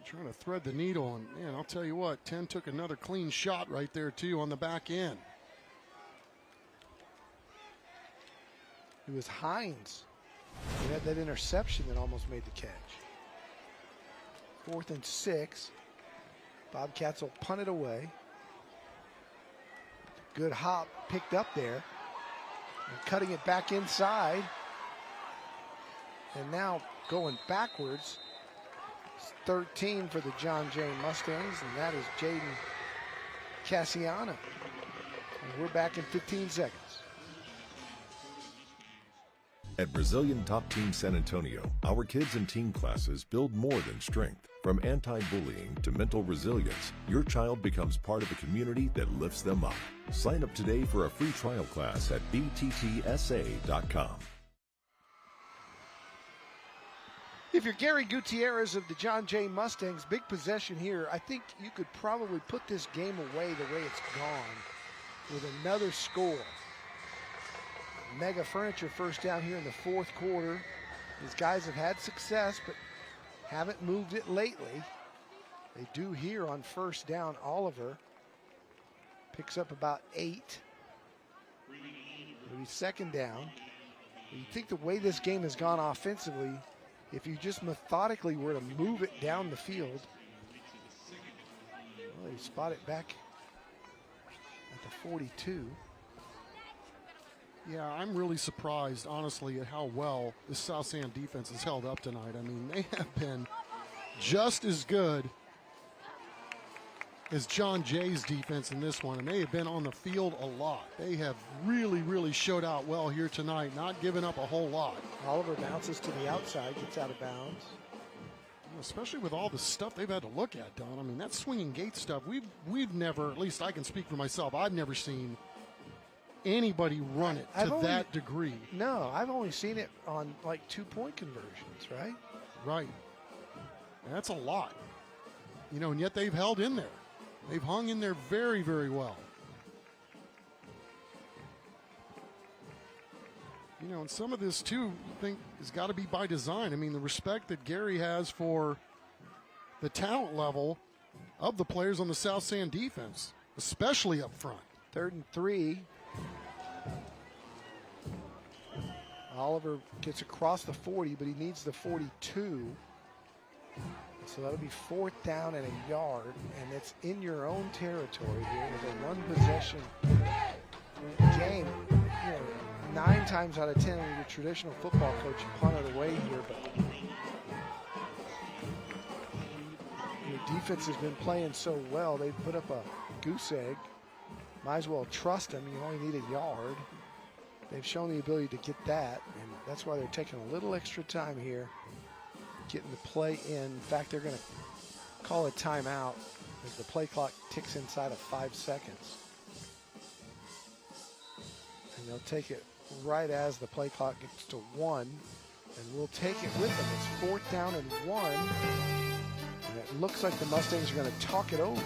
Trying to thread the needle, and man, I'll tell you what, 10 took another clean shot right there too on the back end. It was Hines who had that interception that almost made the catch. 4th and 6. Bobcats will punt it away. Good hop picked up there. And cutting it back inside. And now going backwards. 13 for the John Jay Mustangs, and that is Jaden Cassiana. And we're back in 15 seconds. At Brazilian Top Team San Antonio, our kids and teen classes build more than strength. From anti-bullying to mental resilience, your child becomes part of a community that lifts them up. Sign up today for a free trial class at bttsa.com. If you're Gary Gutierrez of the John Jay Mustangs, big possession here. I think you could probably put this game away the way it's gone with another score. Mega Furniture first down here in the 4th quarter. These guys have had success, but haven't moved it lately. They do here on first down. Oliver picks up about 8. It'll be second down. You think the way this game has gone offensively, if you just methodically were to move it down the field, well, you spot it back at the 42. Yeah, I'm really surprised, honestly, at how well the South San defense has held up tonight. I mean, they have been just as good as John Jay's defense in this one, and they have been on the field a lot. They have really, really showed out well here tonight, not giving up a whole lot. Oliver bounces to the outside, gets out of bounds. Especially with all the stuff they've had to look at, Don. I mean, that swinging gate stuff, we've never, at least I can speak for myself, I've never seen anybody run it to that degree. No, I've only seen it on like 2-point conversions, right? Right. And that's a lot. You know, and yet they've held in there. They've hung in there very, very well. You know, and some of this, too, I think has got to be by design. I mean, the respect that Gary has for the talent level of the players on the South San defense, especially up front. 3rd and 3. Oliver gets across the 40, but he needs the 42. So that'll be 4th down and a yard, and it's in your own territory here with a 1-possession game. You know, 9 times out of 10 when you're a traditional football coach, you punt it away here, but your defense has been playing so well. They've put up a goose egg. Might as well trust them. You only need a yard. They've shown the ability to get that, and that's why they're taking a little extra time here getting the play in. In fact, they're going to call a timeout as the play clock ticks inside of 5 seconds. And they'll take it right as the play clock gets to 1, and we'll take it with them. It's 4th down and 1, and it looks like the Mustangs are going to talk it over.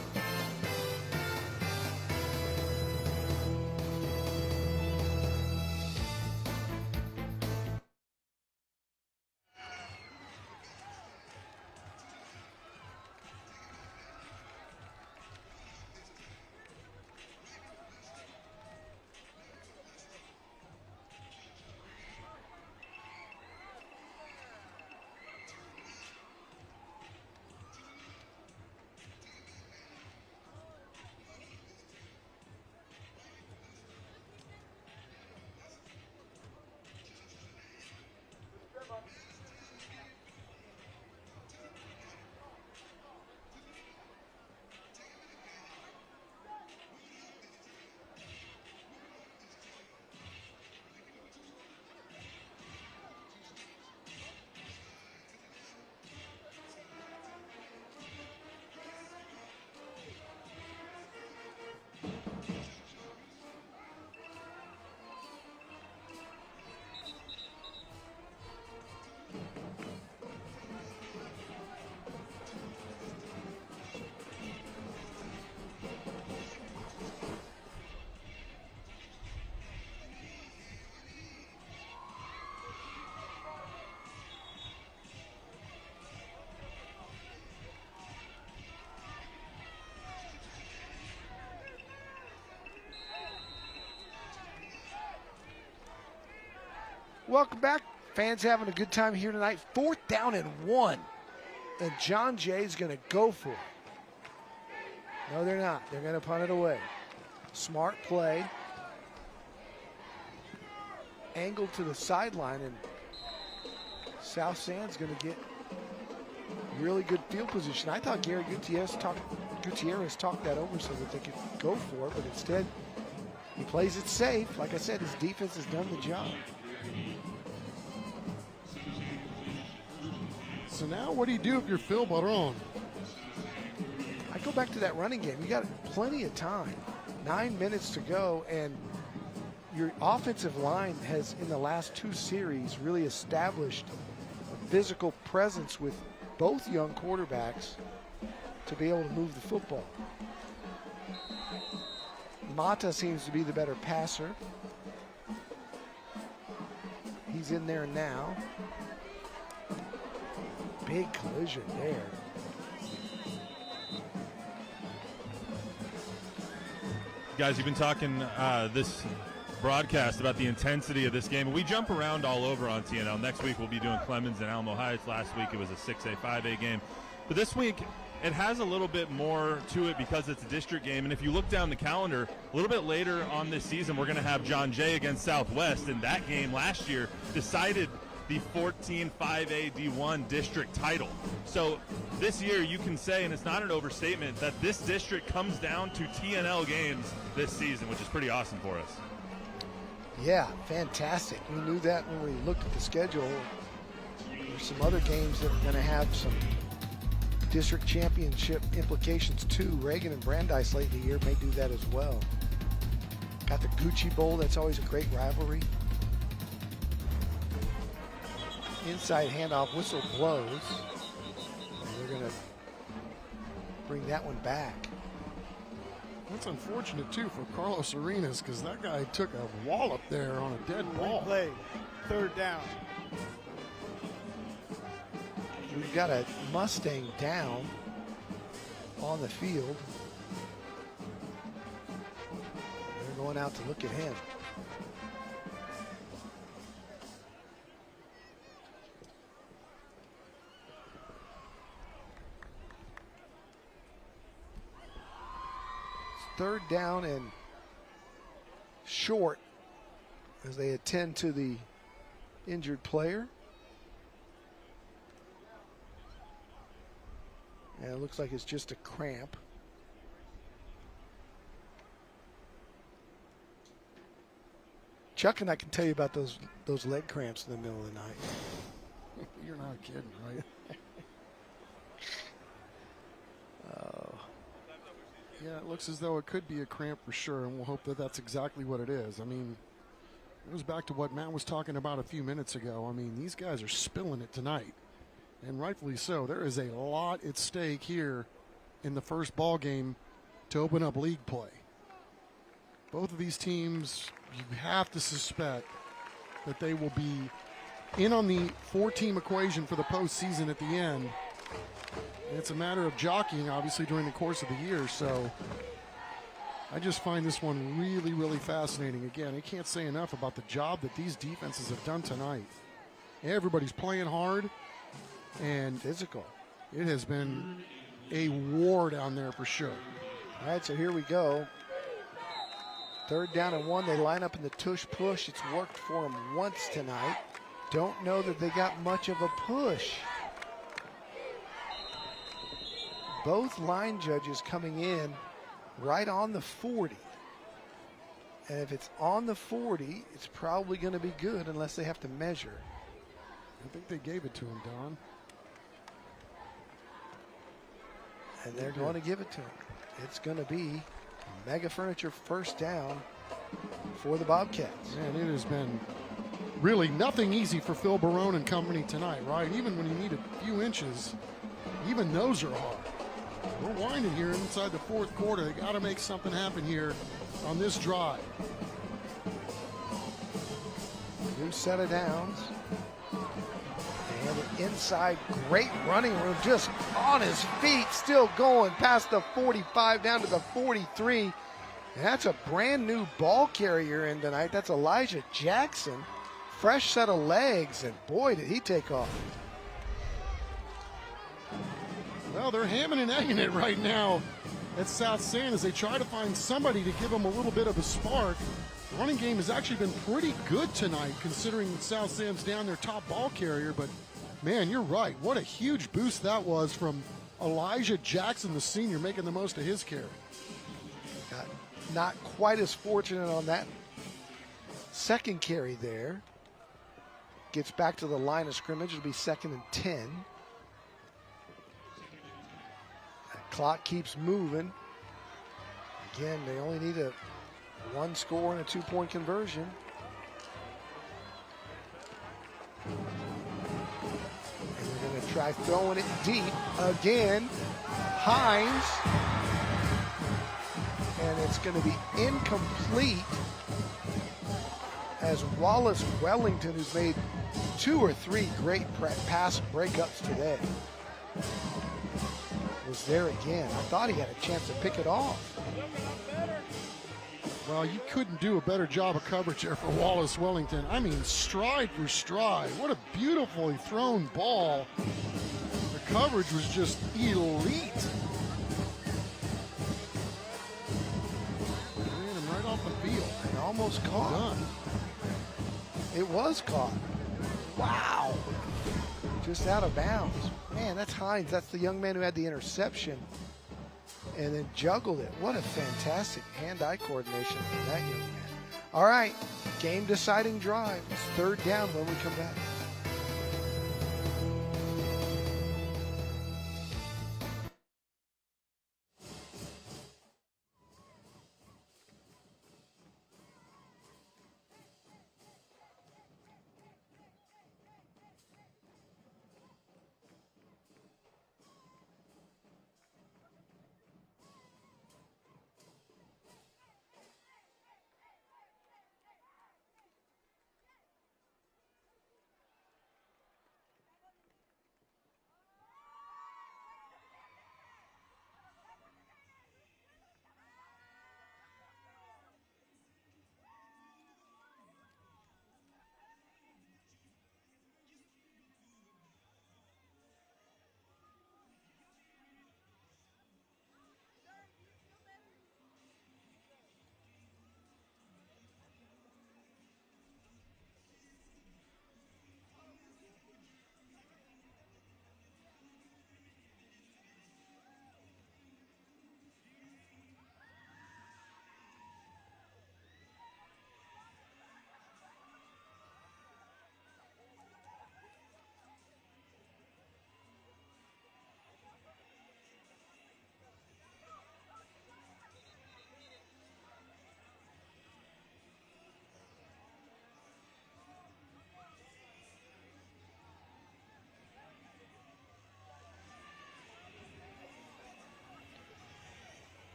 Welcome back. Fans having a good time here tonight. 4th down and 1. And John Jay's going to go for it. No, they're not. They're going to punt it away. Smart play. Angled to the sideline, and South Sand's going to get really good field position. I thought Gary Gutierrez talked that over so that they could go for it, but instead he plays it safe. Like I said, his defense has done the job. So now what do you do if you're Phil Barone? I go back to that running game. You got plenty of time. 9 minutes to go, and your offensive line has, in the last 2 series, really established a physical presence with both young quarterbacks to be able to move the football. Mata seems to be the better passer. He's in there now. Big collision there. Guys, you've been talking this broadcast about the intensity of this game. We jump around all over on TNL. Next week we'll be doing Clemens and Alamo Heights. Last week it was a 6A, 5A game. But this week it has a little bit more to it because it's a district game. And if you look down the calendar, a little bit later on this season, we're going to have John Jay against Southwest. And that game last year decided the 14 5A D1 district title. So this year you can say, and it's not an overstatement, that this district comes down to TNL games this season, which is pretty awesome for us. Yeah, fantastic. We knew that when we looked at the schedule. There's some other games that are going to have some district championship implications too. Reagan and Brandeis late in the year may do that as well. Got the Gucci Bowl. That's always a great rivalry. Inside handoff, whistle blows. And they're going to bring that one back. That's unfortunate, too, for Carlos Arenas, because that guy took a wallop there on a dead ball. Play, 3rd down. We've got a Mustang down on the field. They're going out to look at him. It's 3rd down and short as they attend to the injured player. And it looks like it's just a cramp. Chuck and I can tell you about those leg cramps in the middle of the night. You're not kidding, right? Yeah, it looks as though it could be a cramp for sure, and we'll hope that that's exactly what it is. I mean, it goes back to what Matt was talking about a few minutes ago. I mean, these guys are spilling it tonight, and rightfully so. There is a lot at stake here in the first ball game to open up league play. Both of these teams, you have to suspect that they will be in on the 4-team equation for the postseason at the end. It's a matter of jockeying, obviously, during the course of the year. So I just find this one really, really fascinating. Again, I can't say enough about the job that these defenses have done tonight. Everybody's playing hard and physical. It has been a war down there for sure. All right, so here we go. 3rd down and 1. They line up in the tush push. It's worked for them once tonight. Don't know that they got much of a push. Both line judges coming in right on the 40. And if it's on the 40, it's probably going to be good unless they have to measure. I think they gave it to him, Don. And they're going to give it to him. It's going to be Mega Furniture 1st down for the Bobcats. Man, it has been really nothing easy for Phil Barone and company tonight, right? Even when you need a few inches, even those are hard. We're winding here inside the 4th quarter. They got to make something happen here on this drive. New set of downs. And an inside, great running room, just on his feet, still going past the 45 down to the 43. And that's a brand new ball carrier in tonight. That's Elijah Jackson, fresh set of legs, and boy, did he take off. Well, they're hamming and egging it right now at South San as they try to find somebody to give them a little bit of a spark. The running game has actually been pretty good tonight, considering South San's down their top ball carrier. But, man, you're right. What a huge boost that was from Elijah Jackson, the senior, making the most of his carry. Not quite as fortunate on that second carry there. Gets back to the line of scrimmage. It'll be 2nd and 10. That clock keeps moving. Again, they only need a 1 score and a 2-point conversion. And they're going to try throwing it deep again. Hines. And it's going to be incomplete as Wallace Wellington, who's made 2 or 3 great pass breakups today, was there again. I thought he had a chance to pick it off. Well, you couldn't do a better job of coverage there for Wallace Wellington. I mean, stride for stride. What a beautifully thrown ball. The coverage was just elite. Ran him right off the field. And almost caught. It was caught. Wow. Just out of bounds. Man, that's Hines. That's the young man who had the interception and then juggled it. What a fantastic hand-eye coordination from that young man. All right, game-deciding drive. It's 3rd down when we come back.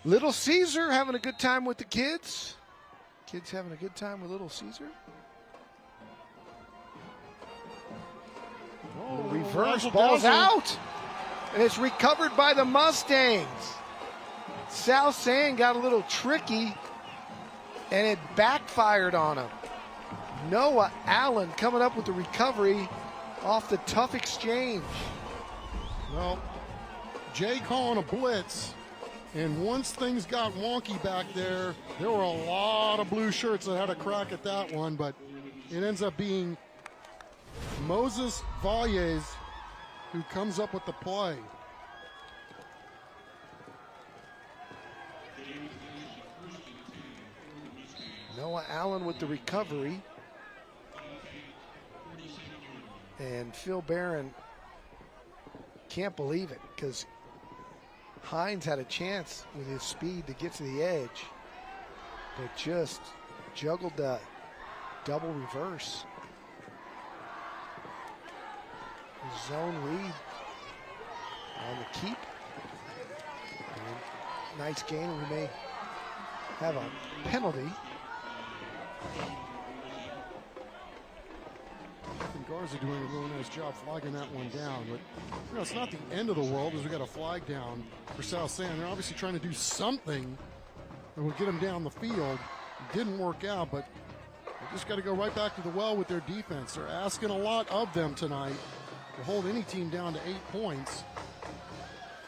Little Caesar having a good time with the kids. Kids having a good time with Little Caesar. Reverse, ball's out. And it's recovered by the Mustangs. South San got a little tricky, and it backfired on him. Noah Allen coming up with the recovery off the tough exchange. Well, Jay calling a blitz. And once things got wonky back there, there were a lot of blue shirts that had a crack at that one, but it ends up being Moses Valles who comes up with the play. Noah Allen with the recovery. And Phil Barron can't believe it because Hines had a chance with his speed to get to the edge, but just juggled the double reverse. Zone read on the keep. And nice gain. We may have a penalty. Garza doing a really nice job flagging that one down, but it's not the end of the world as we got a flag down for South San. They're obviously trying to do something that will get them down the field. It didn't work out, but Just got to go right back to the well with their defense. They're asking a lot of them tonight to hold any team down to 8 points.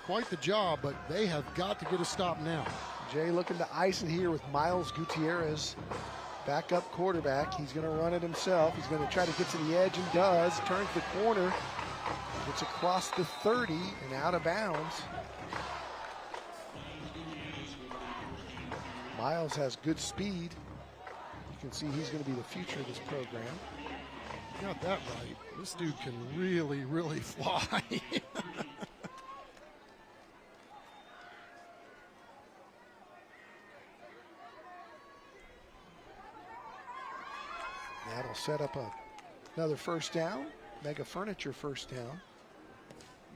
Quite the job, but they have got to get a stop now. Jay looking to ice it here with Miles Gutierrez, backup quarterback. He's going to run it himself. He's going to try to get to the edge and does. Turns the corner, gets across the 30 and out of bounds. Miles has good speed. You can see he's going to be the future of this program. You got that right. This dude can really, really fly. That'll set up another first down. Mega Furniture first down.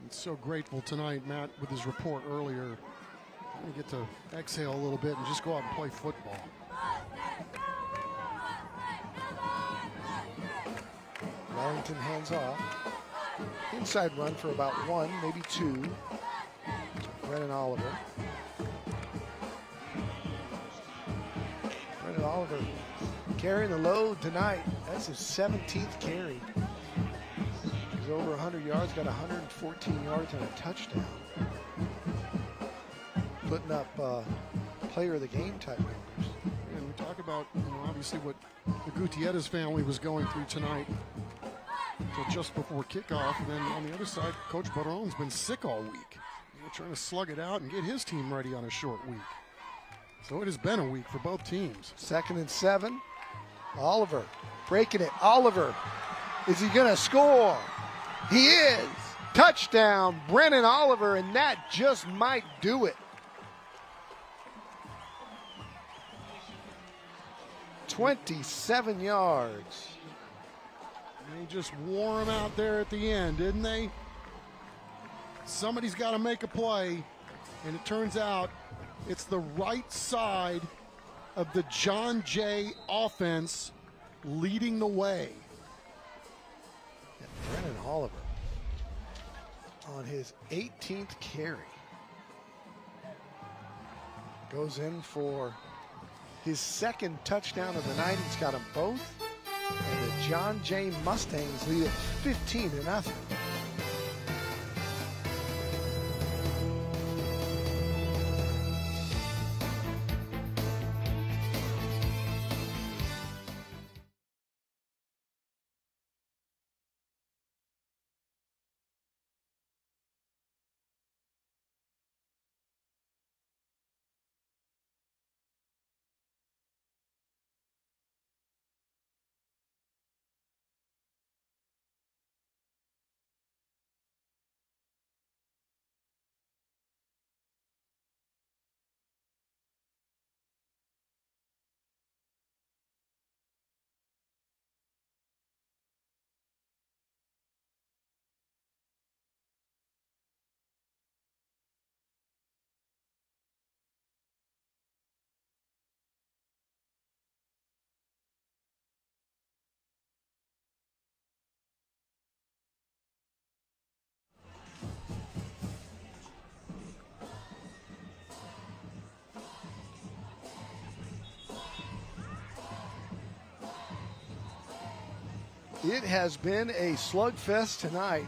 I'm so grateful tonight, Matt, with his report earlier. I'm going to get to exhale a little bit and just go out and play football. Wellington hands off. Inside run for about 1, maybe 2. Brennan Oliver. Brennan Oliver carrying the load tonight. That's his 17th carry. He's over 100 yards, got 114 yards and a touchdown. Putting up player of the game type numbers. And we talk about, obviously what the Gutierrez family was going through tonight until just before kickoff. And then on the other side, Coach Baron's been sick all week. Trying to slug it out and get his team ready on a short week. So it has been a week for both teams. 2nd and 7. Oliver breaking it. Oliver, is he going to score? He is. Touchdown, Brennan Oliver, and that just might do it. 27 yards. They just wore him out there at the end, didn't they? Somebody's got to make a play, and it turns out it's the right side of the John Jay offense leading the way. And Brennan Oliver on his 18th carry goes in for his 2nd touchdown of the night. He's got them both. And the John Jay Mustangs lead it 15-0. It has been a slugfest tonight.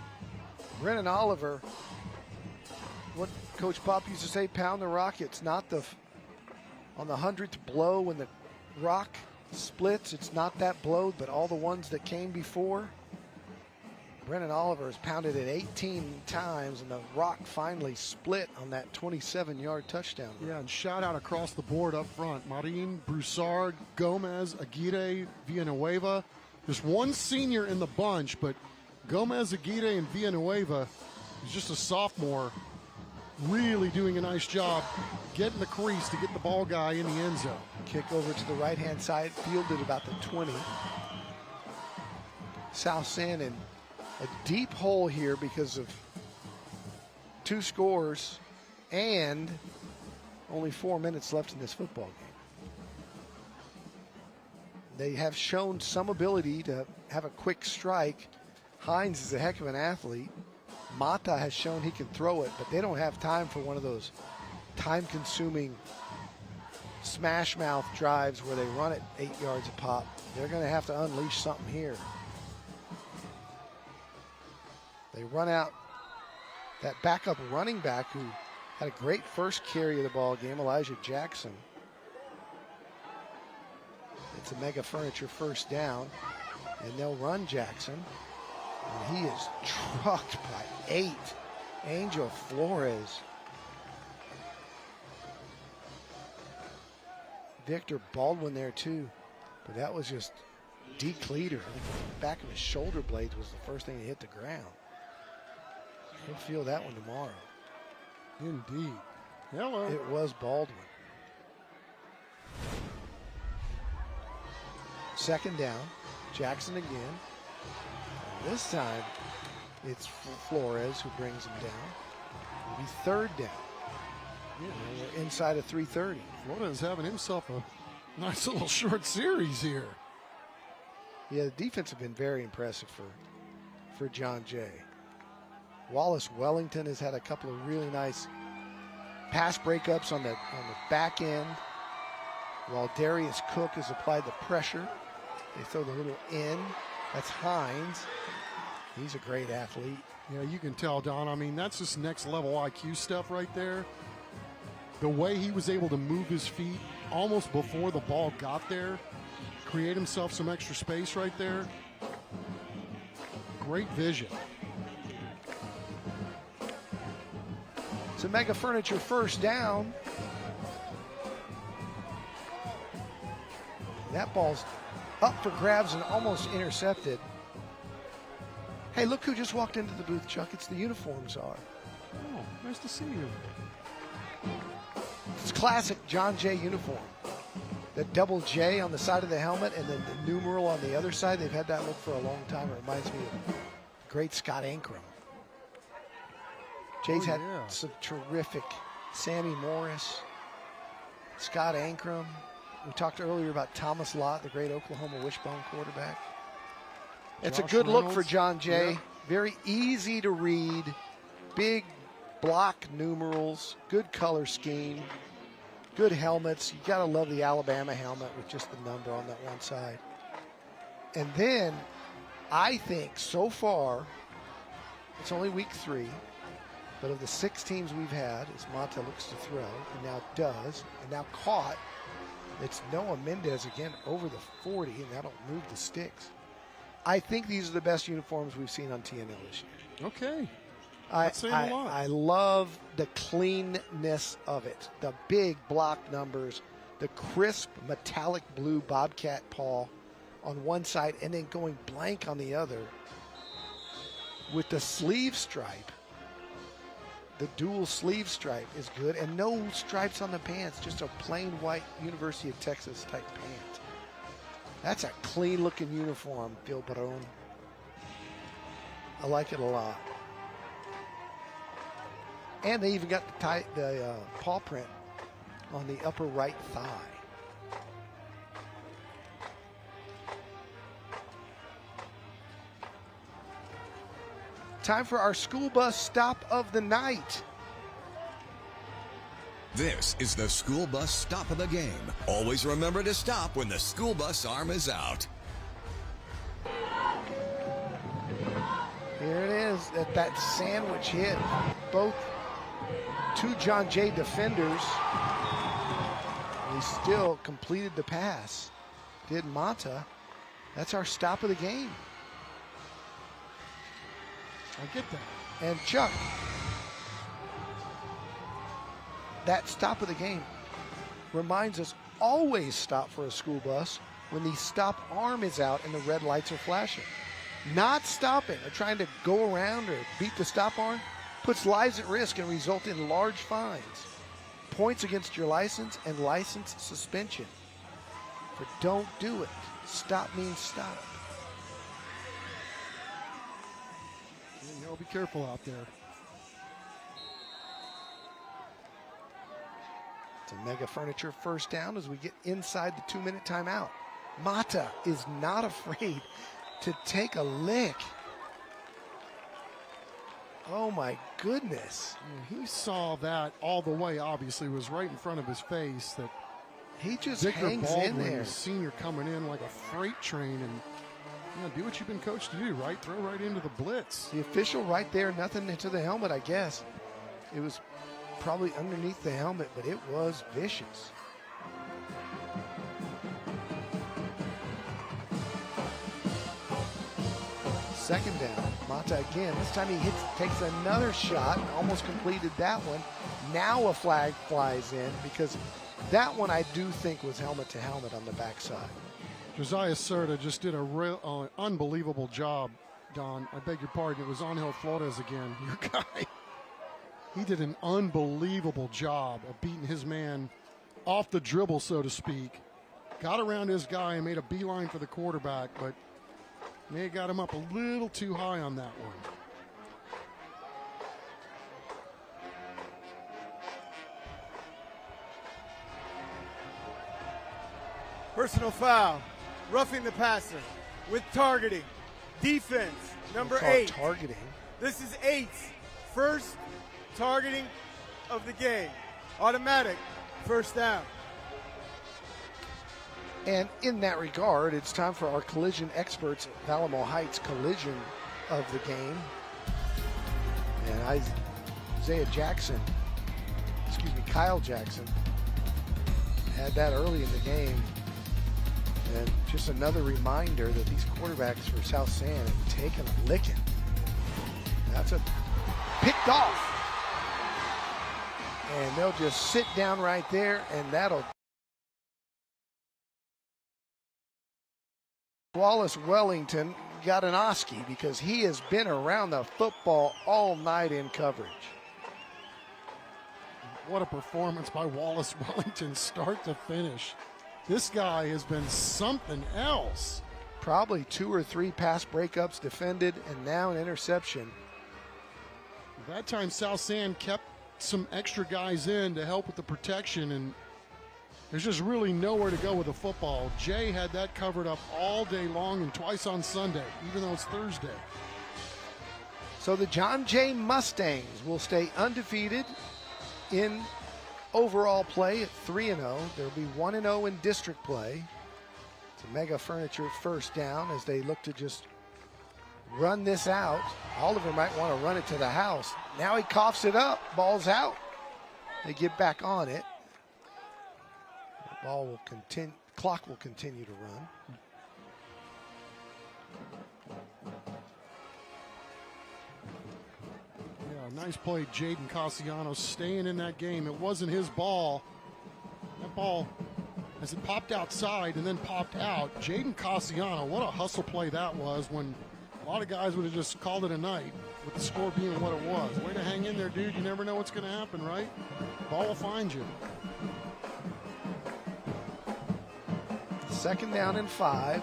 Brennan Oliver, what Coach Pop used to say, pound the rock. It's not on the 100th blow when the rock splits. It's not that blow, but all the ones that came before. Brennan Oliver has pounded it 18 times, and the rock finally split on that 27-yard touchdown. Yeah, and shout out across the board up front. Marin, Broussard, Gomez, Aguirre, Villanueva. There's one senior in the bunch, but Gomez, Aguirre, and Villanueva is just a sophomore, really doing a nice job getting the crease to get the ball guy in the end zone. Kick over to the right-hand side, fielded about the 20. South San in a deep hole here because of 2 scores and only 4 minutes left in this football game. They have shown some ability to have a quick strike. Hines is a heck of an athlete. Mata has shown he can throw it, but they don't have time for one of those time-consuming smash mouth drives where they run it 8 yards a pop. They're going to have to unleash something here. They run out that backup running back who had a great first carry of the ball game, Elijah Jackson. It's a Mega Furniture first down, and they'll run Jackson. And he is trucked by 8. Angel Flores. Victor Baldwin there too, but that was just Deke Leader. I think the back of his shoulder blades was the first thing to hit the ground. He'll feel that one tomorrow. Indeed. Hello. It was Baldwin. Second down, Jackson again. And this time, it's Flores who brings him down. It'll be third down. Yeah, we're inside of 3:30. Florida's having himself a nice little short series here. Yeah, the defense have been very impressive for John Jay. Wallace Wellington has had a couple of really nice pass breakups on the back end, while Darius Cook has applied the pressure. They throw the little in. That's Hines. He's a great athlete. Yeah, you can tell, Don. I mean, that's just next level IQ stuff right there. The way he was able to move his feet almost before the ball got there, create himself some extra space right there. Great vision. It's a Mega Furniture first down. That ball's up for grabs and almost intercepted. Hey, look who just walked into the booth, Chuck. It's the uniforms are. Oh, nice to see you. It's classic John Jay uniform. The double J on the side of the helmet and then the numeral on the other side. They've had that look for a long time. It reminds me of the great Scott Ankrum. Jay's had some terrific Sammy Morris, Scott Ankrum. We talked earlier about Thomas Lott, the great Oklahoma Wishbone quarterback. It's Josh a good Reynolds. look for John Jay. Yep. Very easy to read. Big block numerals. Good color scheme. Good helmets. You got to love the Alabama helmet with just the number on that one side. And then I think so far, it's only week 3, but of the 6 teams we've had, as Mata looks to throw, and now does, and now caught, it's Noah Mendez again over the 40, and that'll move the sticks. I think these are the best uniforms we've seen on TNL this year. Okay. That's saying a lot. I love the cleanness of it. The big block numbers, the crisp metallic blue Bobcat paw on one side and then going blank on the other with the sleeve stripe. The dual sleeve stripe is good, and no stripes on the pants, just a plain white University of Texas type pant. That's a clean looking uniform, Phil Barone. I like it a lot. And they even got the paw print on the upper right thigh. Time for our school bus stop of the night. This is the school bus stop of the game. Always remember to stop when the school bus arm is out. Here it is, that sandwich hit. Both 2 John Jay defenders. He still completed the pass. Did Mata. That's our stop of the game. I get that. And Chuck, that stop of the game reminds us always stop for a school bus when the stop arm is out and the red lights are flashing. Not stopping or trying to go around or beat the stop arm puts lives at risk and result in large fines, points against your license, and license suspension. But don't do it. Stop means stop. You know, be careful out there. It's a Mega Furniture first down as we get inside the 2-minute timeout. Mata is not afraid to take a lick. Oh my goodness. He saw that all the way, obviously, was right in front of his face. That He just Victor hangs Baldwin, in there. senior, coming in like a freight train and do what you've been coached to do, right? Throw right into the blitz. The official right there, nothing into the helmet, I guess. It was probably underneath the helmet, but it was vicious. Second down. Mata again. This time he takes another shot, almost completed that one. Now a flag flies in because that one I do think was helmet to helmet on the backside. Josiah Serta just did a real unbelievable job, Don. I beg your pardon. It was Angel Flores again, your guy. He did an unbelievable job of beating his man off the dribble, so to speak. Got around his guy and made a beeline for the quarterback, but may have got him up a little too high on that one. Personal foul, roughing the passer with targeting. Defense, number 8. Targeting. This is 8's first targeting of the game. Automatic, first down. And in that regard, it's time for our collision experts at Alamo Heights collision of the game. And Kyle Jackson had that early in the game. And just another reminder that these quarterbacks for South San have taken a licking. That's a picked off. And they'll just sit down right there, and that'll Wallace Wellington got an Oski because he has been around the football all night in coverage. What a performance by Wallace Wellington, start to finish. This guy has been something else. Probably 2 or 3 pass breakups defended, and now an interception. That time South San kept some extra guys in to help with the protection, and there's just really nowhere to go with the football. Jay had that covered up all day long and twice on Sunday, even though it's Thursday. So the John Jay Mustangs will stay undefeated in overall play at 3-0. They'll be 1-0 in district play. It's a Mega Furniture first down as they look to just run this out. Oliver might want to run it to the house. Now he coughs it up. Ball's out. They get back on it. The ball will continue. Clock will continue to run. Yeah, nice play, Jaden Cassiano staying in that game. It wasn't his ball. That ball, as it popped outside and then popped out, Jaden Cassiano, what a hustle play that was when a lot of guys would have just called it a night with the score being what it was. Way to hang in there, dude. You never know what's going to happen, right? Ball will find you. Second down and 5.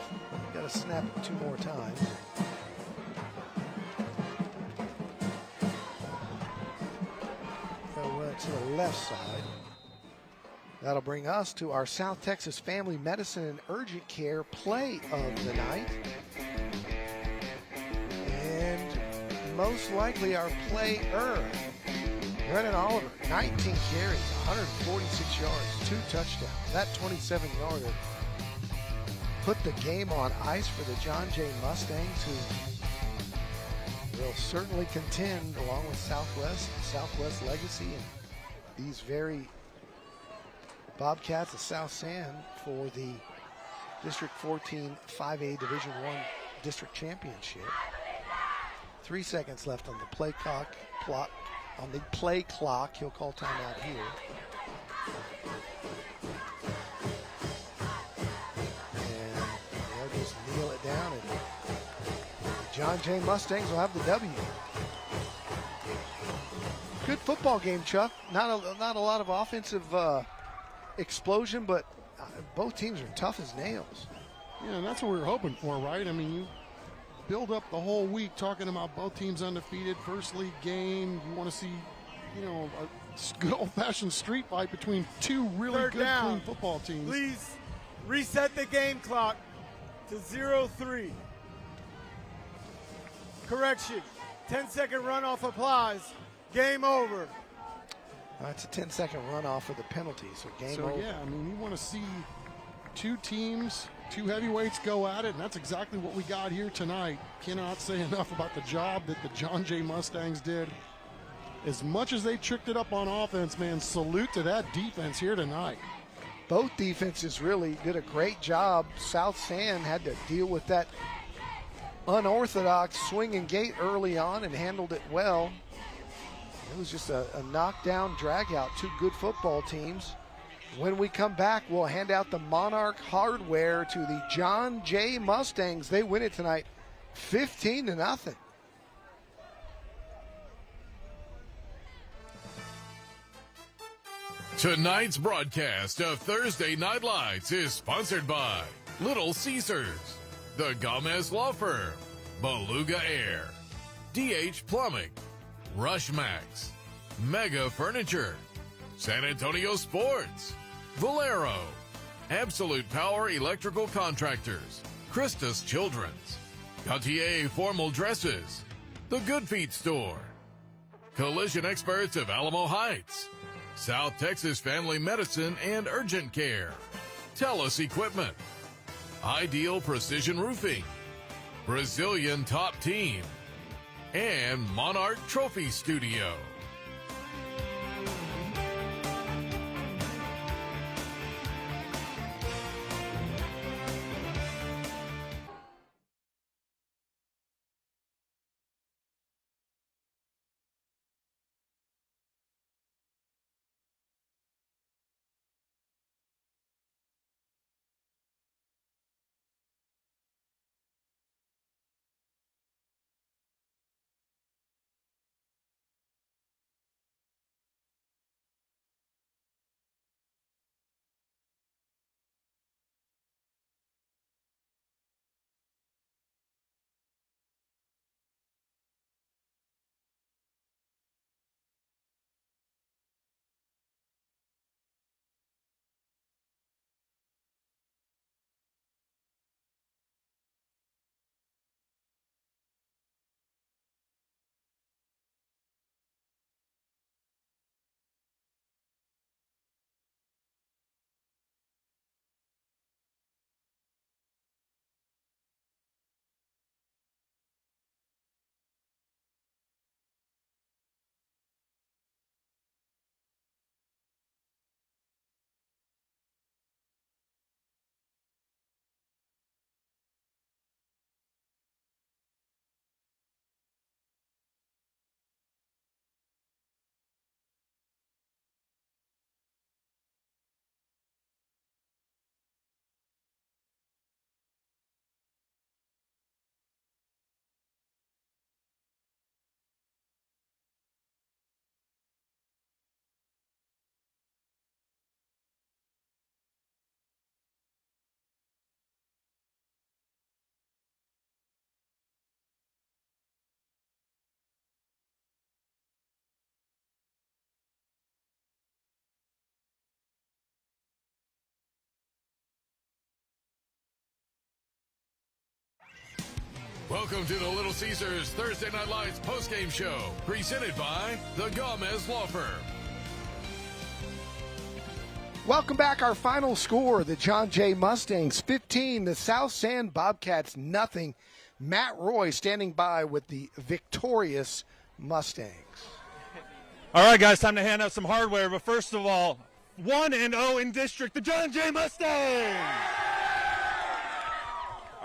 Got to snap it 2 more times. They'll run it to the left side. That'll bring us to our South Texas Family Medicine and Urgent Care play of the night. And most likely our player, Brennan Oliver, 19 carries, 146 yards, 2 touchdowns. That 27-yarder put the game on ice for the John Jay Mustangs, who will certainly contend along with Southwest Legacy, and these very Bobcats of South San for the District 14 5A Division I District Championship. 3 seconds left on the play clock. He'll call timeout here. And they'll just kneel it down, and the John Jay Mustangs will have the W. Good football game, Chuck. Not a lot of offensive explosion, but both teams are tough as nails. Yeah, and that's what we were hoping for, right? I mean, you build up the whole week talking about both teams undefeated, first league game. You want to see, a good old-fashioned street fight between two really Third good, down. clean football teams. Please reset the game clock to 0-3. Correction, 10-second runoff applies. Game over. It's a 10-second runoff for the penalty, so game over. Yeah, I mean, you want to see two teams, two heavyweights go at it, and that's exactly what we got here tonight. Cannot say enough about the job that the John Jay Mustangs did. As much as they tricked it up on offense, man, salute to that defense here tonight. Both defenses really did a great job. South San had to deal with that unorthodox swing and gate early on and handled it well. It was just a knockdown, drag-out, two good football teams. When we come back, we'll hand out the Monarch hardware to the John Jay Mustangs. They win it tonight 15-0. Tonight's broadcast of Thursday Night Lights is sponsored by Little Caesars, the Gomez Law Firm, Beluga Air, DH Plumbing, Rushmax, Mega Furniture, San Antonio Sports, Valero, Absolute Power Electrical Contractors, Christus Children's, Gautier Formal Dresses, The Good Feet Store, Collision Experts of Alamo Heights, South Texas Family Medicine and Urgent Care, TELUS Equipment, Ideal Precision Roofing, Brazilian Top Team, and Monarch Trophy Studio. Welcome to the Little Caesars Thursday Night Lights postgame show, presented by the Gomez Law Firm. Welcome back. Our final score, the John Jay Mustangs 15, the South San Bobcats nothing. Matt Roy standing by with the victorious Mustangs. All right, guys, time to hand out some hardware. But first of all, 1-0 in district, the John Jay Mustangs.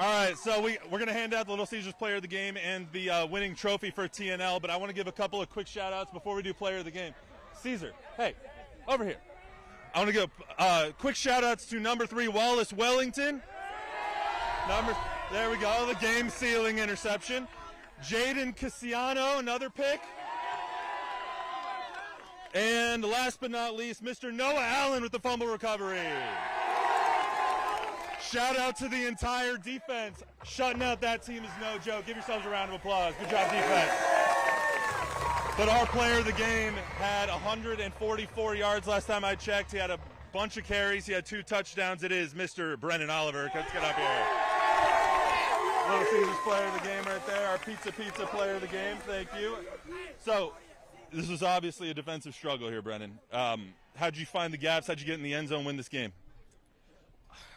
All right, so we're going to hand out the Little Caesars Player of the Game and the winning trophy for TNL, but I want to give a couple of quick shout-outs before we do Player of the Game. Caesar, hey, over here. I want to give quick shout-outs to number 3, Wallace Wellington. There we go, the game-sealing interception. Jaden Cassiano, another pick. And last but not least, Mr. Noah Allen with the fumble recovery. Shout out to the entire defense. Shutting out that team is no joke. Give yourselves a round of applause. Good job, defense. But our player of the game had 144 yards last time I checked. He had a bunch of carries. He had 2 touchdowns. It is Mr. Brennan Oliver. Let's get up here. Little Caesars player of the game right there. Our pizza player of the game. Thank you. So, This was obviously a defensive struggle here, Brennan. How'd you find the gaps? How'd you get in the end zone, win this game?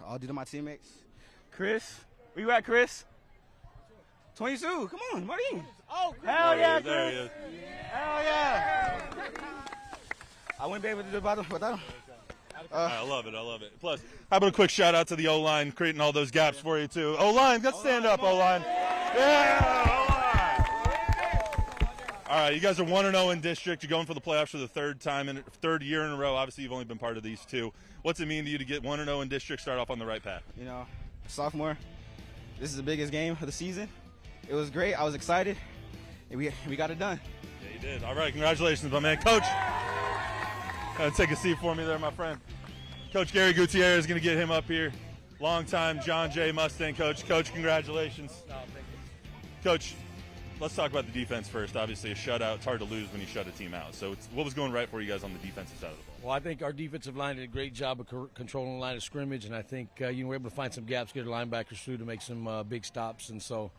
All due to my teammates. Chris, where you at, Chris? 22, come on, Martin. Oh, hell yeah, Chris. There he is. Hell yeah. I wouldn't be able to do it without him. I love it. Plus, how about a quick shout out to the O-line creating all those gaps for you too. O-line, let's stand up, O-line. Yeah, O-line. All right, you guys are 1-0 in district. You're going for the playoffs for the third year in a row. Obviously, you've only been part of these two. What's it mean to you to get 1-0 in district, start off on the right path? You know, sophomore, this is the biggest game of the season. It was great. I was excited, and we got it done. Yeah, you did. All right, congratulations, my man. Coach, take a seat for me there, my friend. Coach Gary Gutierrez is going to get him up here. Long-time John Jay Mustang coach. Coach, congratulations. No, thank you. Coach, let's talk about the defense first. Obviously, a shutout. It's hard to lose when you shut a team out. So what was going right for you guys on the defensive side of the ball? Well, I think our defensive line did a great job of controlling the line of scrimmage, and I think we were able to find some gaps, get our linebackers through to make some big stops. And so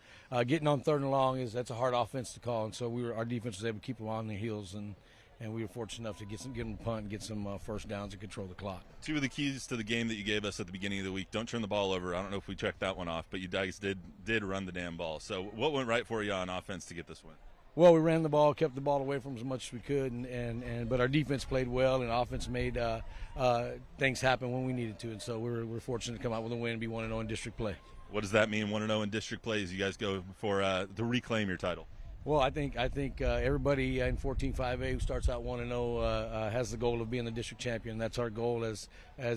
getting on 3rd and long, that's a hard offense to call. And so our defense was able to keep them on their heels, and we were fortunate enough to get them a punt and get some first downs and control the clock. 2 of the keys to the game that you gave us at the beginning of the week: don't turn the ball over. I don't know if we checked that one off, but you guys did run the damn ball. So what went right for you on offense to get this win? Well, we ran the ball, kept the ball away from as much as we could, but our defense played well, and offense made things happen when we needed to. And so we're fortunate to come out with a win and be 1-0 in district play. What does that mean, 1-0 in district play, as you guys go for to reclaim your title? Well, I think everybody in 14-5A who starts out 1-0 has the goal of being the district champion. That's our goal, as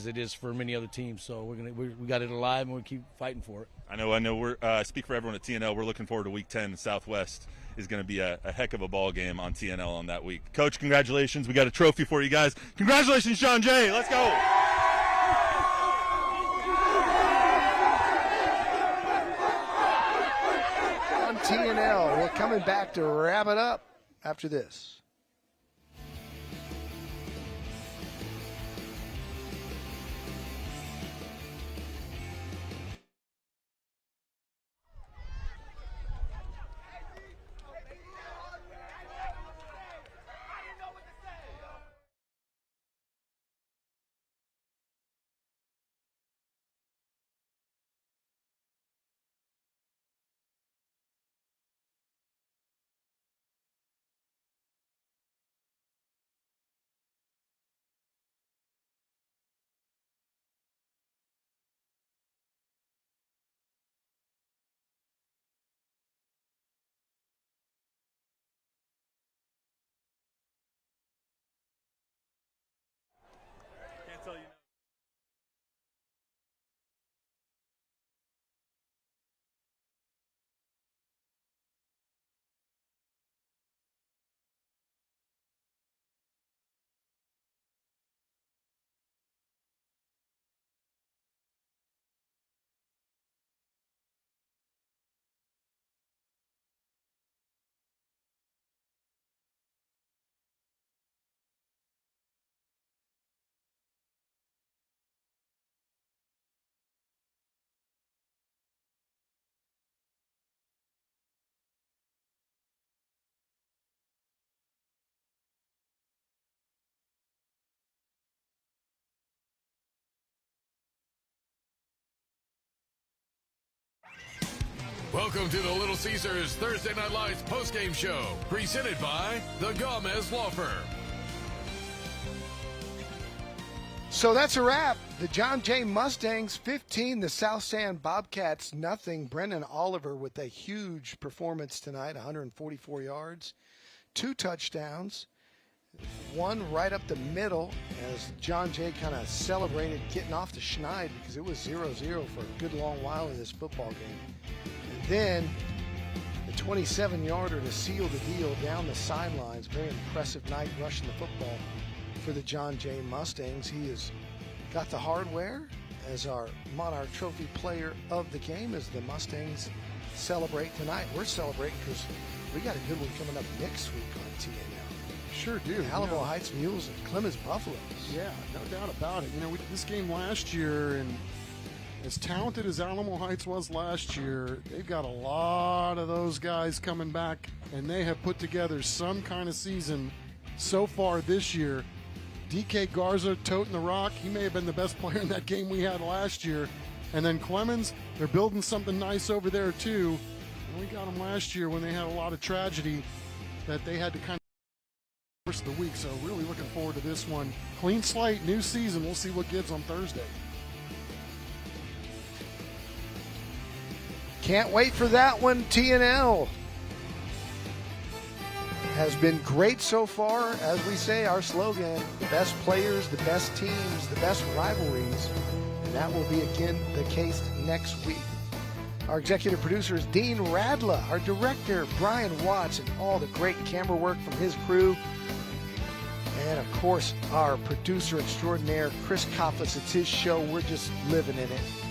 it is for many other teams. So we got it alive, and we'll keep fighting for it. I know. We're speak for everyone at TNL. We're looking forward to Week 10. Southwest is going to be a heck of a ball game on TNL on that week. Coach, congratulations. We got a trophy for you guys. Congratulations, Sean Jay. Let's go. On TNL, we're coming back to wrap it up after this. Welcome to the Little Caesars Thursday Night Lights postgame show, presented by the Gomez Law Firm. So that's a wrap. The John Jay Mustangs 15, the South San Bobcats nothing. Brendan Oliver with a huge performance tonight, 144 yards, 2 touchdowns, one right up the middle as John Jay kind of celebrated getting off the schneid because it was 0-0 for a good long while in this football game. And then the 27-yarder to seal the deal down the sidelines. Very impressive night rushing the football for the John Jay Mustangs. He has got the hardware as our Monarch Trophy player of the game as the Mustangs celebrate tonight. We're celebrating because we got a good one coming up next week on TNL. Sure do. Alamo Heights Mules and Clemens Buffaloes. Yeah, no doubt about it. This game last year, and as talented as Alamo Heights was last year, they've got a lot of those guys coming back, and they have put together some kind of season so far this year. DK Garza toting the rock. He may have been the best player in that game we had last year. And then Clemens, they're building something nice over there too. And we got them last year when they had a lot of tragedy that they had to kind of force the week. So really looking forward to this one. Clean slate, new season. We'll see what gives on Thursday. Can't wait for that one. TNL has been great so far. As we say, our slogan, the best players, the best teams, the best rivalries. And that will be again the case next week. Our executive producer is Dean Radla. Our director, Brian Watts, and all the great camera work from his crew. And of course, our producer extraordinaire, Chris Koffitz. It's his show. We're just living in it.